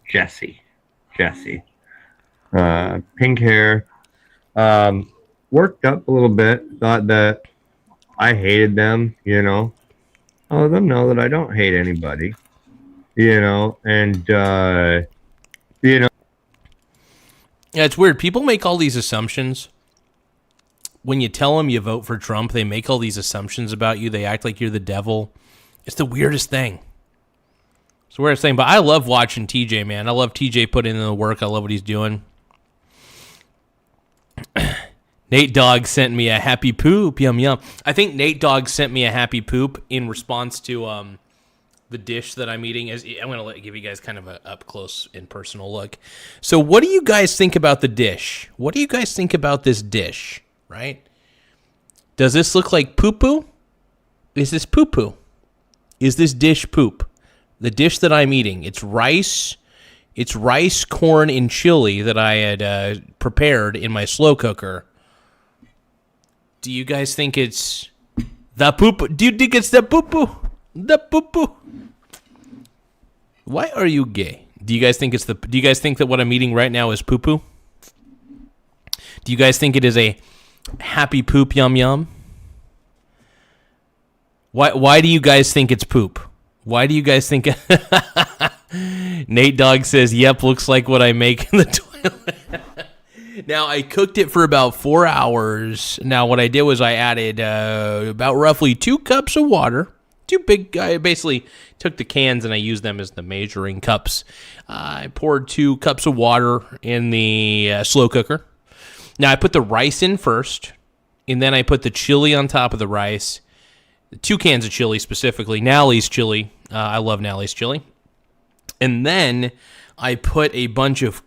Jesse. Pink hair. Worked up a little bit. Thought that I hated them. You know, I'll let them know that I don't hate anybody. You know, and you know. Yeah, it's weird. People make all these assumptions. When you tell them you vote for Trump, they make all these assumptions about you. They act like you're the devil. It's the weirdest thing. It's the weirdest thing. But I love watching TJ, man. I love TJ putting in the work. I love what he's doing. Nate Dogg sent me a happy poop. Yum, yum. I think Nate Dogg sent me a happy poop in response to the dish that I'm eating. I'm going to give you guys kind of a up-close and personal look. So what do you guys think about the dish? What do you guys think about this dish, right? Does this look like poo-poo? Is this poo-poo? Is this dish poop? The dish that I'm eating, it's rice, corn, and chili that I had prepared in my slow cooker. Do you guys think it's the poop? Do you think it's the poo-poo? The poo-poo? Why are you gay? Do you guys think that what I'm eating right now is poo-poo? Do you guys think it is a happy poop yum yum? Why do you guys think it's poop? Why do you guys think Nate Dogg says, "Yep, looks like what I make in the toilet." Now, I cooked it for about 4 hours. Now, what I did was I added about roughly 2 cups of water. I basically took the cans and I used them as the measuring cups. I poured 2 cups of water in the slow cooker. Now, I put the rice in first, and then I put the chili on top of the rice. 2 cans of chili specifically. Nally's chili. I love Nally's chili. And then I put a bunch of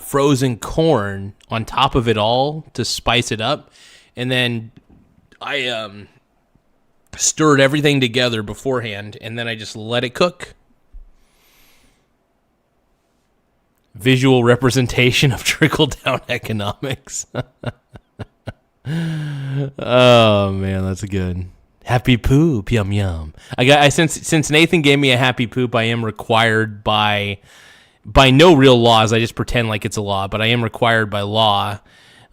frozen corn on top of it all to spice it up. And then I stirred everything together beforehand, and then I just let it cook. Visual representation of trickle-down economics. Oh, man, that's good. Happy poop, yum yum. Since Nathan gave me a happy poop, I am required by no real laws. I just pretend like it's a law, but I am required by law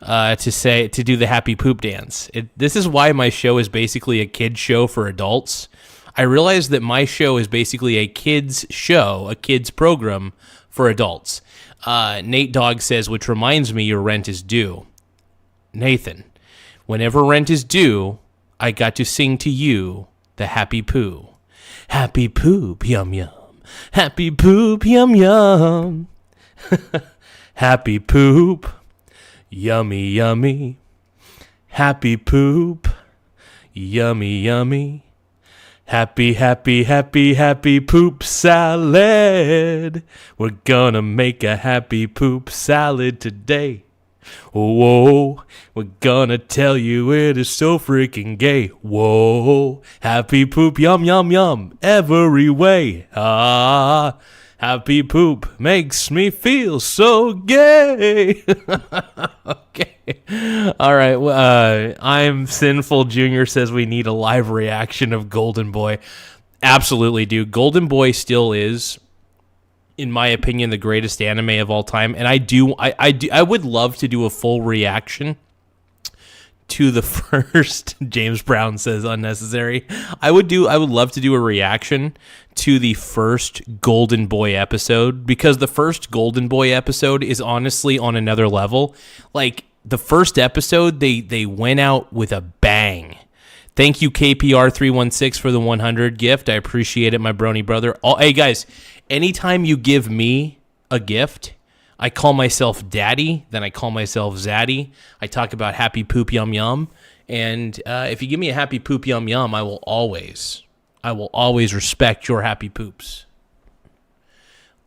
to do the happy poop dance. This is why my show is basically a kid's show for adults. I realize that my show is basically a kid's show, a kid's program for adults. Nate Dogg says, which reminds me, your rent is due. Nathan, whenever rent is due, I got to sing to you the happy poo. Happy poop, yum yum. Happy poop, yum yum. Happy poop, yummy yummy. Happy poop, yummy yummy. Happy, happy, happy, happy poop salad. We're gonna make a happy poop salad today. Whoa, we're gonna tell you it is so freaking gay. Whoa, happy poop, yum, yum, yum, every way. Ah, happy poop makes me feel so gay. Okay. All right. I'm Sinful Jr. says we need a live reaction of Golden Boy. Absolutely, dude. Golden Boy still is, in my opinion, the greatest anime of all time. And I would love to do a full reaction to the first. James Brown says unnecessary. I would love to do a reaction to the first Golden Boy episode, because the first Golden Boy episode is honestly on another level. Like, the first episode, they went out with a bang. Thank you, KPR316, for the 100 gift. I appreciate it, my brony brother. Hey, guys, anytime you give me a gift, I call myself Daddy, then I call myself Zaddy. I talk about happy poop yum yum. And if you give me a happy poop yum yum, I will always respect your happy poops.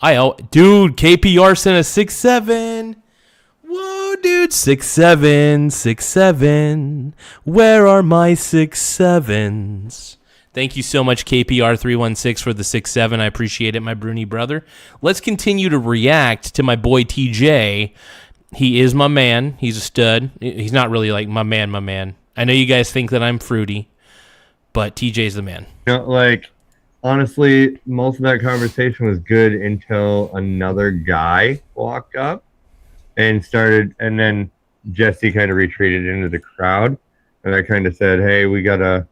Dude, KPR sent a 6-7. Whoa, dude, 6-7, 6-7. Where are my 6-7s? Thank you so much, KPR316, for the 6-7. I appreciate it, my Bruni brother. Let's continue to react to my boy TJ. He is my man. He's a stud. He's not really like my man. I know you guys think that I'm fruity, but TJ's the man. Like, honestly, most of that conversation was good until another guy walked up and then Jesse kind of retreated into the crowd, and I kind of said, hey, we gotta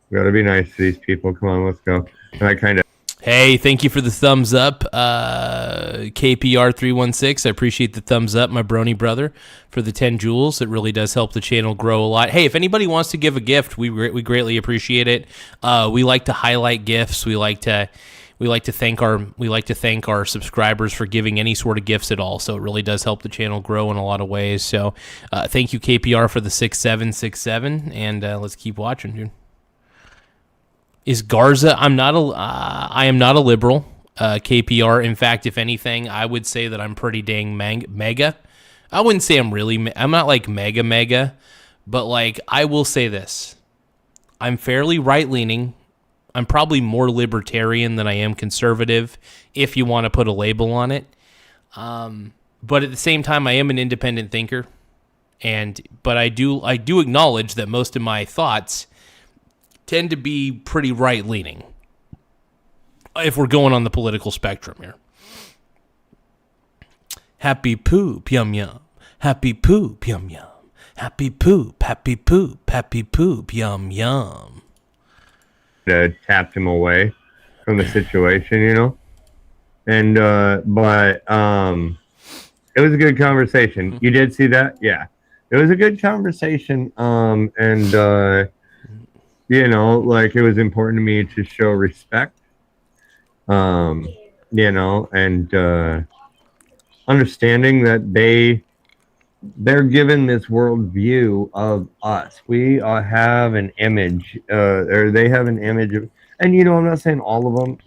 be nice to these people. Come on, let's go. And I kind of... Hey, thank you for the thumbs up, KPR316. I appreciate the thumbs up, my brony brother, for the 10 jewels. It really does help the channel grow a lot. Hey, if anybody wants to give a gift, we greatly appreciate it. We like to highlight gifts. We like to thank our subscribers for giving any sort of gifts at all. So it really does help the channel grow in a lot of ways. So thank you, KPR, for the 6-7, and let's keep watching, dude. Is Garza? I am not a liberal, KPR. In fact, if anything, I would say that I'm pretty dang mega. I wouldn't say I'm not like mega, but like, I will say this. I'm fairly right-leaning. I'm probably more libertarian than I am conservative, if you want to put a label on it. But at the same time, I am an independent thinker, but I do acknowledge that most of my thoughts tend to be pretty right-leaning, if we're going on the political spectrum here. Happy poop, yum yum. Happy poop, yum yum. Happy poop, happy poop, happy poop, yum yum. Tapped him away from the situation, and but it was a good conversation. You did see that? Yeah, it was a good conversation. Like, it was important to me to show respect, and understanding that they're given this worldview of us. We have an image, or they have an image of, and I'm not saying all of them,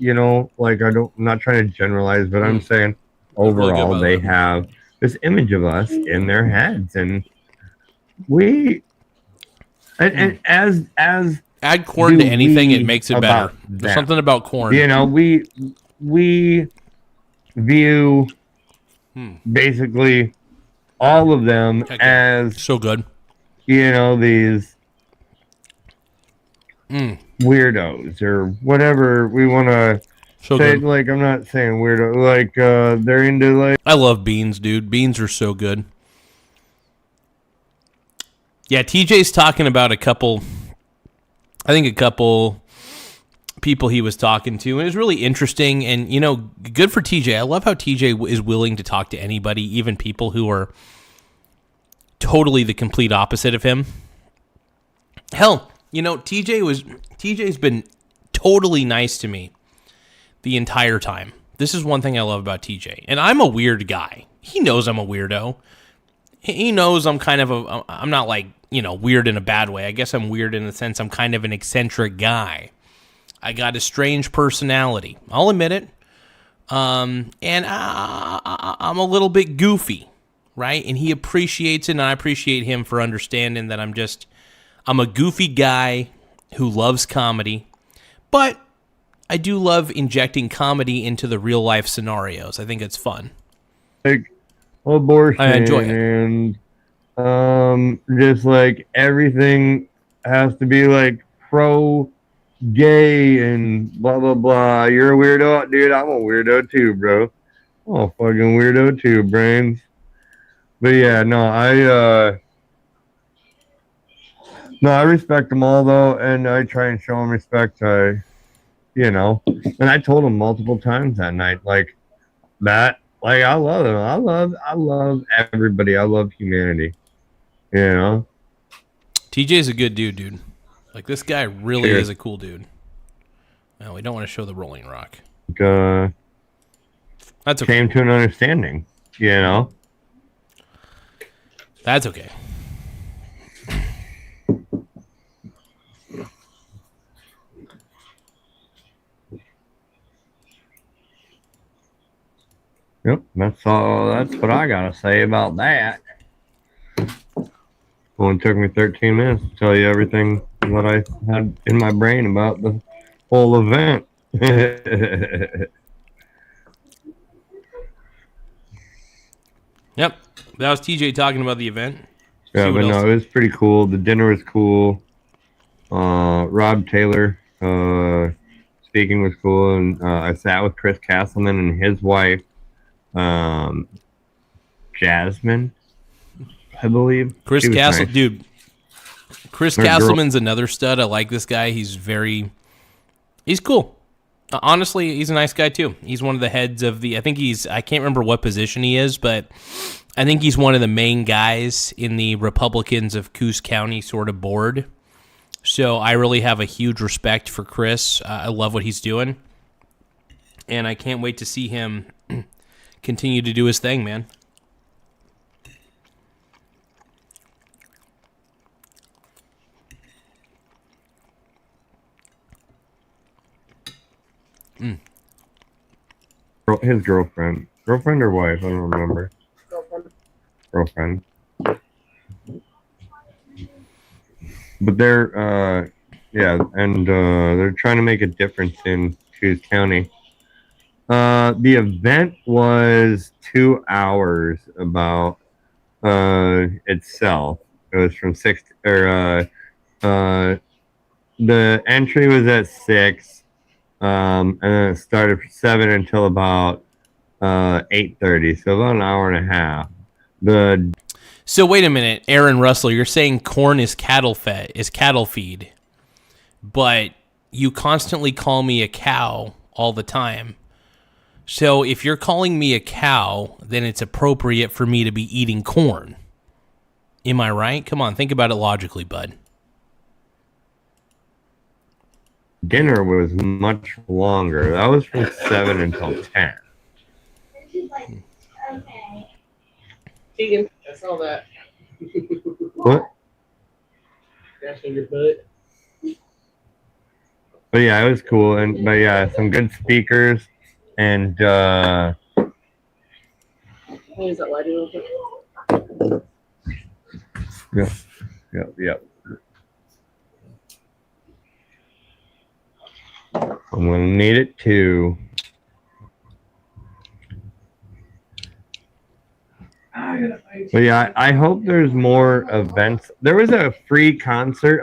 like, I'm not trying to generalize, but I'm saying overall they have this image of us in their heads, and as add corn to anything, it makes it better. There's something about corn. We view basically all of them as so good. These weirdos or whatever we want to say. Good. Like, I'm not saying weirdo. Like, they're into, like... I love beans, dude. Beans are so good. Yeah, TJ's talking about a couple people he was talking to, and it was really interesting. And you know, good for TJ. I love how TJ is willing to talk to anybody, even people who are totally the complete opposite of him. Hell, you know, TJ's been totally nice to me the entire time. This is one thing I love about TJ. And I'm a weird guy. He knows I'm a weirdo. He knows I'm kind of I'm not like, you know, weird in a bad way. I guess I'm weird in the sense I'm kind of an eccentric guy. I got a strange personality. I'll admit it. And I'm a little bit goofy, right? And he appreciates it, and I appreciate him for understanding that I'm a goofy guy who loves comedy, but I do love injecting comedy into the real life scenarios. I think it's fun. Like abortion, I enjoy it. And just like everything has to be like pro gay and blah blah blah. You're a weirdo, dude. I'm a weirdo too, bro. I'm a fucking weirdo too, brains. But yeah, no, I respect them all though, and I try and show them respect. You know, and I told him multiple times that night, like that. Like I love him. I love everybody. I love humanity. You know, TJ's a good dude. Like this guy really is a cool dude. No, we don't want to show the Rolling Rock. That's okay. Came to an understanding. You know, that's okay. Yep, that's all. That's what I gotta say about that. Only took me 13 minutes to tell you everything what I had in my brain about the whole event. Yep, that was TJ talking about the event. Yeah, but no, it was pretty cool. The dinner was cool. Rob Taylor speaking was cool, and I sat with Chris Castleman and his wife. Jasmine, I believe. Chris Castle, nice. Dude. Chris Castleman's another stud. I like this guy. He's cool. Honestly, he's a nice guy too. He's one of the heads of I can't remember what position he is, but I think he's one of the main guys in the Republicans of Coos County sort of board. So I really have a huge respect for Chris. I love what he's doing. And I can't wait to see him continue to do his thing, man. His girlfriend or wife, I don't remember. Girlfriend. But they're they're trying to make a difference in Coos County. The event was 2 hours about itself. It was from 6 the entry was at 6, and then it started from 7 until about 8:30, so about an hour and a half. So wait a minute, Aaron Russell, you're saying corn is cattle feed, but you constantly call me a cow all the time. So if you're calling me a cow, then it's appropriate for me to be eating corn. Am I right? Come on, think about it logically, bud. Dinner was much longer. That was from 7 until 10. Okay. Keegan, I saw that. What? Dash in your butt. But yeah, it was cool. But yeah, some good speakers. And What is that lighting real quick? Yep. I'm gonna need it too. But yeah, I hope there's more events. There was a free concert,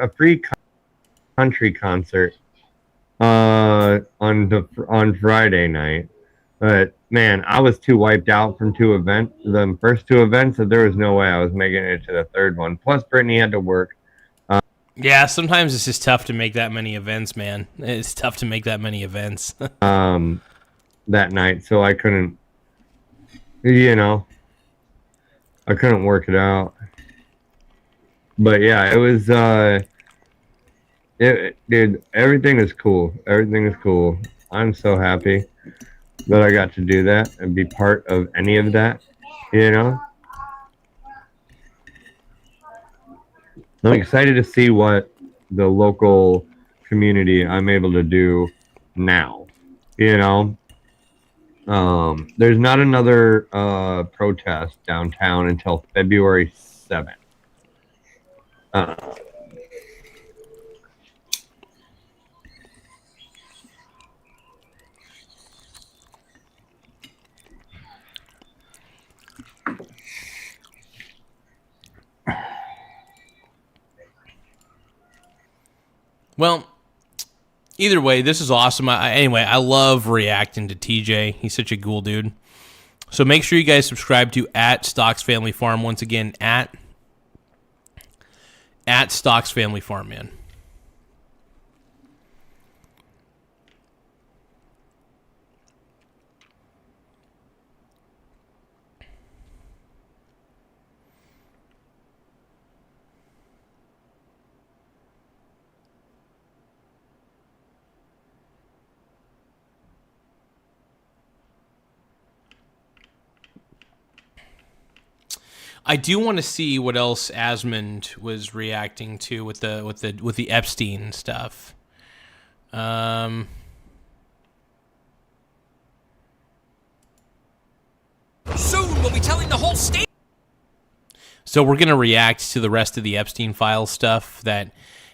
country concert on Friday night. But man, I was too wiped out from the first two events, that there was no way I was making it to the third one. Plus, Brittany had to work. Yeah, sometimes it's just tough to make that many events, man. It's tough to make that many events. That night, so I couldn't, I couldn't work it out. But yeah, it was, dude, everything is cool. Everything is cool. I'm so happy that I got to do that and be part of any of that, I'm excited to see what the local community I'm able to do now, There's not another protest downtown until February 7th. Well, either way, this is awesome. Anyway, I love reacting to TJ. He's such a cool dude. So make sure you guys subscribe to @StocksFamilyFarm. Once again, at @StocksFamilyFarm, man. I do want to see what else Asmund was reacting to with the Epstein stuff. Soon we'll be telling the whole state. So we're gonna react to the rest of the Epstein file stuff that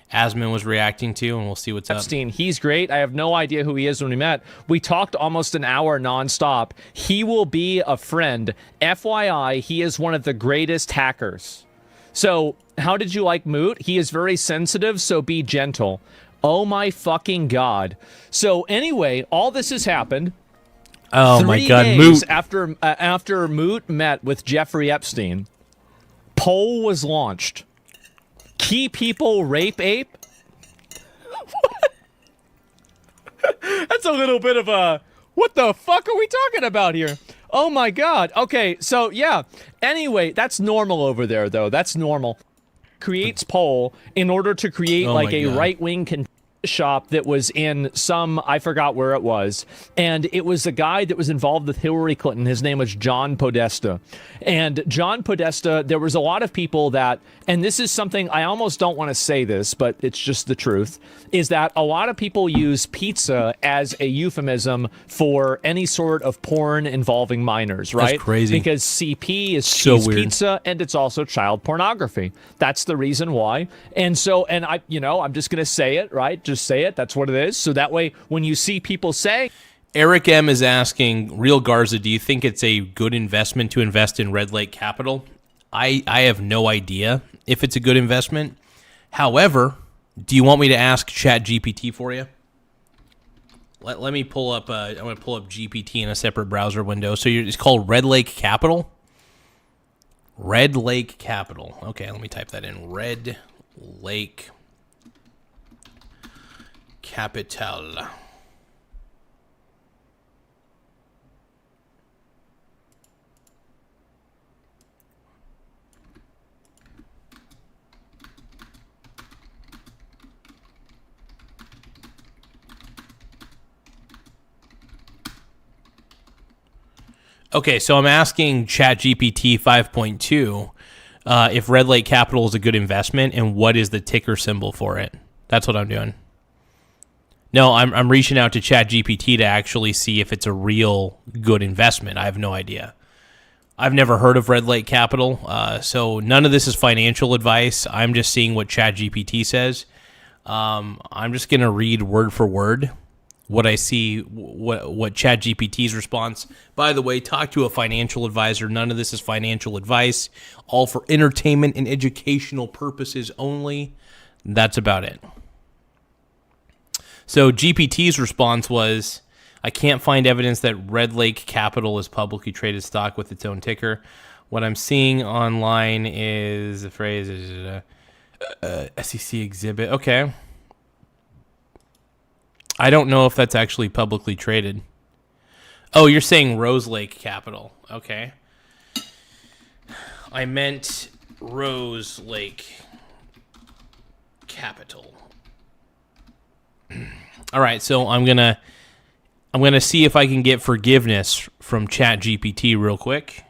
Asmund was reacting to, and we'll see what's Epstein, he's great. I have no idea who he is when we met. We talked almost an hour nonstop. He will be a friend. FYI, he is one of the greatest hackers. So, how did you like Moot? He is very sensitive, so be gentle. Oh my fucking God. So anyway, all this has happened. Oh my God, 3 Moot. days after Moot met with Jeffrey Epstein, poll was launched. Key people rape ape? That's a little bit of a, what the fuck are we talking about here? Oh my God. Okay, so yeah. Anyway, that's normal over there, though. That's normal. Creates poll in order to create like a right-wing shop that was in some, I forgot where it was, and it was a guy that was involved with Hillary Clinton. His name was John Podesta. And John Podesta, there was a lot of people that, and this is something, I almost don't want to say this, but it's just the truth, is that a lot of people use pizza as a euphemism for any sort of porn involving minors, right? That's crazy. Because CP is So cheese weird. pizza, and it's also child pornography. That's the reason why. And so, and I, I'm just going to say it, right? Just say it. That's what it is. So that way, when you see people say... Eric M. is asking, Real Garza, do you think it's a good investment to invest in Red Lake Capital? I have no idea if it's a good investment. However, do you want me to ask ChatGPT for you? Let me pull up, I'm going to pull up GPT in a separate browser window. So it's called Red Lake Capital? Red Lake Capital. Okay, let me type that in. Red Lake Capital. Okay, so I'm asking ChatGPT 5.2 if Red Lake Capital is a good investment and what is the ticker symbol for it. That's what I'm doing. No, I'm reaching out to ChatGPT to actually see if it's a real good investment. I have no idea. I've never heard of Red Lake Capital, so none of this is financial advice. I'm just seeing what ChatGPT says. I'm just going to read word for word what I see, what ChatGPT's response. By the way, talk to a financial advisor. None of this is financial advice. All for entertainment and educational purposes only. That's about it. So GPT's response was, I can't find evidence that Red Lake Capital is publicly traded stock with its own ticker. What I'm seeing online is the phrase, SEC exhibit. Okay. I don't know if that's actually publicly traded. Oh, you're saying Rose Lake Capital. Okay. I meant Rose Lake Capital. All right, so I'm gonna see if I can get forgiveness from ChatGPT real quick.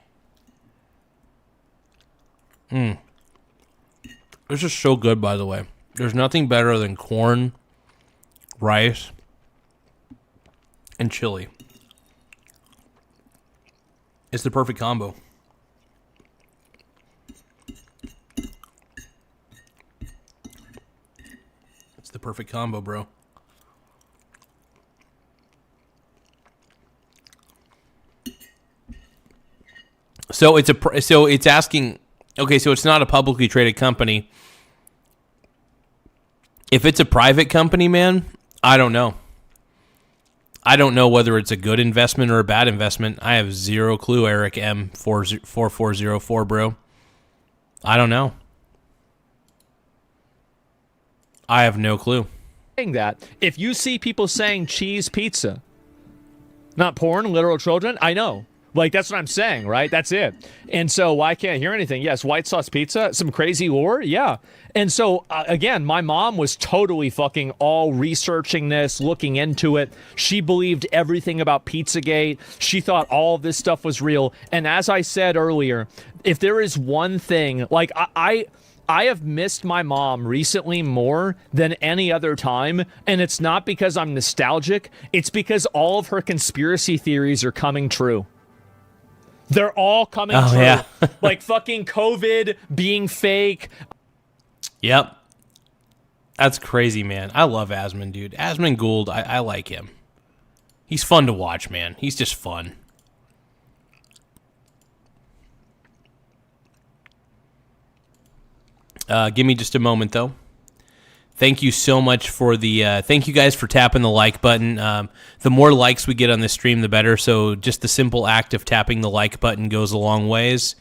This is so good, by the way. There's nothing better than corn, rice, and chili. It's the perfect combo. It's the perfect combo, bro. So it's asking. Okay, so it's not a publicly traded company. If it's a private company, man, I don't know. I don't know whether it's a good investment or a bad investment. I have zero clue, Eric M4404, bro. I don't know. I have no clue. That if you see people saying cheese pizza, not porn, literal children, I know. Like, that's what I'm saying, right? That's it. And so why can't I hear anything? Yes, white sauce pizza, some crazy lore, yeah. And so, again, my mom was totally fucking all researching this, looking into it. She believed everything about Pizzagate. She thought all of this stuff was real. And as I said earlier, if there is one thing, like, I have missed my mom recently more than any other time, and it's not because I'm nostalgic. It's because all of her conspiracy theories are coming true. They're all coming true. Yeah. Like fucking COVID being fake. Yep. That's crazy, man. I love Asmund, dude. Asmund Gould, I like him. He's fun to watch, man. He's just fun. Give me just a moment, though. Thank you so much for the... thank you guys for tapping the like button. The more likes we get on this stream, the better. So just the simple act of tapping the like button goes a long ways.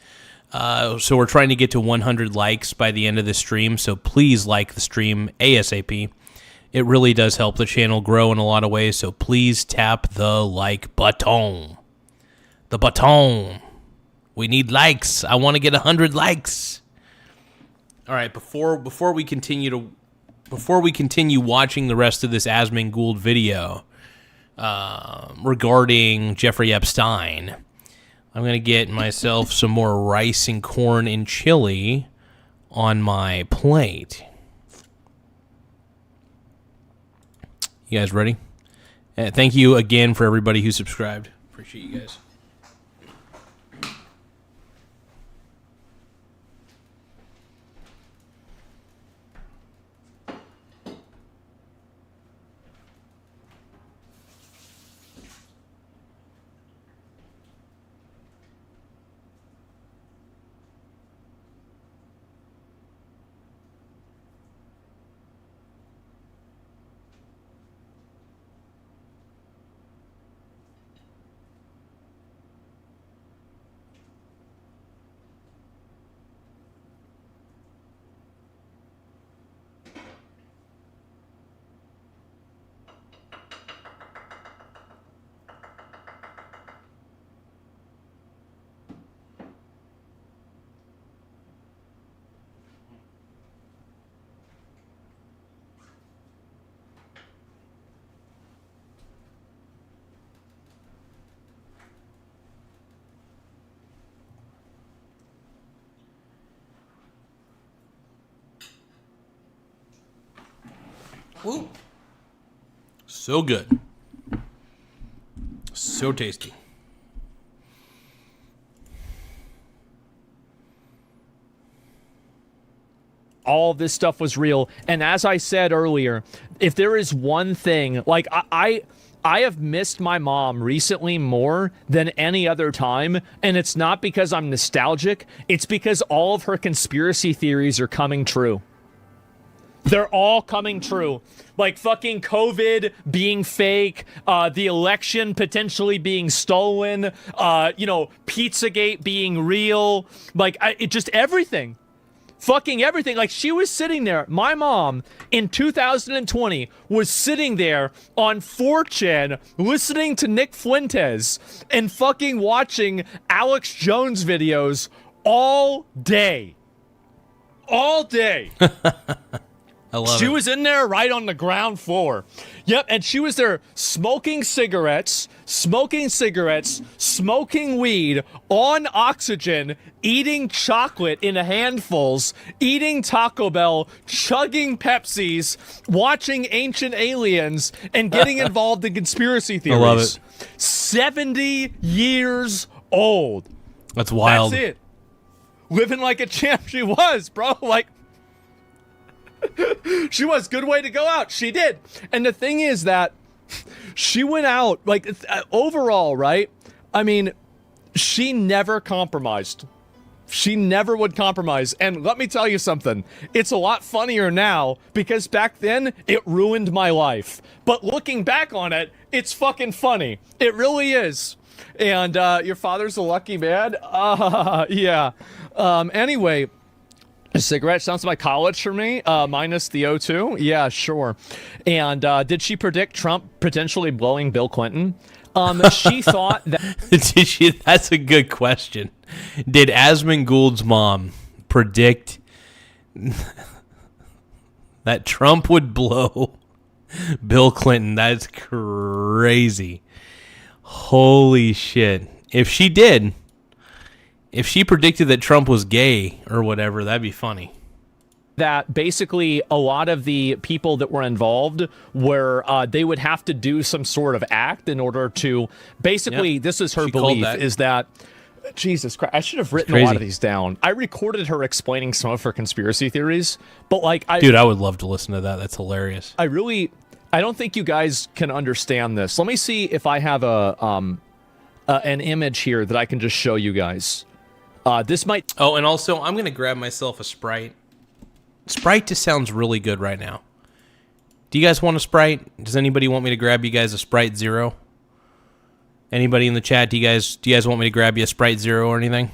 So we're trying to get to 100 likes by the end of the stream. So please like the stream ASAP. It really does help the channel grow in a lot of ways. So please tap the like button. The button. We need likes. I want to get 100 likes. All right, before we continue watching the rest of this Asmund Gould video regarding Jeffrey Epstein, I'm going to get myself some more rice and corn and chili on my plate. You guys ready? Thank you again for everybody who subscribed. Appreciate you guys. Woo. So good. So tasty. All of this stuff was real. And as I said earlier, if there is one thing, like I have missed my mom recently more than any other time, and it's not because I'm nostalgic. It's because all of her conspiracy theories are coming true. They're all coming true. Like fucking COVID being fake, the election potentially being stolen, Pizzagate being real, like it just everything. fucking everything. Like, she was sitting there. My mom in 2020 was sitting there on 4chan listening to Nick Fuentes and fucking watching Alex Jones videos all day. All day. I love she it. was in there right on the ground floor. Yep, and she was there smoking cigarettes, smoking weed, on oxygen, eating chocolate in handfuls, eating Taco Bell, chugging Pepsis, watching Ancient Aliens, and getting involved in conspiracy theories. I love it. 70 years old. That's wild. That's it. Living like a champ she was, bro. Like, she was. Good way to go out. She did. And the thing is that she went out, like, overall, right? I mean, she never compromised. She never would compromise. And let me tell you something. It's a lot funnier now because back then it ruined my life. But looking back on it, it's fucking funny. It really is. And your father's a lucky man? Yeah. Anyway, a cigarette sounds like college for me, minus the O2. Yeah, sure. And did she predict Trump potentially blowing Bill Clinton? She thought that... That's a good question. Did Asmund Gould's mom predict that Trump would blow Bill Clinton? That's crazy. Holy shit. If she did, if she predicted that Trump was gay or whatever, that'd be funny. That basically a lot of the people that were involved were, they would have to do some sort of act in order to, basically, Yep. This is her She called belief, that. is that, Jesus Christ, I should have written a lot of these down. I recorded her explaining some of her conspiracy theories, but like, Dude, I would love to listen to that. That's hilarious. I don't think you guys can understand this. Let me see if I have an image here that I can just show you guys. This might... Oh, and also, I'm going to grab myself a Sprite. Sprite just sounds really good right now. Do you guys want a Sprite? Does anybody want me to grab you guys a Sprite Zero? Anybody in the chat, do you guys want me to grab you a Sprite Zero or anything?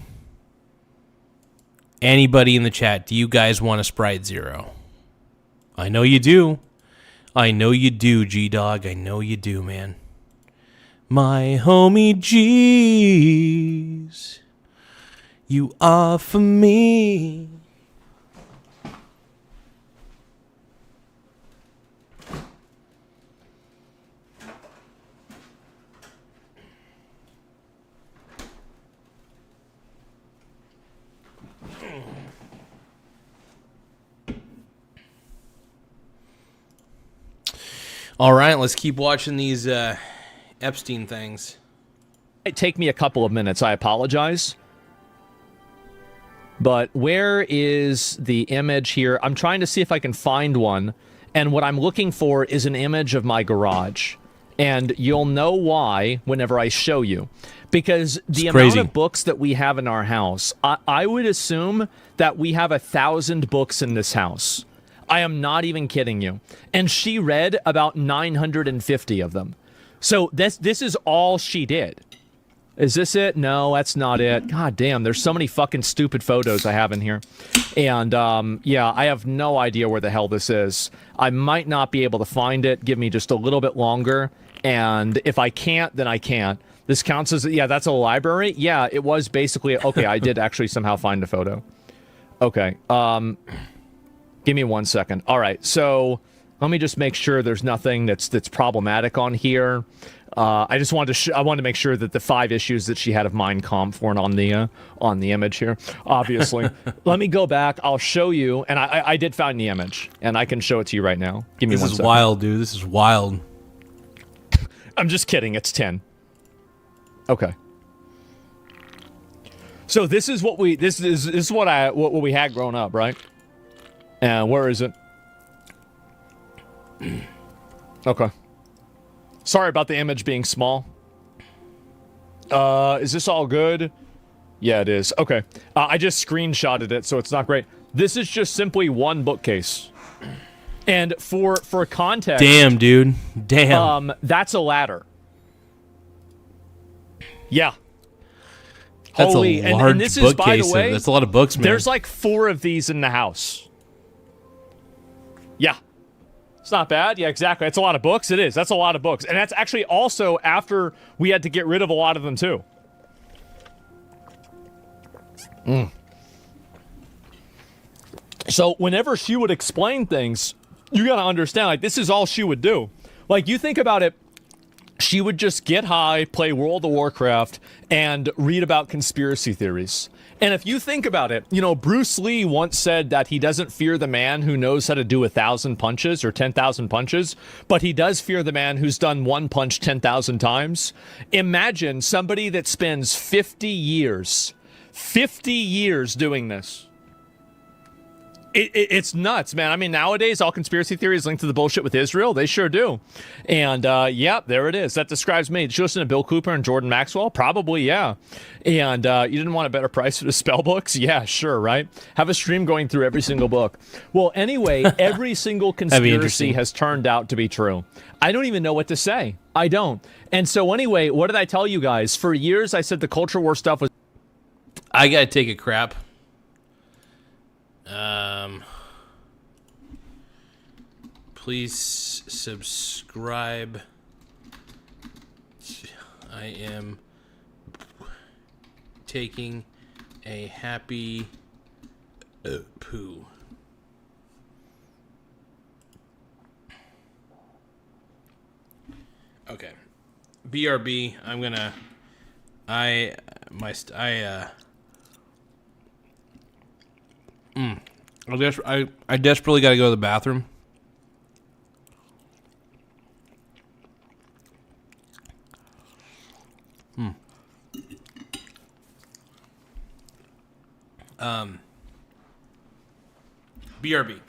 Anybody in the chat, do you guys want a Sprite Zero? I know you do. I know you do, G-Dog. I know you do, man. My homie G's, you are for me. All right, let's keep watching these Epstein things. It take me a couple of minutes. I apologize. But where is the image here? I'm trying to see if I can find one. And what I'm looking for is an image of my garage. And you'll know why whenever I show you. Because the amount of books that we have in our house, I would assume that we have 1,000 books in this house. I am not even kidding you. And she read about 950 of them. So this is all she did. Is this it? No, that's not it. God damn, there's so many fucking stupid photos I have in here. And yeah, I have no idea where the hell this is. I might not be able to find it. Give me just a little bit longer. And if I can't, then I can't. This counts as, yeah, that's a library. Yeah, it was basically, okay, I did actually somehow find a photo. Okay, give me 1 second. All right, so let me just make sure there's nothing that's problematic on here. I just wanted to I wanted to make sure that the 5 issues that she had of Mein Kampf weren't on the image here. Obviously, let me go back. I'll show you, and I did find the image, and I can show it to you right now. Give me 1 second. This is wild, dude. This is wild. I'm just kidding. It's 10. Okay. So this is what we this is what we had growing up, right? And where is it? Okay. Sorry about the image being small. Is this all good? Yeah, it is. Okay. I just screenshotted it, so it's not great. This is just simply one bookcase. And for context... Damn, dude. Damn. That's a ladder. Yeah. That's Holy, a large and this is, by the bookcase. way, That's a lot of books, man. There's like 4 of these in the house. Yeah. It's not bad. Yeah, exactly. It's a lot of books. It is. That's a lot of books. And that's actually also after we had to get rid of a lot of them, too. So whenever she would explain things, you got to understand, like, this is all she would do. Like, you think about it, she would just get high, play World of Warcraft, and read about conspiracy theories. And if you think about it, you know, Bruce Lee once said that he doesn't fear the man who knows how to do 1,000 punches or 10,000 punches, but he does fear the man who's done one punch 10,000 times. Imagine somebody that spends 50 years doing this. It's nuts, man. I mean, nowadays, all conspiracy theories linked to the bullshit with Israel. They sure do. And, yeah, there it is. That describes me. Did you listen to Bill Cooper and Jordan Maxwell? Probably, yeah. And you didn't want a better price for the spell books? Yeah, sure, right? Have a stream going through every single book. Well, anyway, every single conspiracy has turned out to be true. I don't even know what to say. I don't. And so, anyway, what did I tell you guys? For years, I said the culture war stuff was... I gotta take a crap. Please subscribe. I am taking a happy poo. Okay. BRB, I'm gonna I desperately got to go to the bathroom. BRB.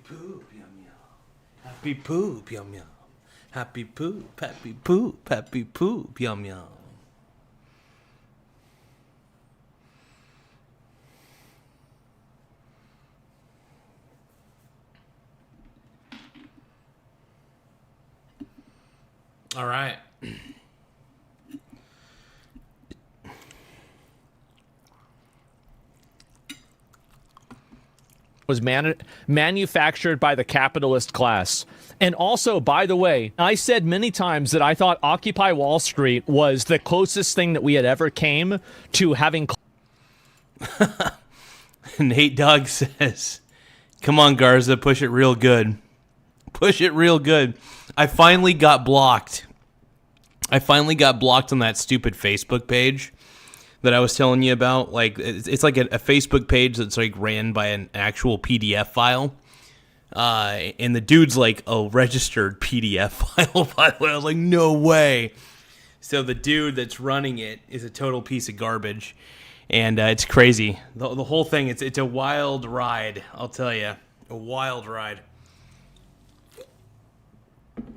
poop, yum yum. Happy poop, yum yum. Happy poop, happy poop, happy poop, yum yum. All right. Was manufactured by the capitalist class. And also, by the way, I said many times that I thought Occupy Wall Street was the closest thing that we had ever came to having... Nate Dogg says, come on, Garza, push it real good. Push it real good. I finally got blocked. On that stupid Facebook page that I was telling you about. Like, it's like a Facebook page that's like ran by an actual PDF file. And the dude's like a registered PDF file, by the way. I was like, no way. So the dude that's running it is a total piece of garbage. And it's crazy. The whole thing, it's a wild ride, I'll tell you. A wild ride.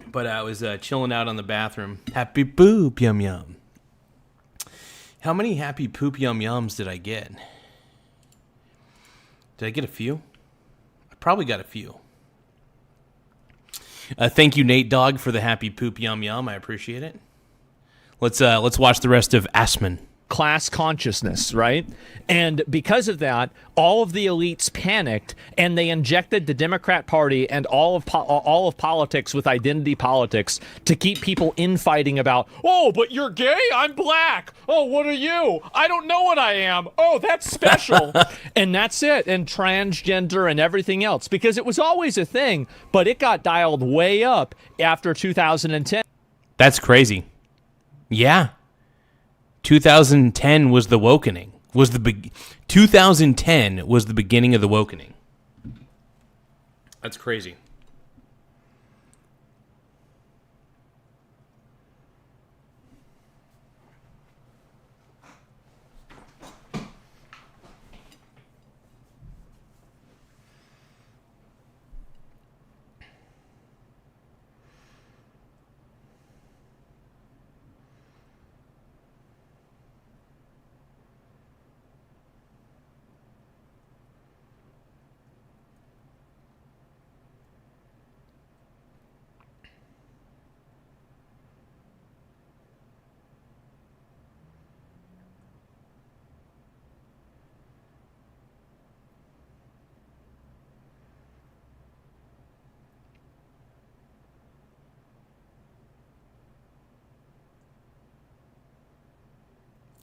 But I was chilling out on the bathroom. Happy poop, yum yum. How many happy poop yum yums did I get? Did I get a few? I probably got a few. Thank you, Nate Dogg, for the happy poop yum yum. I appreciate it. Let's watch the rest of Assman. Class consciousness, right? And because of that, all of the elites panicked, and they injected the Democrat Party and all of politics with identity politics to keep people infighting about, oh, but you're gay? I'm black. Oh, what are you? I don't know what I am. Oh, that's special. And that's it. And transgender and everything else, because it was always a thing, but it got dialed way up after 2010. That's crazy. Yeah. 2010 was the wokening. 2010 was the beginning of the wokening. That's crazy.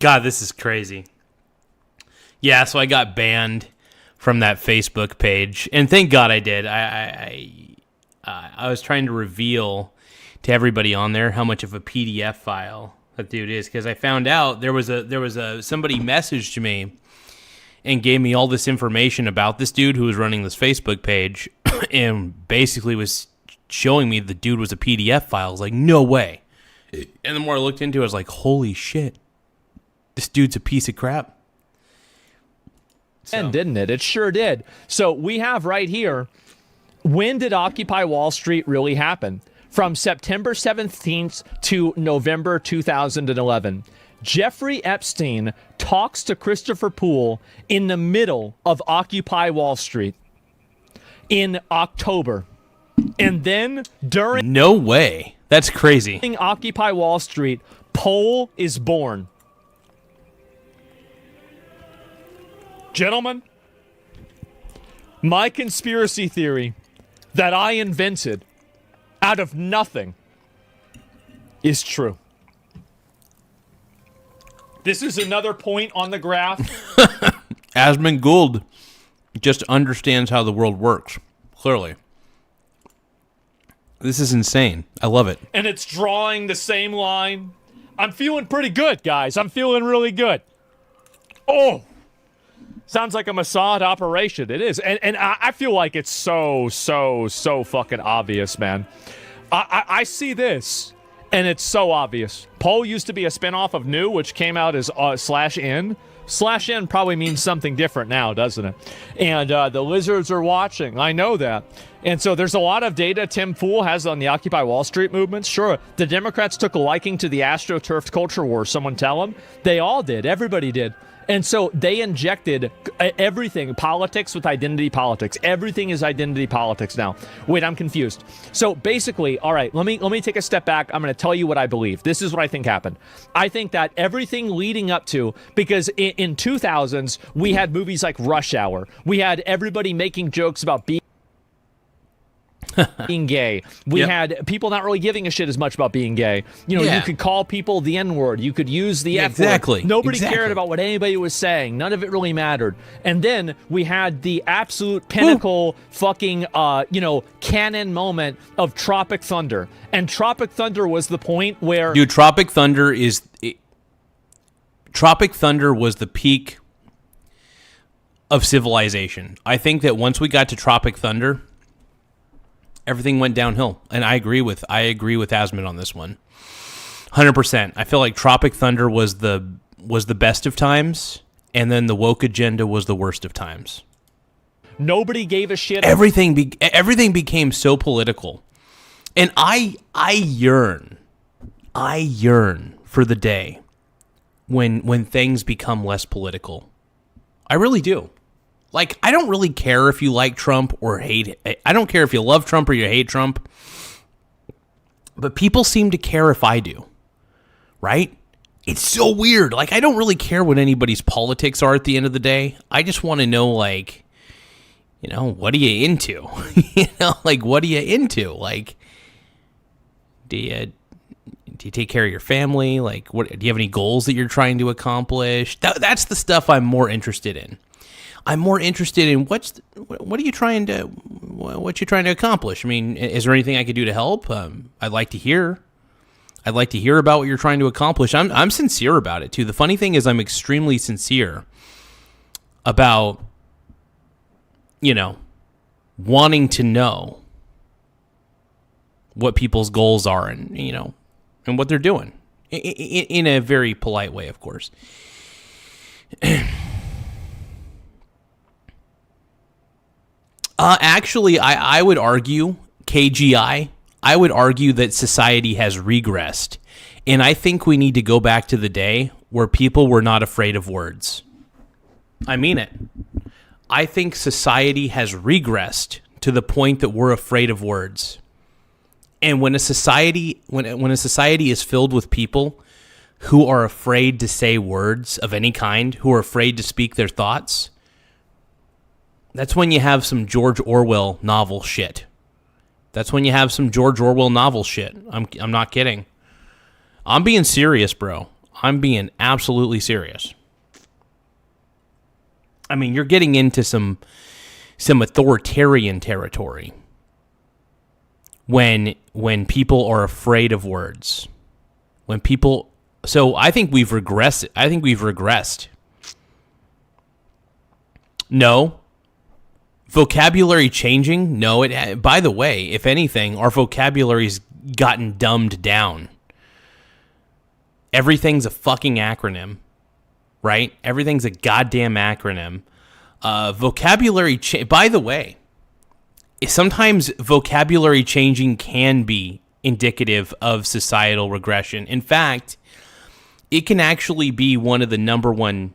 God, this is crazy. Yeah, so I got banned from that Facebook page, and thank God I did. I was trying to reveal to everybody on there how much of a PDF file that dude is, because I found out there was somebody messaged me and gave me all this information about this dude who was running this Facebook page, and basically was showing me the dude was a PDF file. I was like, no way. And the more I looked into it, I was like, holy shit. This dude's a piece of crap. And didn't it? It sure did. So we have right here, when did Occupy Wall Street really happen? From September 17th to November 2011. Jeffrey Epstein talks to Christopher Poole in the middle of Occupy Wall Street in October. And then during... No way. That's crazy. Occupy Wall Street, Poole is born. Gentlemen, my conspiracy theory that I invented out of nothing is true. This is another point on the graph. Asmund Gould just understands how the world works, clearly. This is insane. I love it. And it's drawing the same line. I'm feeling pretty good, guys. I'm feeling really good. Oh! Sounds like a Mossad operation. It is. And I feel like it's so fucking obvious, man. I see this, and it's so obvious. Poll used to be a spinoff of New, which came out as /N. /N probably means something different now, doesn't it? And the lizards are watching. I know that. And so there's a lot of data Tim Pool has on the Occupy Wall Street movement. Sure, the Democrats took a liking to the AstroTurf culture war. Someone tell them? They all did. Everybody did. And so they injected everything, politics with identity politics. Everything is identity politics now. Wait, I'm confused. So basically, all right, let me take a step back. I'm going to tell you what I believe. This is what I think happened. I think that everything leading up to, because in 2000s, we had movies like Rush Hour. We had everybody making jokes about being gay. We had people not really giving a shit as much about being gay. You know, you could call people the N-word. You could use the F-word. Nobody cared about what anybody was saying. None of it really mattered. And then we had the absolute pinnacle fucking, canon moment of Tropic Thunder. And Tropic Thunder was the point where... Dude, Tropic Thunder was the peak of civilization. I think that once we got to Tropic Thunder... everything went downhill, and I agree with Asmund on this one, 100%. I feel like Tropic Thunder was the best of times, and then the woke agenda was the worst of times. Nobody gave a shit. Everything became so political, and I yearn for the day when things become less political. I really do. Like, I don't really care if you like Trump or hate it. I don't care if you love Trump or you hate Trump. But people seem to care if I do. Right? It's so weird. Like, I don't really care what anybody's politics are at the end of the day. I just want to know, like, what are you into? What are you into? Like, do you take care of your family? Like, do you have any goals that you're trying to accomplish? That's the stuff I'm more interested in. I'm more interested in what you're trying to accomplish. I mean, is there anything I could do to help? I'd like to hear about what you're trying to accomplish. I'm sincere about it too. The funny thing is, I'm extremely sincere about wanting to know what people's goals are and and what they're doing in a very polite way, of course. Actually, I would argue, KGI, I would argue that society has regressed. And I think we need to go back to the day where people were not afraid of words. I mean it. I think society has regressed to the point that we're afraid of words. And when a society is filled with people who are afraid to say words of any kind, who are afraid to speak their thoughts, that's when you have some George Orwell novel shit. That's when you have some George Orwell novel shit. I'm not kidding. I'm being serious, bro. I'm being absolutely serious. I mean, you're getting into some authoritarian territory when people are afraid of words. So I think we've regressed. No. Vocabulary changing? No. By the way, if anything, our vocabulary's gotten dumbed down. Everything's a fucking acronym, right? Everything's a goddamn acronym. Vocabulary by the way, sometimes vocabulary changing can be indicative of societal regression. In fact, it can actually be one of the number one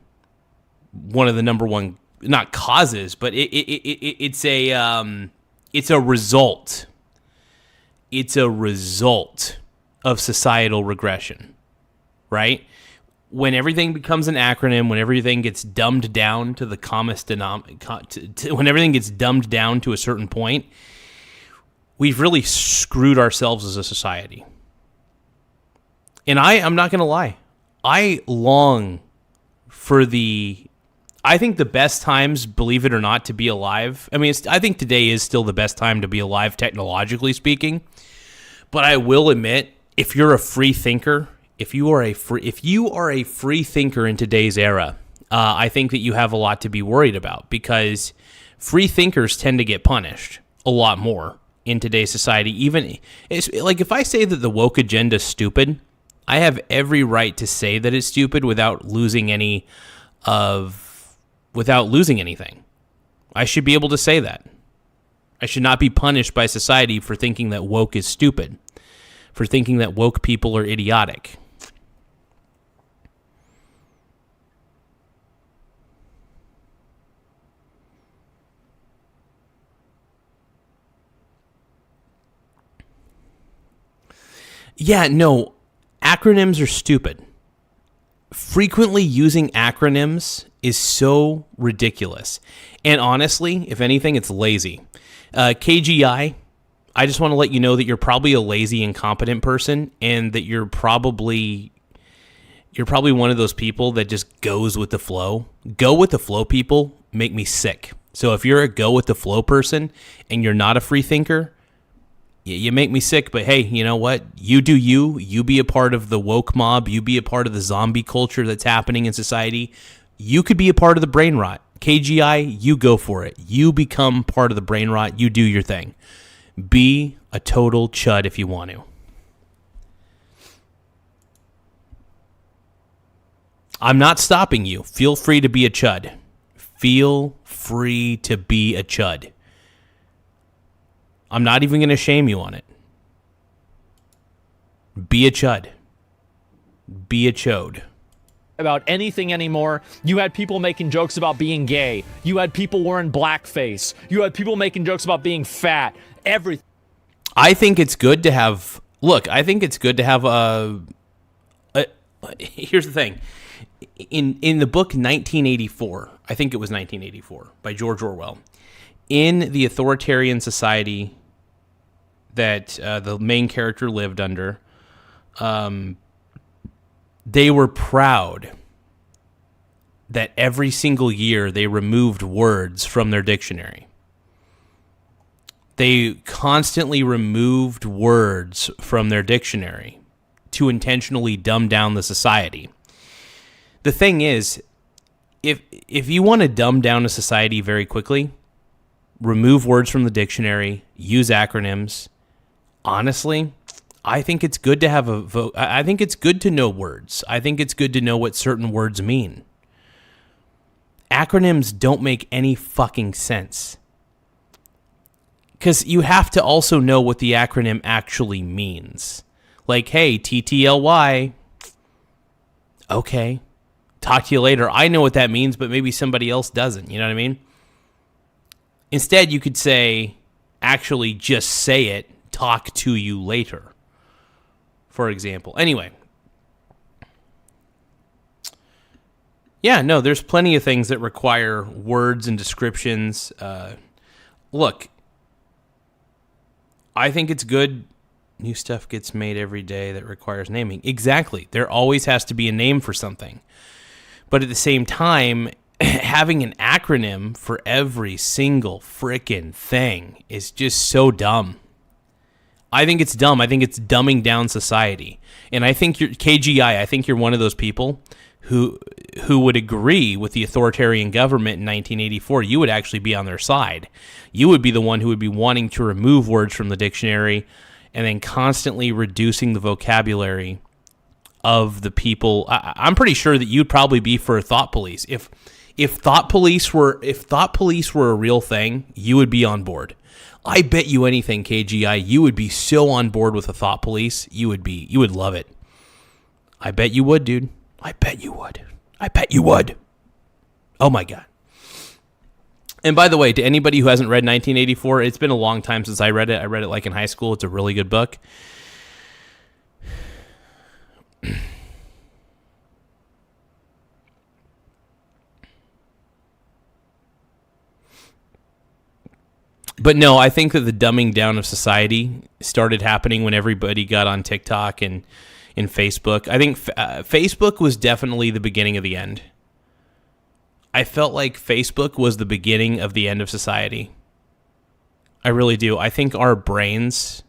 not causes, but it's a result. It's a result of societal regression, right? When everything becomes an acronym, when everything gets dumbed down to the commonest when everything gets dumbed down to a certain point, we've really screwed ourselves as a society. And I'm not going to lie. I long for I think the best times, believe it or not, to be alive. I mean, I think today is still the best time to be alive, technologically speaking. But I will admit, if you're a free thinker, if you are a free thinker in today's era, I think that you have a lot to be worried about, because free thinkers tend to get punished a lot more in today's society. Even like if I say that the woke agenda is stupid, I have every right to say that it's stupid without losing anything. I should be able to say that. I should not be punished by society for thinking that woke is stupid, for thinking that woke people are idiotic. Yeah, no, acronyms are stupid. Frequently using acronyms is so ridiculous. And honestly, if anything, it's lazy. KGI, I just want to let you know that you're probably a lazy, incompetent person, and that you're probably one of those people that just goes with the flow. Go with the flow people make me sick. So if you're a go with the flow person and you're not a free thinker, you make me sick. But hey, you know what? You do you. You be a part of the woke mob. You be a part of the zombie culture that's happening in society. You could be a part of the brain rot. KGI, you go for it. You become part of the brain rot. You do your thing. Be a total chud if you want to. I'm not stopping you. Feel free to be a chud. Feel free to be a chud. I'm not even going to shame you on it. Be a chud. Be a chode. About anything anymore. You had people making jokes about being gay. You had people wearing blackface. You had people making jokes about being fat. Everything. I think it's good to have... Look, I think it's good to have a here's the thing. In the book 1984, I think it was 1984, by George Orwell, in the authoritarian society that the main character lived under, they were proud that every single year they removed words from their dictionary. They constantly removed words from their dictionary to intentionally dumb down the society. The thing is, if you want to dumb down a society very quickly, remove words from the dictionary, use acronyms. Honestly, I think it's good to have I think it's good to know words. I think it's good to know what certain words mean. Acronyms don't make any fucking sense. Because you have to also know what the acronym actually means. Like, hey, TTLY. Okay. Talk to you later. I know what that means, but maybe somebody else doesn't. You know what I mean? Instead, you could say, actually just say it, talk to you later, for example. Anyway. Yeah, no, there's plenty of things that require words and descriptions. Look, I think it's good. New stuff gets made every day that requires naming. Exactly. There always has to be a name for something. But at the same time, having an acronym for every single frickin' thing is just so dumb. I think it's dumb. I think it's dumbing down society. And I think you're KGI, I think you're one of those people who would agree with the authoritarian government in 1984. You would actually be on their side. You would be the one who would be wanting to remove words from the dictionary and then constantly reducing the vocabulary of the people. I'm pretty sure that you'd probably be for a thought police. If thought police were a real thing, you would be on board. I bet you anything, KGI, you would be so on board with a thought police. You would love it. I bet you would, dude. I bet you would. I bet you would. Oh my God. And by the way, to anybody who hasn't read 1984, it's been a long time since I read it. I read it like in high school. It's a really good book. But no, I think that the dumbing down of society started happening when everybody got on TikTok and in Facebook. I think Facebook was definitely the beginning of the end. I felt like Facebook was the beginning of the end of society. I really do. I think our brains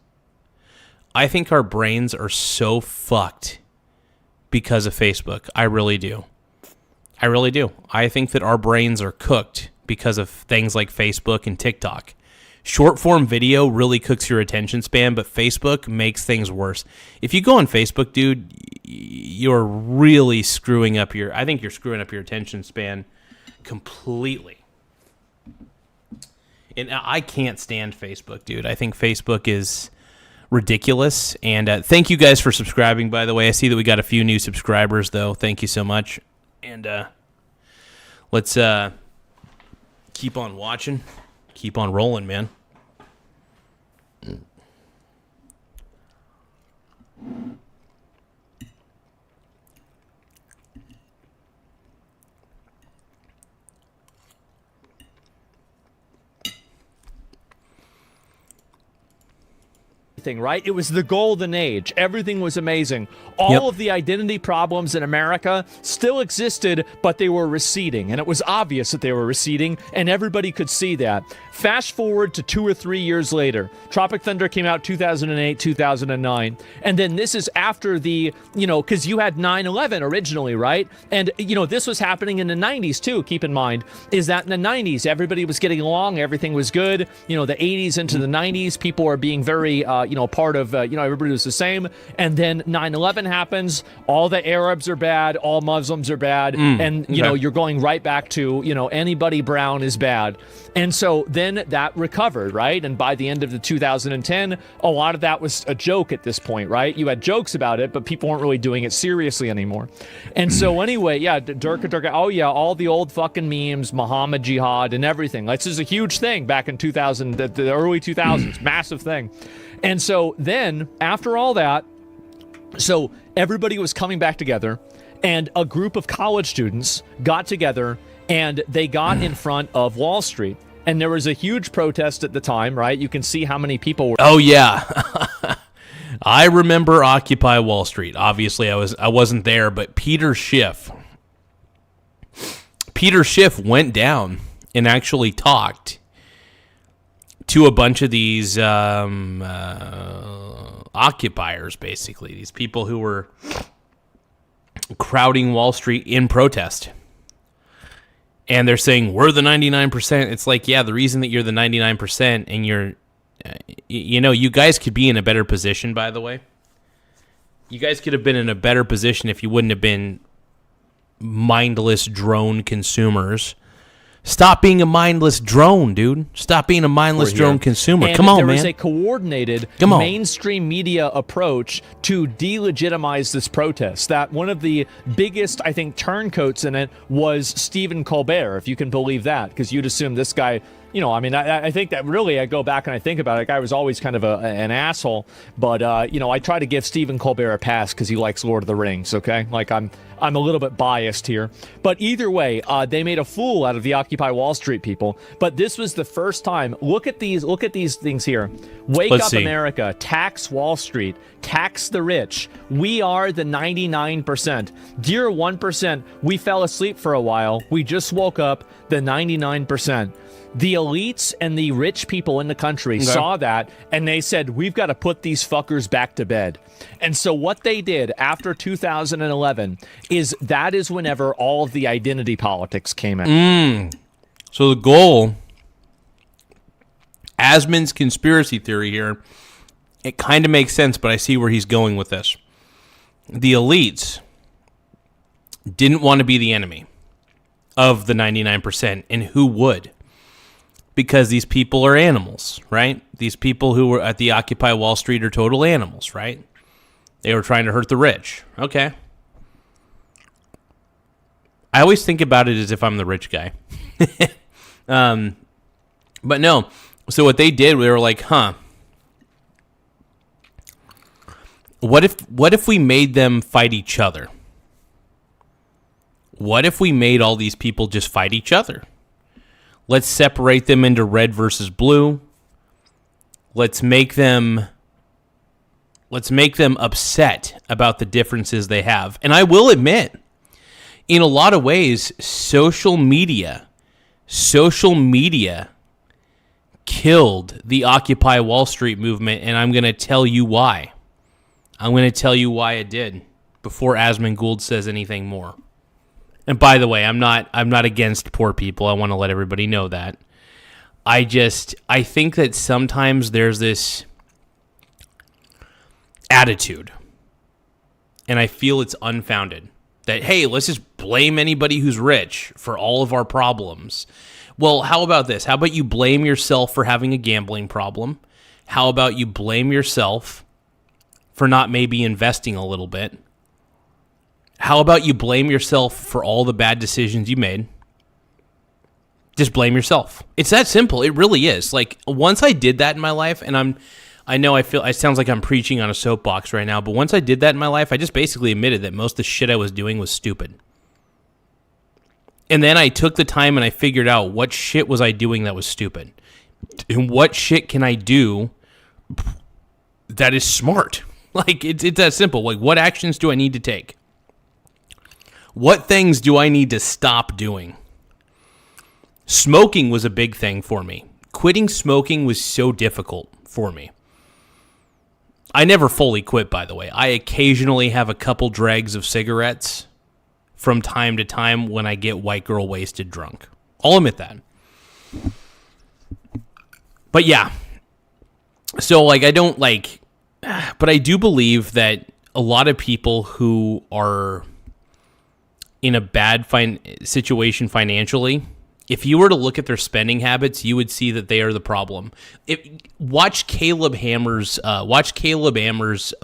are so fucked because of Facebook. I really do. I really do. I think that our brains are cooked because of things like Facebook and TikTok. Short form video really cooks your attention span, but Facebook makes things worse. If you go on Facebook, dude, you're really screwing up I think you're screwing up your attention span completely. And I can't stand Facebook, dude. I think Facebook is ridiculous. And thank you guys for subscribing, by the way. I see that we got a few new subscribers, though. Thank you so much. And let's keep on watching. Keep on rolling, man. Right? It was the golden age. Everything was amazing. All of the identity problems in America still existed, but they were receding. And it was obvious that they were receding, and everybody could see that. Fast forward to 2 or 3 years later. Tropic Thunder came out 2008, 2009. And then this is after the, because you had 9/11 originally, right? And, this was happening in the 90s too, keep in mind, is that in the 90s, everybody was getting along, everything was good. The 80s into the 90s, people were being very, part of, everybody was the same. And then 9/11 happens, all the Arabs are bad, all Muslims are bad, and, you're going right back to, anybody brown is bad. And so then that recovered, right? And by the end of the 2010, a lot of that was a joke at this point, right? You had jokes about it, but people weren't really doing it seriously anymore. And so anyway, Durka, oh yeah, all the old fucking memes, Muhammad Jihad and everything. This is a huge thing back in 2000, the early 2000s, massive thing. And so then, after all that, so everybody was coming back together, and a group of college students got together, and they got in front of Wall Street. And there was a huge protest at the time, right? You can see how many people were... Oh, yeah. I remember Occupy Wall Street. Obviously, I wasn't there, but Peter Schiff went down and actually talked to a bunch of these occupiers, basically. These people who were crowding Wall Street in protest. And they're saying, we're the 99%. It's like, yeah, the reason that you're the 99% and you're, you guys could be in a better position, by the way. You guys could have been in a better position if you wouldn't have been mindless drone consumers. Stop being a mindless drone, dude. Stop being a mindless drone consumer. And Come on, man. There was a coordinated mainstream media approach to delegitimize this protest. That one of the biggest, I think, turncoats in it was Stephen Colbert, if you can believe that, because you'd assume this guy... I think that really, I go back and I think about it, the guy was always kind of an asshole, but, I try to give Stephen Colbert a pass because he likes Lord of the Rings, okay? Like, I'm a little bit biased here. But either way, they made a fool out of the Occupy Wall Street people, but this was the first time. Look at these things here. Let's up, see. America, tax Wall Street, tax the rich. We are the 99%. Dear 1%, we fell asleep for a while. We just woke up, the 99%. The elites and the rich people in the country saw that, and they said, we've got to put these fuckers back to bed. And so what they did after 2011 is whenever all of the identity politics came in. So the goal, Asman's conspiracy theory here, it kind of makes sense, but I see where he's going with this. The elites didn't want to be the enemy of the 99%, and who would? Because these people are animals, right? These people who were at the Occupy Wall Street are total animals, right? They were trying to hurt the rich. Okay. I always think about it as if I'm the rich guy. But no. So what they did, they were like, what if we made them fight each other? What if we made all these people just fight each other? Let's separate them into red versus blue. Let's make them upset about the differences they have. And I will admit, in a lot of ways, social media killed the Occupy Wall Street movement, and I'm going to tell you why. I'm going to tell you why it did before Asman Gould says anything more. And by the way, I'm not against poor people. I want to let everybody know that. I think that sometimes there's this attitude, and I feel it's unfounded, that, hey, let's just blame anybody who's rich for all of our problems. Well, how about this? How about you blame yourself for having a gambling problem? How about you blame yourself for not maybe investing a little bit? How about you blame yourself for all the bad decisions you made? Just blame yourself. It's that simple. It really is. Like, once I did that in my life, and I know it sounds like I'm preaching on a soapbox right now, but once I did that in my life, I just basically admitted that most of the shit I was doing was stupid. And then I took the time and I figured out what shit was I doing that was stupid. And what shit can I do that is smart? Like, it's that simple. Like, what actions do I need to take? What things do I need to stop doing? Smoking was a big thing for me. Quitting smoking was so difficult for me. I never fully quit, by the way. I occasionally have a couple dregs of cigarettes from time to time when I get white girl wasted drunk. I'll admit that. But yeah. So, like, I don't, like... But I do believe that a lot of people who are in a bad situation financially... If you were to look at their spending habits, you would see that they are the problem. Watch Caleb Hammer's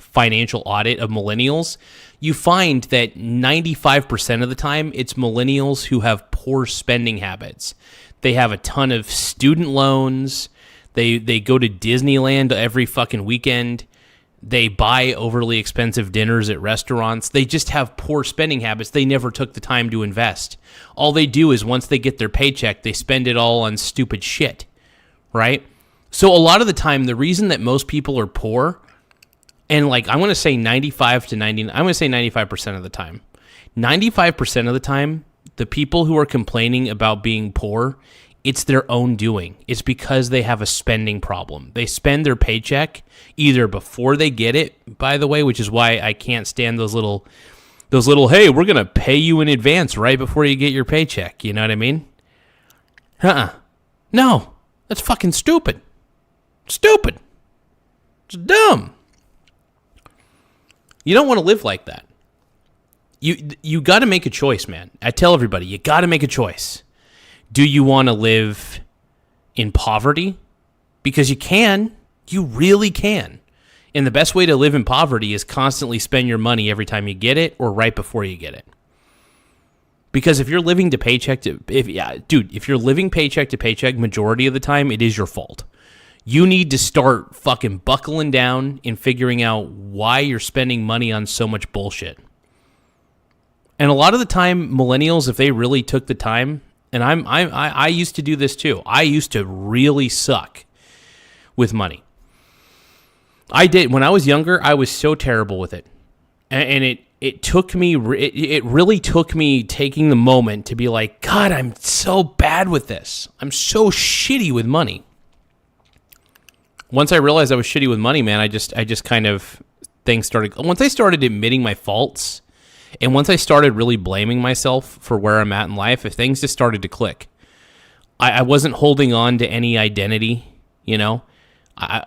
financial audit of millennials. You find that 95% of the time, it's millennials who have poor spending habits. They have a ton of student loans. They go to Disneyland every fucking weekend. They buy overly expensive dinners at restaurants. They just have poor spending habits. They never took the time to invest. All they do is once they get their paycheck, they spend it all on stupid shit, right? So a lot of the time, the reason that most people are poor, and like I'm going to say 95% of the time. 95% of the time, the people who are complaining about being poor, it's their own doing. It's because they have a spending problem. They spend their paycheck either before they get it, by the way, which is why I can't stand those little, hey, we're going to pay you in advance right before you get your paycheck. You know what I mean? No, that's fucking stupid. Stupid. It's dumb. You don't want to live like that. You got to make a choice, man. I tell everybody, you got to make a choice. Do you want to live in poverty? Because you can. You really can. And the best way to live in poverty is constantly spend your money every time you get it or right before you get it. Because if you're living to paycheck to... if you're living paycheck to paycheck majority of the time, it is your fault. You need to start fucking buckling down and figuring out why you're spending money on so much bullshit. And a lot of the time, millennials, if they really took the time... And I used to do this too. I used to really suck with money. I did. When I was younger, I was so terrible with it. And it took me, it really took me taking the moment to be like, God, I'm so bad with this. I'm so shitty with money. Once I realized I was shitty with money, man, I just kind of, things started, once I started admitting my faults, and once I started really blaming myself for where I'm at in life, if things just started to click. I wasn't holding on to any identity, you know?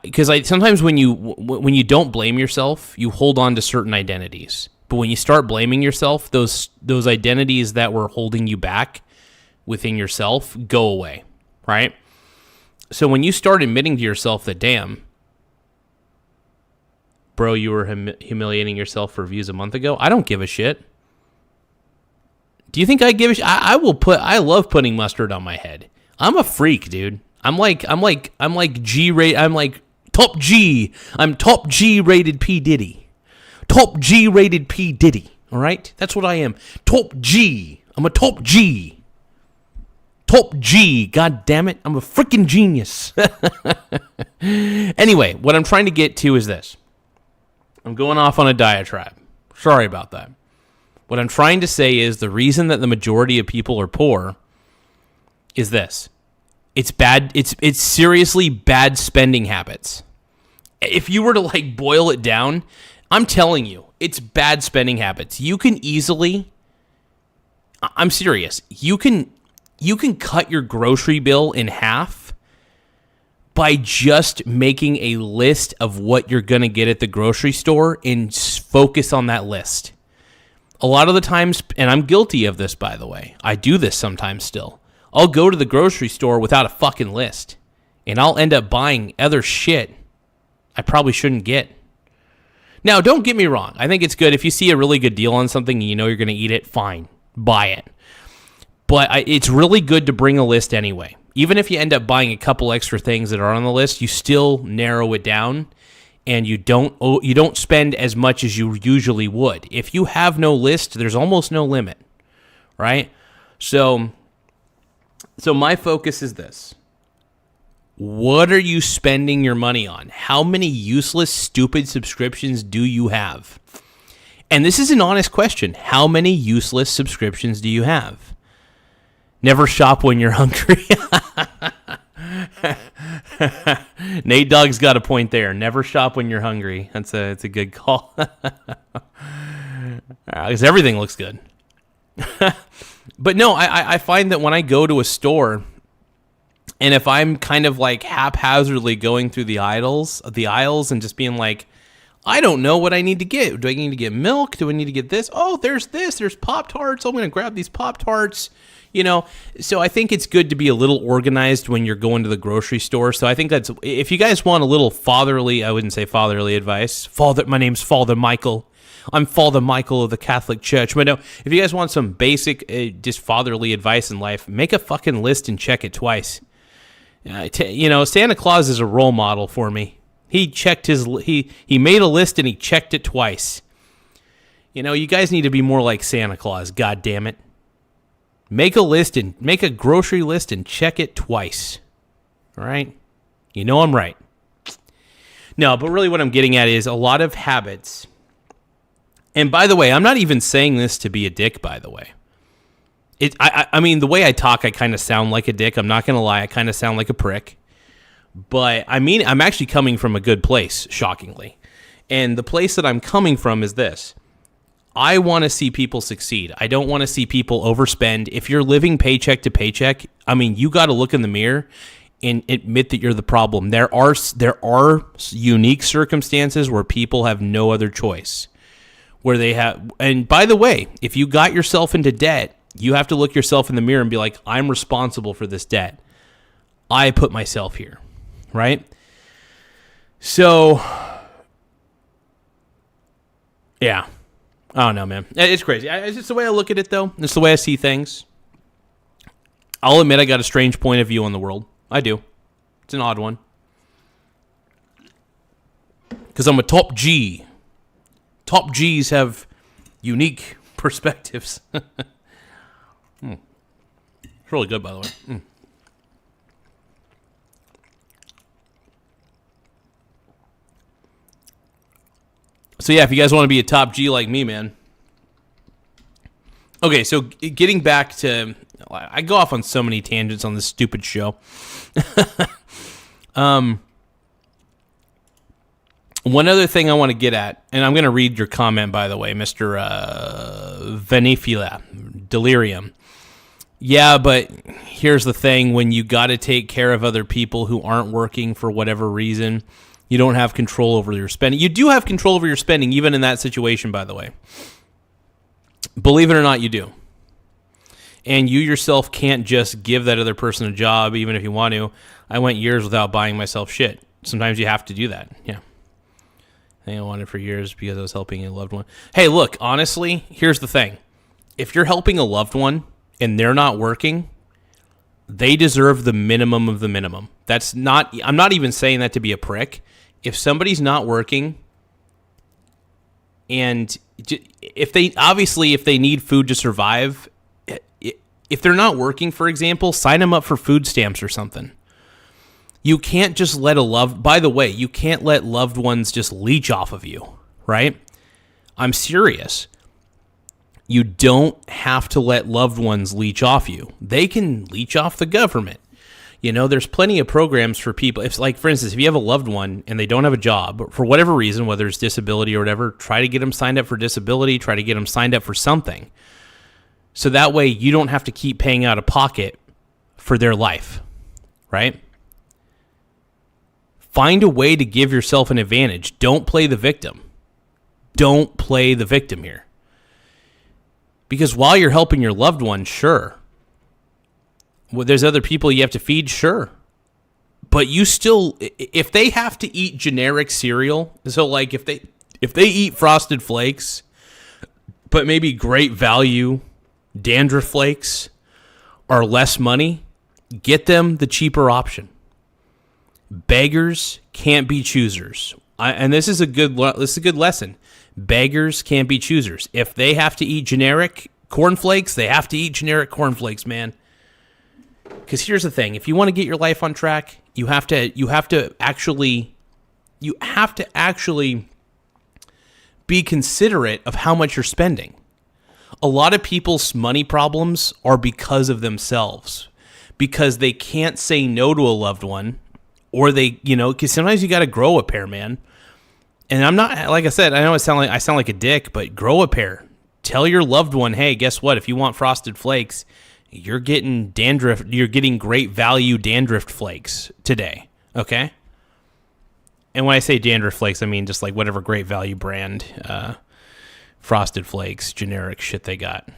Because sometimes when you don't blame yourself, you hold on to certain identities. But when you start blaming yourself, those identities that were holding you back within yourself go away, right? So when you start admitting to yourself that, damn, bro, you were humiliating yourself for views a month ago. I don't give a shit. Do you think I give a shit? I love putting mustard on my head. I'm a freak, dude. I'm like G-rated. I'm like top G. I'm top G-rated P. Diddy. Top G-rated P. Diddy. All right? That's what I am. Top G. I'm a top G. Top G. God damn it. I'm a freaking genius. Anyway, what I'm trying to get to is this. I'm going off on a diatribe. Sorry about that. What I'm trying to say is the reason that the majority of people are poor is this. It's bad. It's seriously bad spending habits. If you were to like boil it down, I'm telling you, it's bad spending habits. You can easily, I'm serious. You can cut your grocery bill in half by just making a list of what you're going to get at the grocery store and focus on that list. A lot of the times, and I'm guilty of this, by the way, I do this sometimes still. I'll go to the grocery store without a fucking list, and I'll end up buying other shit I probably shouldn't get. Now, don't get me wrong. I think it's good if you see a really good deal on something and you know you're going to eat it, fine, buy it. But it's really good to bring a list anyway. Even if you end up buying a couple extra things that are on the list, you still narrow it down, and you don't spend as much as you usually would. If you have no list, there's almost no limit, right? So my focus is this. What are you spending your money on? How many useless, stupid subscriptions do you have? And this is an honest question. How many useless subscriptions do you have? Never shop when you're hungry. Nate Dogg's got a point there. Never shop when you're hungry. It's a good call. Because everything looks good. But no, I find that when I go to a store, and if I'm kind of like haphazardly going through the aisles and just being like, I don't know what I need to get. Do I need to get milk? Do I need to get this? Oh, there's this. There's Pop-Tarts. I'm going to grab these Pop-Tarts. You know, so I think it's good to be a little organized when you're going to the grocery store. So I think that's, if you guys want a little fatherly, I wouldn't say fatherly advice. My name's Father Michael. I'm Father Michael of the Catholic Church. But no, if you guys want some basic, just fatherly advice in life, make a fucking list and check it twice. Santa Claus is a role model for me. He checked he made a list and he checked it twice. You know, you guys need to be more like Santa Claus, god damn it. Make a grocery list and check it twice. All right? You know I'm right. No, but really what I'm getting at is a lot of habits. And by the way, I'm not even saying this to be a dick, by the way. I mean, the way I talk, I kind of sound like a dick. I'm not going to lie. I kind of sound like a prick. But, I mean, I'm actually coming from a good place, shockingly. And the place that I'm coming from is this. I want to see people succeed. I don't want to see people overspend. If you're living paycheck to paycheck, I mean, you got to look in the mirror and admit that you're the problem. There are unique circumstances where people have no other choice. Where they have, and by the way, if you got yourself into debt, you have to look yourself in the mirror and be like, I'm responsible for this debt. I put myself here, right? So, yeah. I don't know, man. It's crazy. It's just the way I look at it, though. It's the way I see things. I'll admit I got a strange point of view on the world. I do. It's an odd one. Because I'm a top G. Top Gs have unique perspectives. It's really good, by the way. So yeah, if you guys want to be a top G like me, man. Okay, so getting back to, I go off on so many tangents on this stupid show. One other thing I want to get at, and I'm going to read your comment, by the way, Mr. Venifila, Delirium. Yeah, but here's the thing. When you got to take care of other people who aren't working for whatever reason, you don't have control over your spending. You do have control over your spending, even in that situation, by the way. Believe it or not, you do. And you yourself can't just give that other person a job, even if you want to. I went years without buying myself shit. Sometimes you have to do that. Yeah. I think I wanted for years because I was helping a loved one. Hey, look, honestly, here's the thing. If you're helping a loved one and they're not working, they deserve the minimum of the minimum. I'm not even saying that to be a prick. If somebody's not working, and if they need food to survive, if they're not working, for example, sign them up for food stamps or something. You can't just by the way, you can't let loved ones just leech off of you, right? I'm serious. You don't have to let loved ones leech off you. They can leech off the government. You know, there's plenty of programs for people. If, like, for instance, if you have a loved one and they don't have a job, for whatever reason, whether it's disability or whatever, try to get them signed up for disability, try to get them signed up for something. So that way you don't have to keep paying out of pocket for their life, right? Find a way to give yourself an advantage. Don't play the victim. Don't play the victim here. Because while you're helping your loved one, sure. Well, there's other people you have to feed, sure. But you still, if they have to eat generic cereal, so like if they eat Frosted Flakes, but maybe great value dandruff flakes are less money, get them the cheaper option. Beggars can't be choosers. And this is a good lesson. Beggars can't be choosers. If they have to eat generic cornflakes, they have to eat generic cornflakes, man. Because here's the thing: if you want to get your life on track, you have to actually be considerate of how much you're spending. A lot of people's money problems are because of themselves, because they can't say no to a loved one, or they, because sometimes you got to grow a pair, man. And I'm not, like I said, I know I sound like a dick, but grow a pair. Tell your loved one, hey, guess what? If you want Frosted Flakes, you're getting great value dandruff flakes today, okay? And when I say dandruff flakes, I mean just like whatever great value brand Frosted Flakes generic shit they got.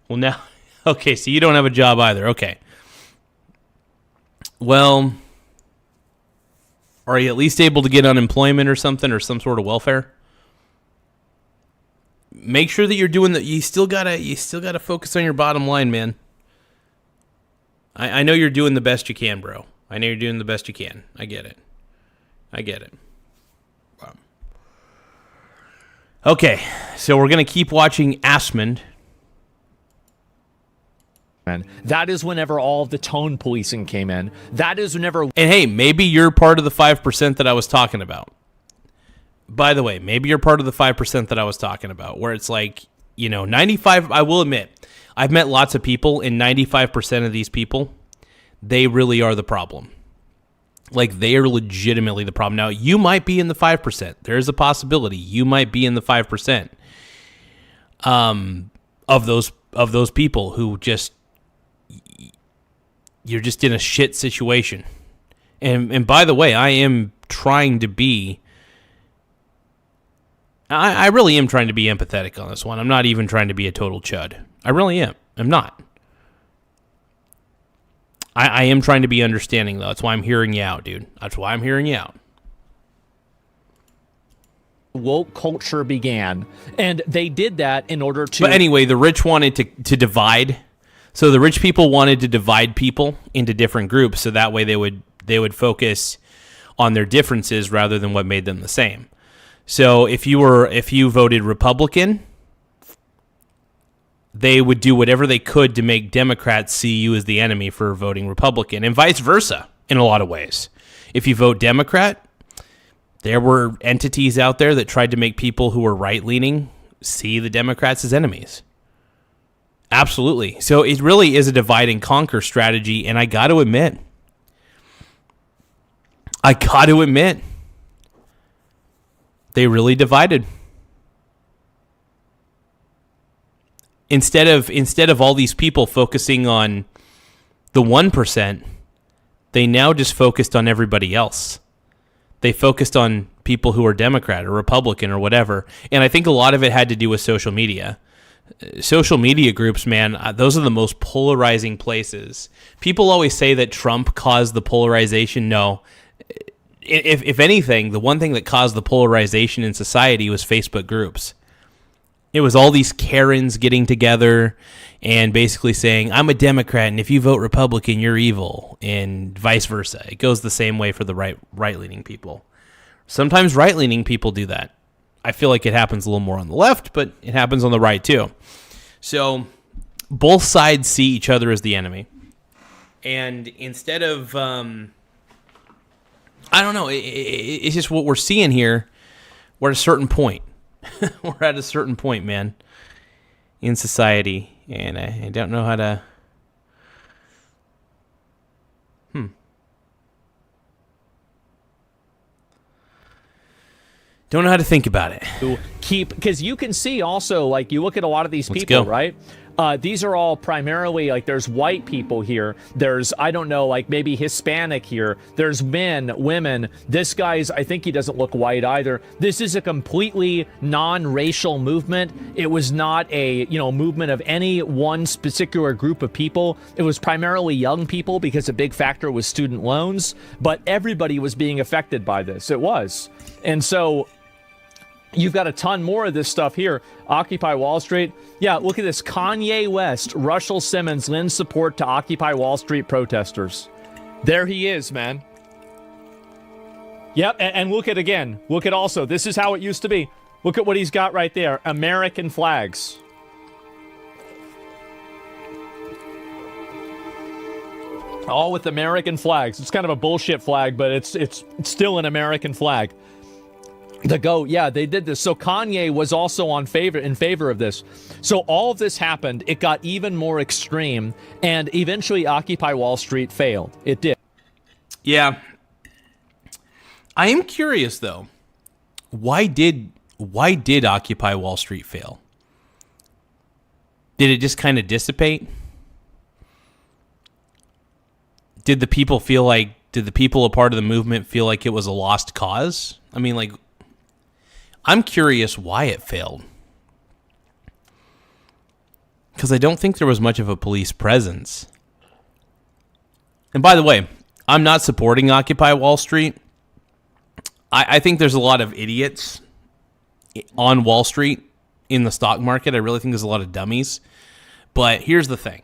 Well, now, okay, so you don't have a job either. Okay. Well, are you at least able to get unemployment or something, or some sort of welfare? Make sure that you're doing that. You still gotta focus on your bottom line, man. I know you're doing the best you can, bro. I know you're doing the best you can. I get it. Wow. Okay, so we're gonna keep watching Asmund. That is whenever all of the tone policing came in. That is whenever... And hey, maybe you're part of the 5% that I was talking about. By the way, maybe you're part of the 5% that I was talking about, where it's like, 95... I will admit, I've met lots of people, and 95% of these people, they really are the problem. Like, they are legitimately the problem. Now, you might be in the 5%. There's a possibility. You might be in the 5% of those people who just... You're just in a shit situation. And by the way, I am trying to be... I really am trying to be empathetic on this one. I'm not even trying to be a total chud. I really am. I'm not. I am trying to be understanding, though. That's why I'm hearing you out, dude. That's why I'm hearing you out. Woke culture began. And they did that in order to... But anyway, the rich wanted to divide... So the rich people wanted to divide people into different groups, so that way they would focus on their differences rather than what made them the same. So if you voted Republican, they would do whatever they could to make Democrats see you as the enemy for voting Republican, and vice versa in a lot of ways. If you vote Democrat, there were entities out there that tried to make people who were right-leaning see the Democrats as enemies. Absolutely. So it really is a divide and conquer strategy, and I got to admit, they really divided. Instead of all these people focusing on the 1%, they now just focused on everybody else. They focused on people who are Democrat or Republican or whatever, and I think a lot of it had to do with social media. Social media groups, man, those are the most polarizing places. People always say that Trump caused the polarization. No. If anything, the one thing that caused the polarization in society was Facebook groups. It was all these Karens getting together and basically saying, I'm a Democrat, and if you vote Republican, you're evil, and vice versa. It goes the same way for the right-leaning people. Sometimes right-leaning people do that. I feel like it happens a little more on the left, but it happens on the right too. So both sides see each other as the enemy. And instead of, I don't know, it's just what we're seeing here. We're at a certain point. We're at a certain point, man, in society. And I don't know how to... Don't know how to think about it. Because you can see also, like, you look at a lot of these people, right? These are all primarily, like, there's white people here. There's, I don't know, like maybe Hispanic here. There's men, women. This guy's, I think he doesn't look white either. This is a completely non-racial movement. It was not a, movement of any one particular group of people. It was primarily young people because a big factor was student loans, but everybody was being affected by this. It was. And so you've got a ton more of this stuff here. Occupy Wall Street. Yeah, look at this. Kanye West, Russell Simmons lends support to Occupy Wall Street protesters. There he is, man. Yep, and look at again. Look at also, this is how it used to be. Look at what he's got right there. American flags. All with American flags. It's kind of a bullshit flag, but it's still an American flag. Yeah, they did this. So Kanye was also in favor of this. So all of this happened. It got even more extreme, and eventually Occupy Wall Street failed. It did. Yeah. I am curious though. Why did Occupy Wall Street fail? Did it just kind of dissipate? Did the people a part of the movement feel like it was a lost cause? I mean, like, I'm curious why it failed. Because I don't think there was much of a police presence. And by the way, I'm not supporting Occupy Wall Street. I think there's a lot of idiots on Wall Street in the stock market. I really think there's a lot of dummies. But here's the thing.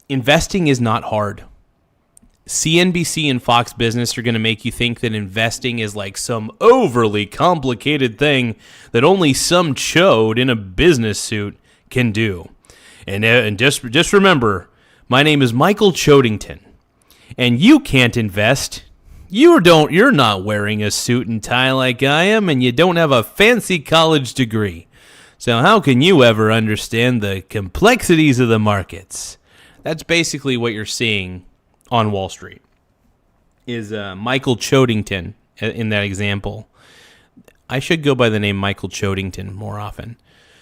Investing is not hard. CNBC and Fox Business are going to make you think that investing is like some overly complicated thing that only some chode in a business suit can do. And just remember, my name is Michael Chodington, and you can't invest. You're not wearing a suit and tie like I am, and you don't have a fancy college degree. So how can you ever understand the complexities of the markets? That's basically what you're seeing on Wall Street, is Michael Chodington in that example. I should go by the name Michael Chodington more often.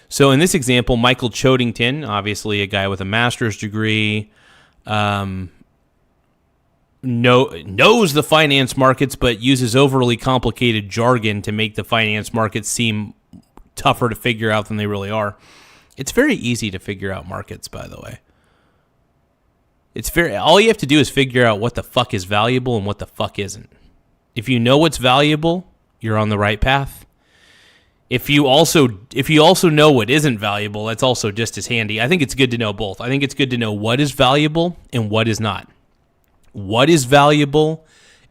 So in this example, Michael Chodington, obviously a guy with a master's degree, knows the finance markets, but uses overly complicated jargon to make the finance markets seem tougher to figure out than they really are. It's very easy to figure out markets, by the way. All you have to do is figure out what the fuck is valuable and what the fuck isn't. If you know what's valuable, you're on the right path. If you also know what isn't valuable, that's also just as handy. I think it's good to know both. I think it's good to know what is valuable and what is not. What is valuable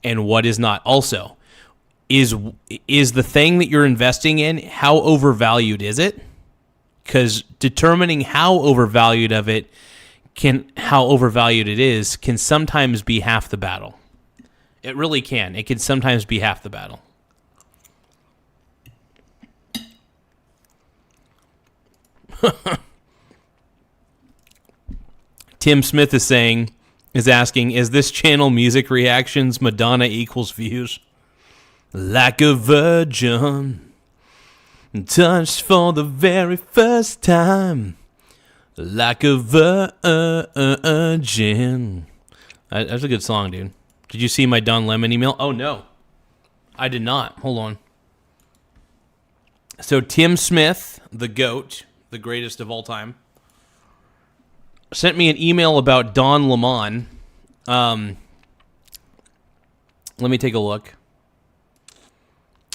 and what is not. Also, is the thing that you're investing in, how overvalued is it? Because determining how overvalued it is can sometimes be half the battle. It really can. It can sometimes be half the battle. Tim Smith is asking, is this channel music reactions Madonna equals views? Like a virgin, touched for the very first time. Like a virgin. That's a good song, dude. Did you see my Don Lemon email? Oh, no. I did not. Hold on. So Tim Smith, the GOAT, the greatest of all time, sent me an email about Don Lemon. Let me take a look.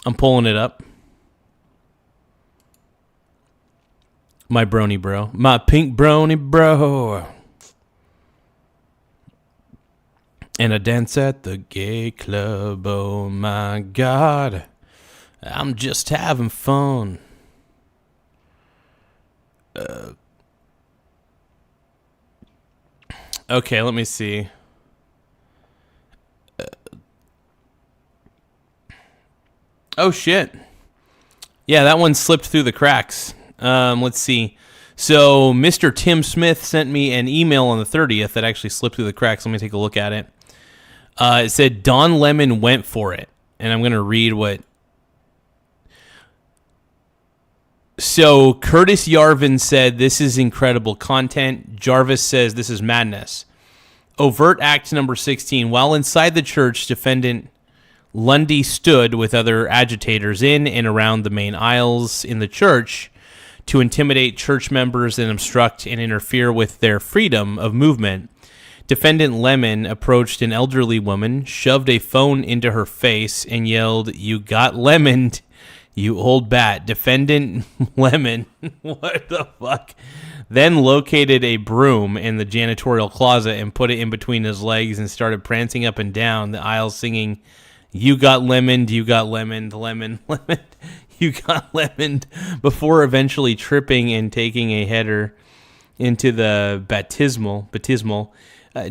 I'm pulling it up. My brony bro. My pink brony bro. And a dance at the gay club. Oh my God. I'm just having fun. Okay, let me see. Oh shit. Yeah, that one slipped through the cracks. Let's see. So Mr. Tim Smith sent me an email on the 30th that actually slipped through the cracks. Let me take a look at it. It said Don Lemon went for it. And I'm going to read what... So Curtis Yarvin said, this is incredible content. Jarvis says, this is madness. Overt act number 16. While inside the church, defendant Lundy stood with other agitators in and around the main aisles in the church to intimidate church members and obstruct and interfere with their freedom of movement. Defendant Lemon approached an elderly woman, shoved a phone into her face, and yelled, "You got lemoned, you old bat." Defendant Lemon, what the fuck? Then located a broom in the janitorial closet and put it in between his legs and started prancing up and down the aisle singing, "You got lemoned, you got lemoned, lemon, lemon, you got lemoned," before eventually tripping and taking a header into the baptismal.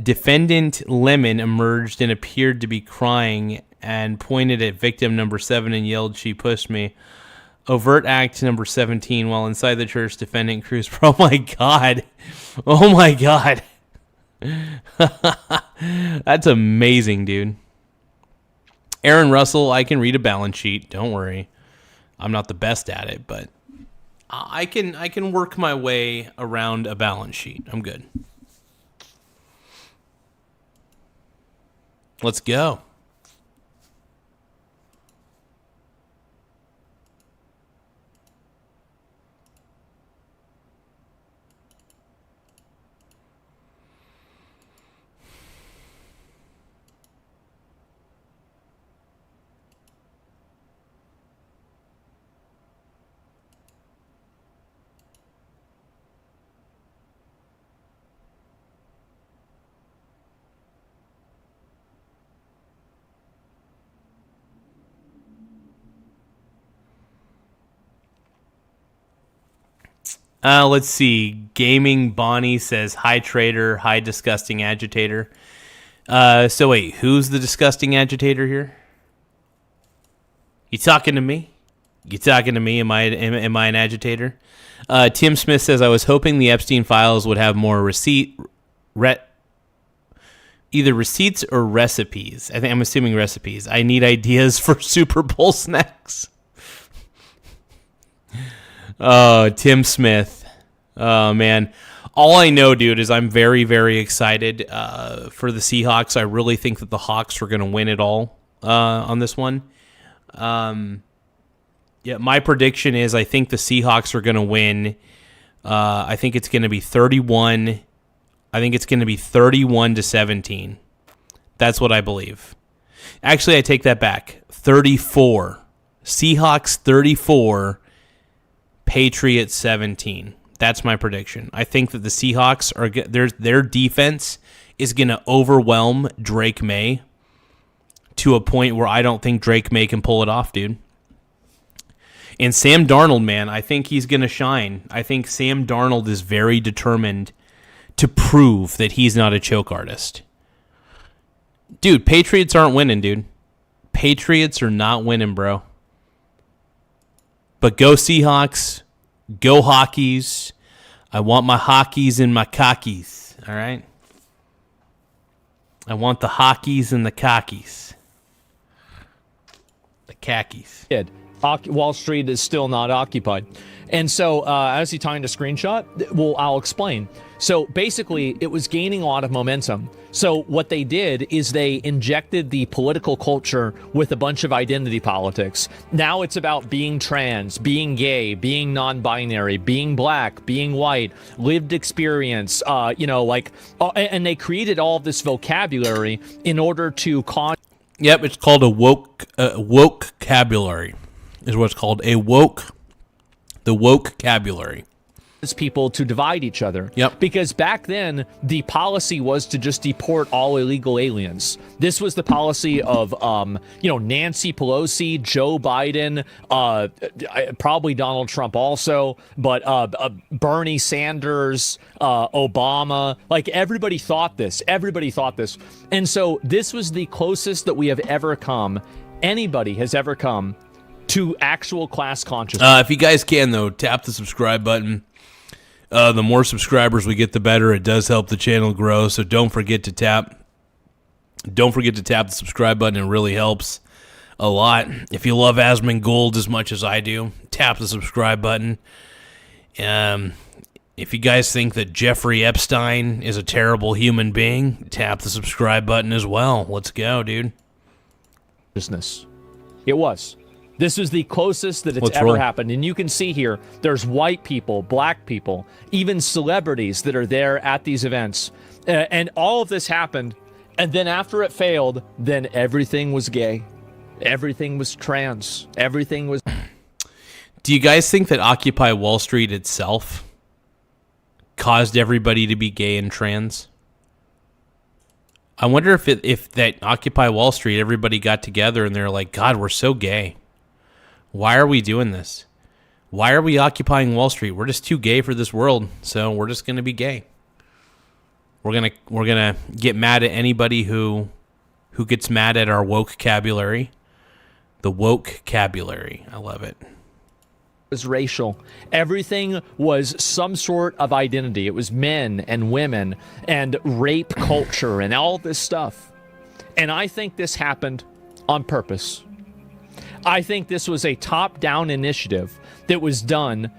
Defendant Lemon emerged and appeared to be crying and pointed at victim number 7 and yelled, "She pushed me." Overt act number 17. While inside the church, defendant Cruz. Oh my god. Oh my god. That's amazing, dude. Aaron Russell, I can read a balance sheet. Don't worry. I'm not the best at it, but I can work my way around a balance sheet. I'm good. Let's go. Let's see. Gaming Bonnie says, "Hi, traitor. Hi, disgusting agitator." So wait, who's the disgusting agitator here? You talking to me? You talking to me? Am I an agitator? Tim Smith says, "I was hoping the Epstein files would have more either receipts or recipes." I'm assuming recipes. I need ideas for Super Bowl snacks. Oh, Tim Smith. Oh, man. All I know, dude, is I'm very, very excited for the Seahawks. I really think that the Hawks are going to win it all on this one. Yeah, my prediction is I think the Seahawks are going to win. I think it's going to be 31. I think it's going to be 31-17. That's what I believe. Actually, I take that back. 34. Seahawks 34. Patriots 17. That's my prediction. I think that the Seahawks are their defense is going to overwhelm Drake May to a point where I don't think Drake May can pull it off, dude. And Sam Darnold, man, I think he's going to shine. I think Sam Darnold is very determined to prove that he's not a choke artist. Dude, Patriots aren't winning, dude. Patriots are not winning, bro. But go Seahawks, go Hockeys. I want my Hockeys and my Cockies, all right? I want the Hockeys and the Cockies. The khakis. Wall Street is still not occupied. And so, as he tying a screenshot, well, I'll explain. So basically, it was gaining a lot of momentum. So what they did is they injected the political culture with a bunch of identity politics. Now it's about being trans, being gay, being non-binary, being black, being white, lived experience, and they created all of this vocabulary in order to Yep, it's called a woke vocabulary. Is what it's called, the woke vocabulary. People to divide each other. Yep. Because back then, the policy was to just deport all illegal aliens. This was the policy of, Nancy Pelosi, Joe Biden, probably Donald Trump also, but Bernie Sanders, Obama. Like, everybody thought this. And so this was the closest that we have ever come, anybody has ever come, to actual class consciousness. If you guys can, though, tap the subscribe button. The more subscribers we get, the better. It does help the channel grow, so don't forget to tap the subscribe button. It really helps a lot. If you love Asmongold as much as I do, tap the subscribe button. If you guys think that Jeffrey Epstein is a terrible human being, tap the subscribe button as well. Let's go, dude. Business. It was. This is the closest that it's Let's ever roll. happened. And you can see here, there's white people, black people, even celebrities that are there at these events. And all of this happened. And then after it failed, then everything was gay. Everything was trans. Everything was... Do you guys think that Occupy Wall Street itself caused everybody to be gay and trans? I wonder if that Occupy Wall Street, everybody got together and they're like, God, we're so gay. Why are we doing this? Why are we occupying Wall Street? We're just too gay for this world, so we're just going to be gay. We're gonna get mad at anybody who gets mad at our woke-cabulary. The woke-cabulary. I love it. Was racial. Everything was some sort of identity. It was men and women and rape culture and all this stuff. And I think this happened on purpose. I think this was a top-down initiative that was done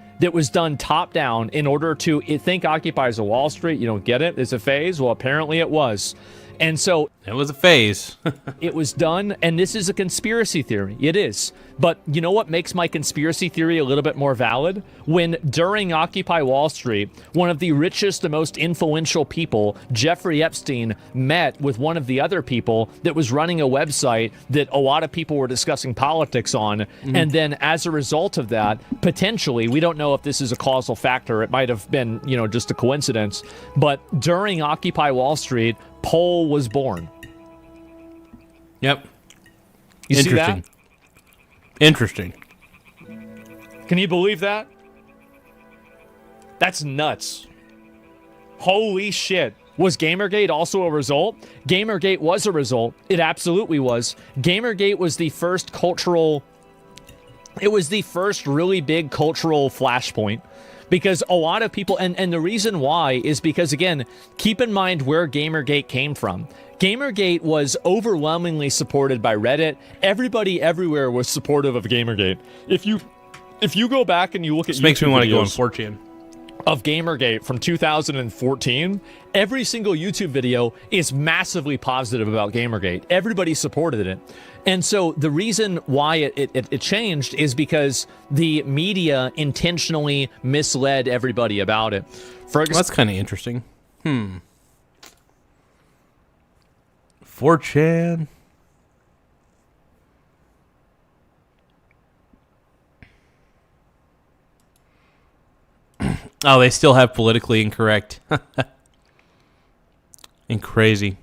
top-down in order to think Occupies Wall Street. You don't get it? It's a phase? Well, apparently it was. And so... It was a phase. It was done, and this is a conspiracy theory. It is. But you know what makes my conspiracy theory a little bit more valid? When during Occupy Wall Street, one of the richest and most influential people, Jeffrey Epstein, met with one of the other people that was running a website that a lot of people were discussing politics on. Mm-hmm. And then as a result of that, potentially, we don't know if this is a causal factor. It might have been, just a coincidence. But during Occupy Wall Street, Poll was born. Yep. You see that? Interesting. Can you believe that? That's nuts. Holy shit. Was Gamergate also a result? Gamergate was a result. It absolutely was. Gamergate was the first really big cultural flashpoint. Because a lot of people, and the reason why is because, again, keep in mind where Gamergate came from. Gamergate was overwhelmingly supported by Reddit. Everybody everywhere was supportive of Gamergate. If you go back and you look at this makes me want to go on videos 4chan. Of Gamergate from 2014, every single YouTube video is massively positive about Gamergate. Everybody supported it. And so the reason why it changed is because the media intentionally misled everybody about it. That's kind of interesting. 4chan. Oh, they still have politically incorrect. And crazy.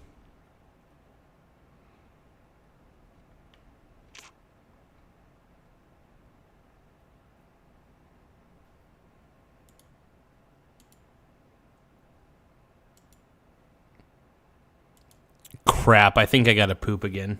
Crap, I think I gotta poop again.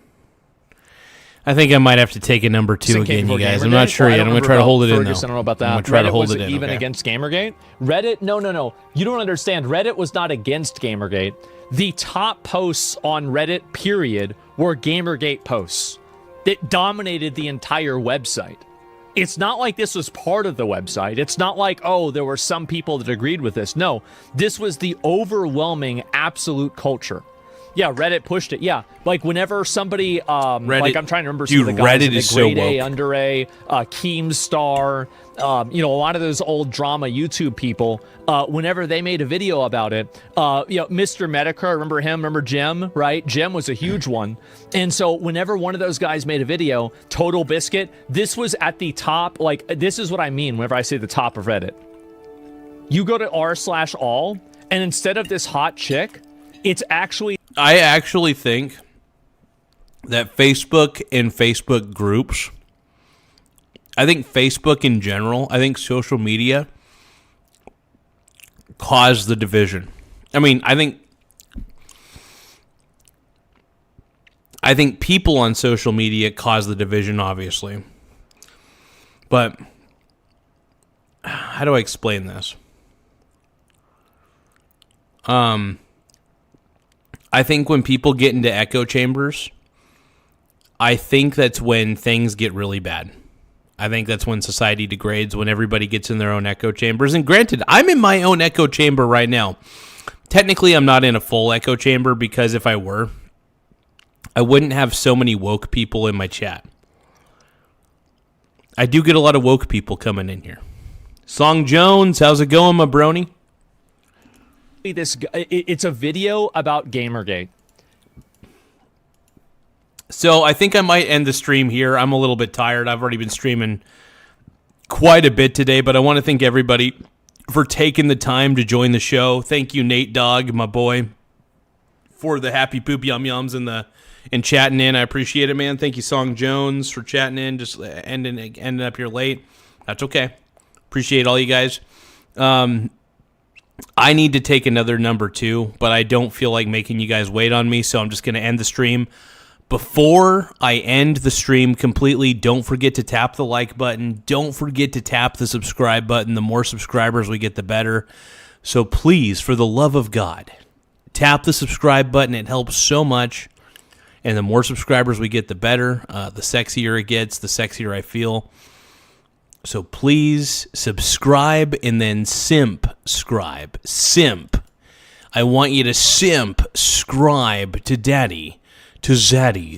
I think I might have to take a number 2 again, you guys. I'm not sure yet. I'm going to try to hold it in, though. I don't know about that. I'm going to try to hold it in. Even against Gamergate? Reddit? No. You don't understand. Reddit was not against Gamergate. The top posts on Reddit, period, were Gamergate posts. It dominated the entire website. It's not like this was part of the website. It's not like, oh, there were some people that agreed with this. No, this was the overwhelming absolute culture. Yeah, Reddit pushed it. Yeah, like whenever somebody, Reddit, like I'm trying to remember some of the guys, Reddit is Grade so A, woke. Under A, Keemstar, a lot of those old drama YouTube people, whenever they made a video about it, Mr. Medica, remember him? Remember Jim, right? Jim was a huge one. And so whenever one of those guys made a video, Total Biscuit, this was at the top. Like, this is what I mean whenever I say the top of Reddit. You go to r/all, and instead of this hot chick, it's actually... I actually think that Facebook and Facebook groups, I think Facebook in general, I think social media caused the division. I mean, I think people on social media cause the division, obviously. But how do I explain this? I think when people get into echo chambers, I think that's when things get really bad. I think that's when society degrades, when everybody gets in their own echo chambers. And granted, I'm in my own echo chamber right now. Technically, I'm not in a full echo chamber because if I were, I wouldn't have so many woke people in my chat. I do get a lot of woke people coming in here. Song Jones, how's it going, my brony? It's a video about Gamergate. So I think I might end the stream here. I'm a little bit tired. I've already been streaming quite a bit today, but I want to thank everybody for taking the time to join the show. Thank you, Nate Dogg, my boy, for the happy poop yum yums and chatting in. I appreciate it, man. Thank you, Song Jones, for chatting in. Just ending up here late. That's okay. Appreciate all you guys. I need to take another number 2, but I don't feel like making you guys wait on me, so I'm just going to end the stream. Before I end the stream completely, don't forget to tap the like button. Don't forget to tap the subscribe button. The more subscribers we get, the better. So please, for the love of God, tap the subscribe button. It helps so much. And the more subscribers we get, the better. The sexier it gets, the sexier I feel. So please subscribe and then simp-scribe. Simp. I want you to simp-scribe to Daddy. To Zaddy.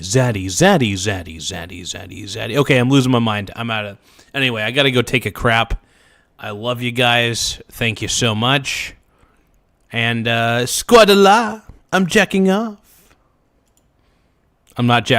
Okay, I'm losing my mind. I'm out of... Anyway, I got to go take a crap. I love you guys. Thank you so much. And, squadala. I'm jacking off. I'm not jacking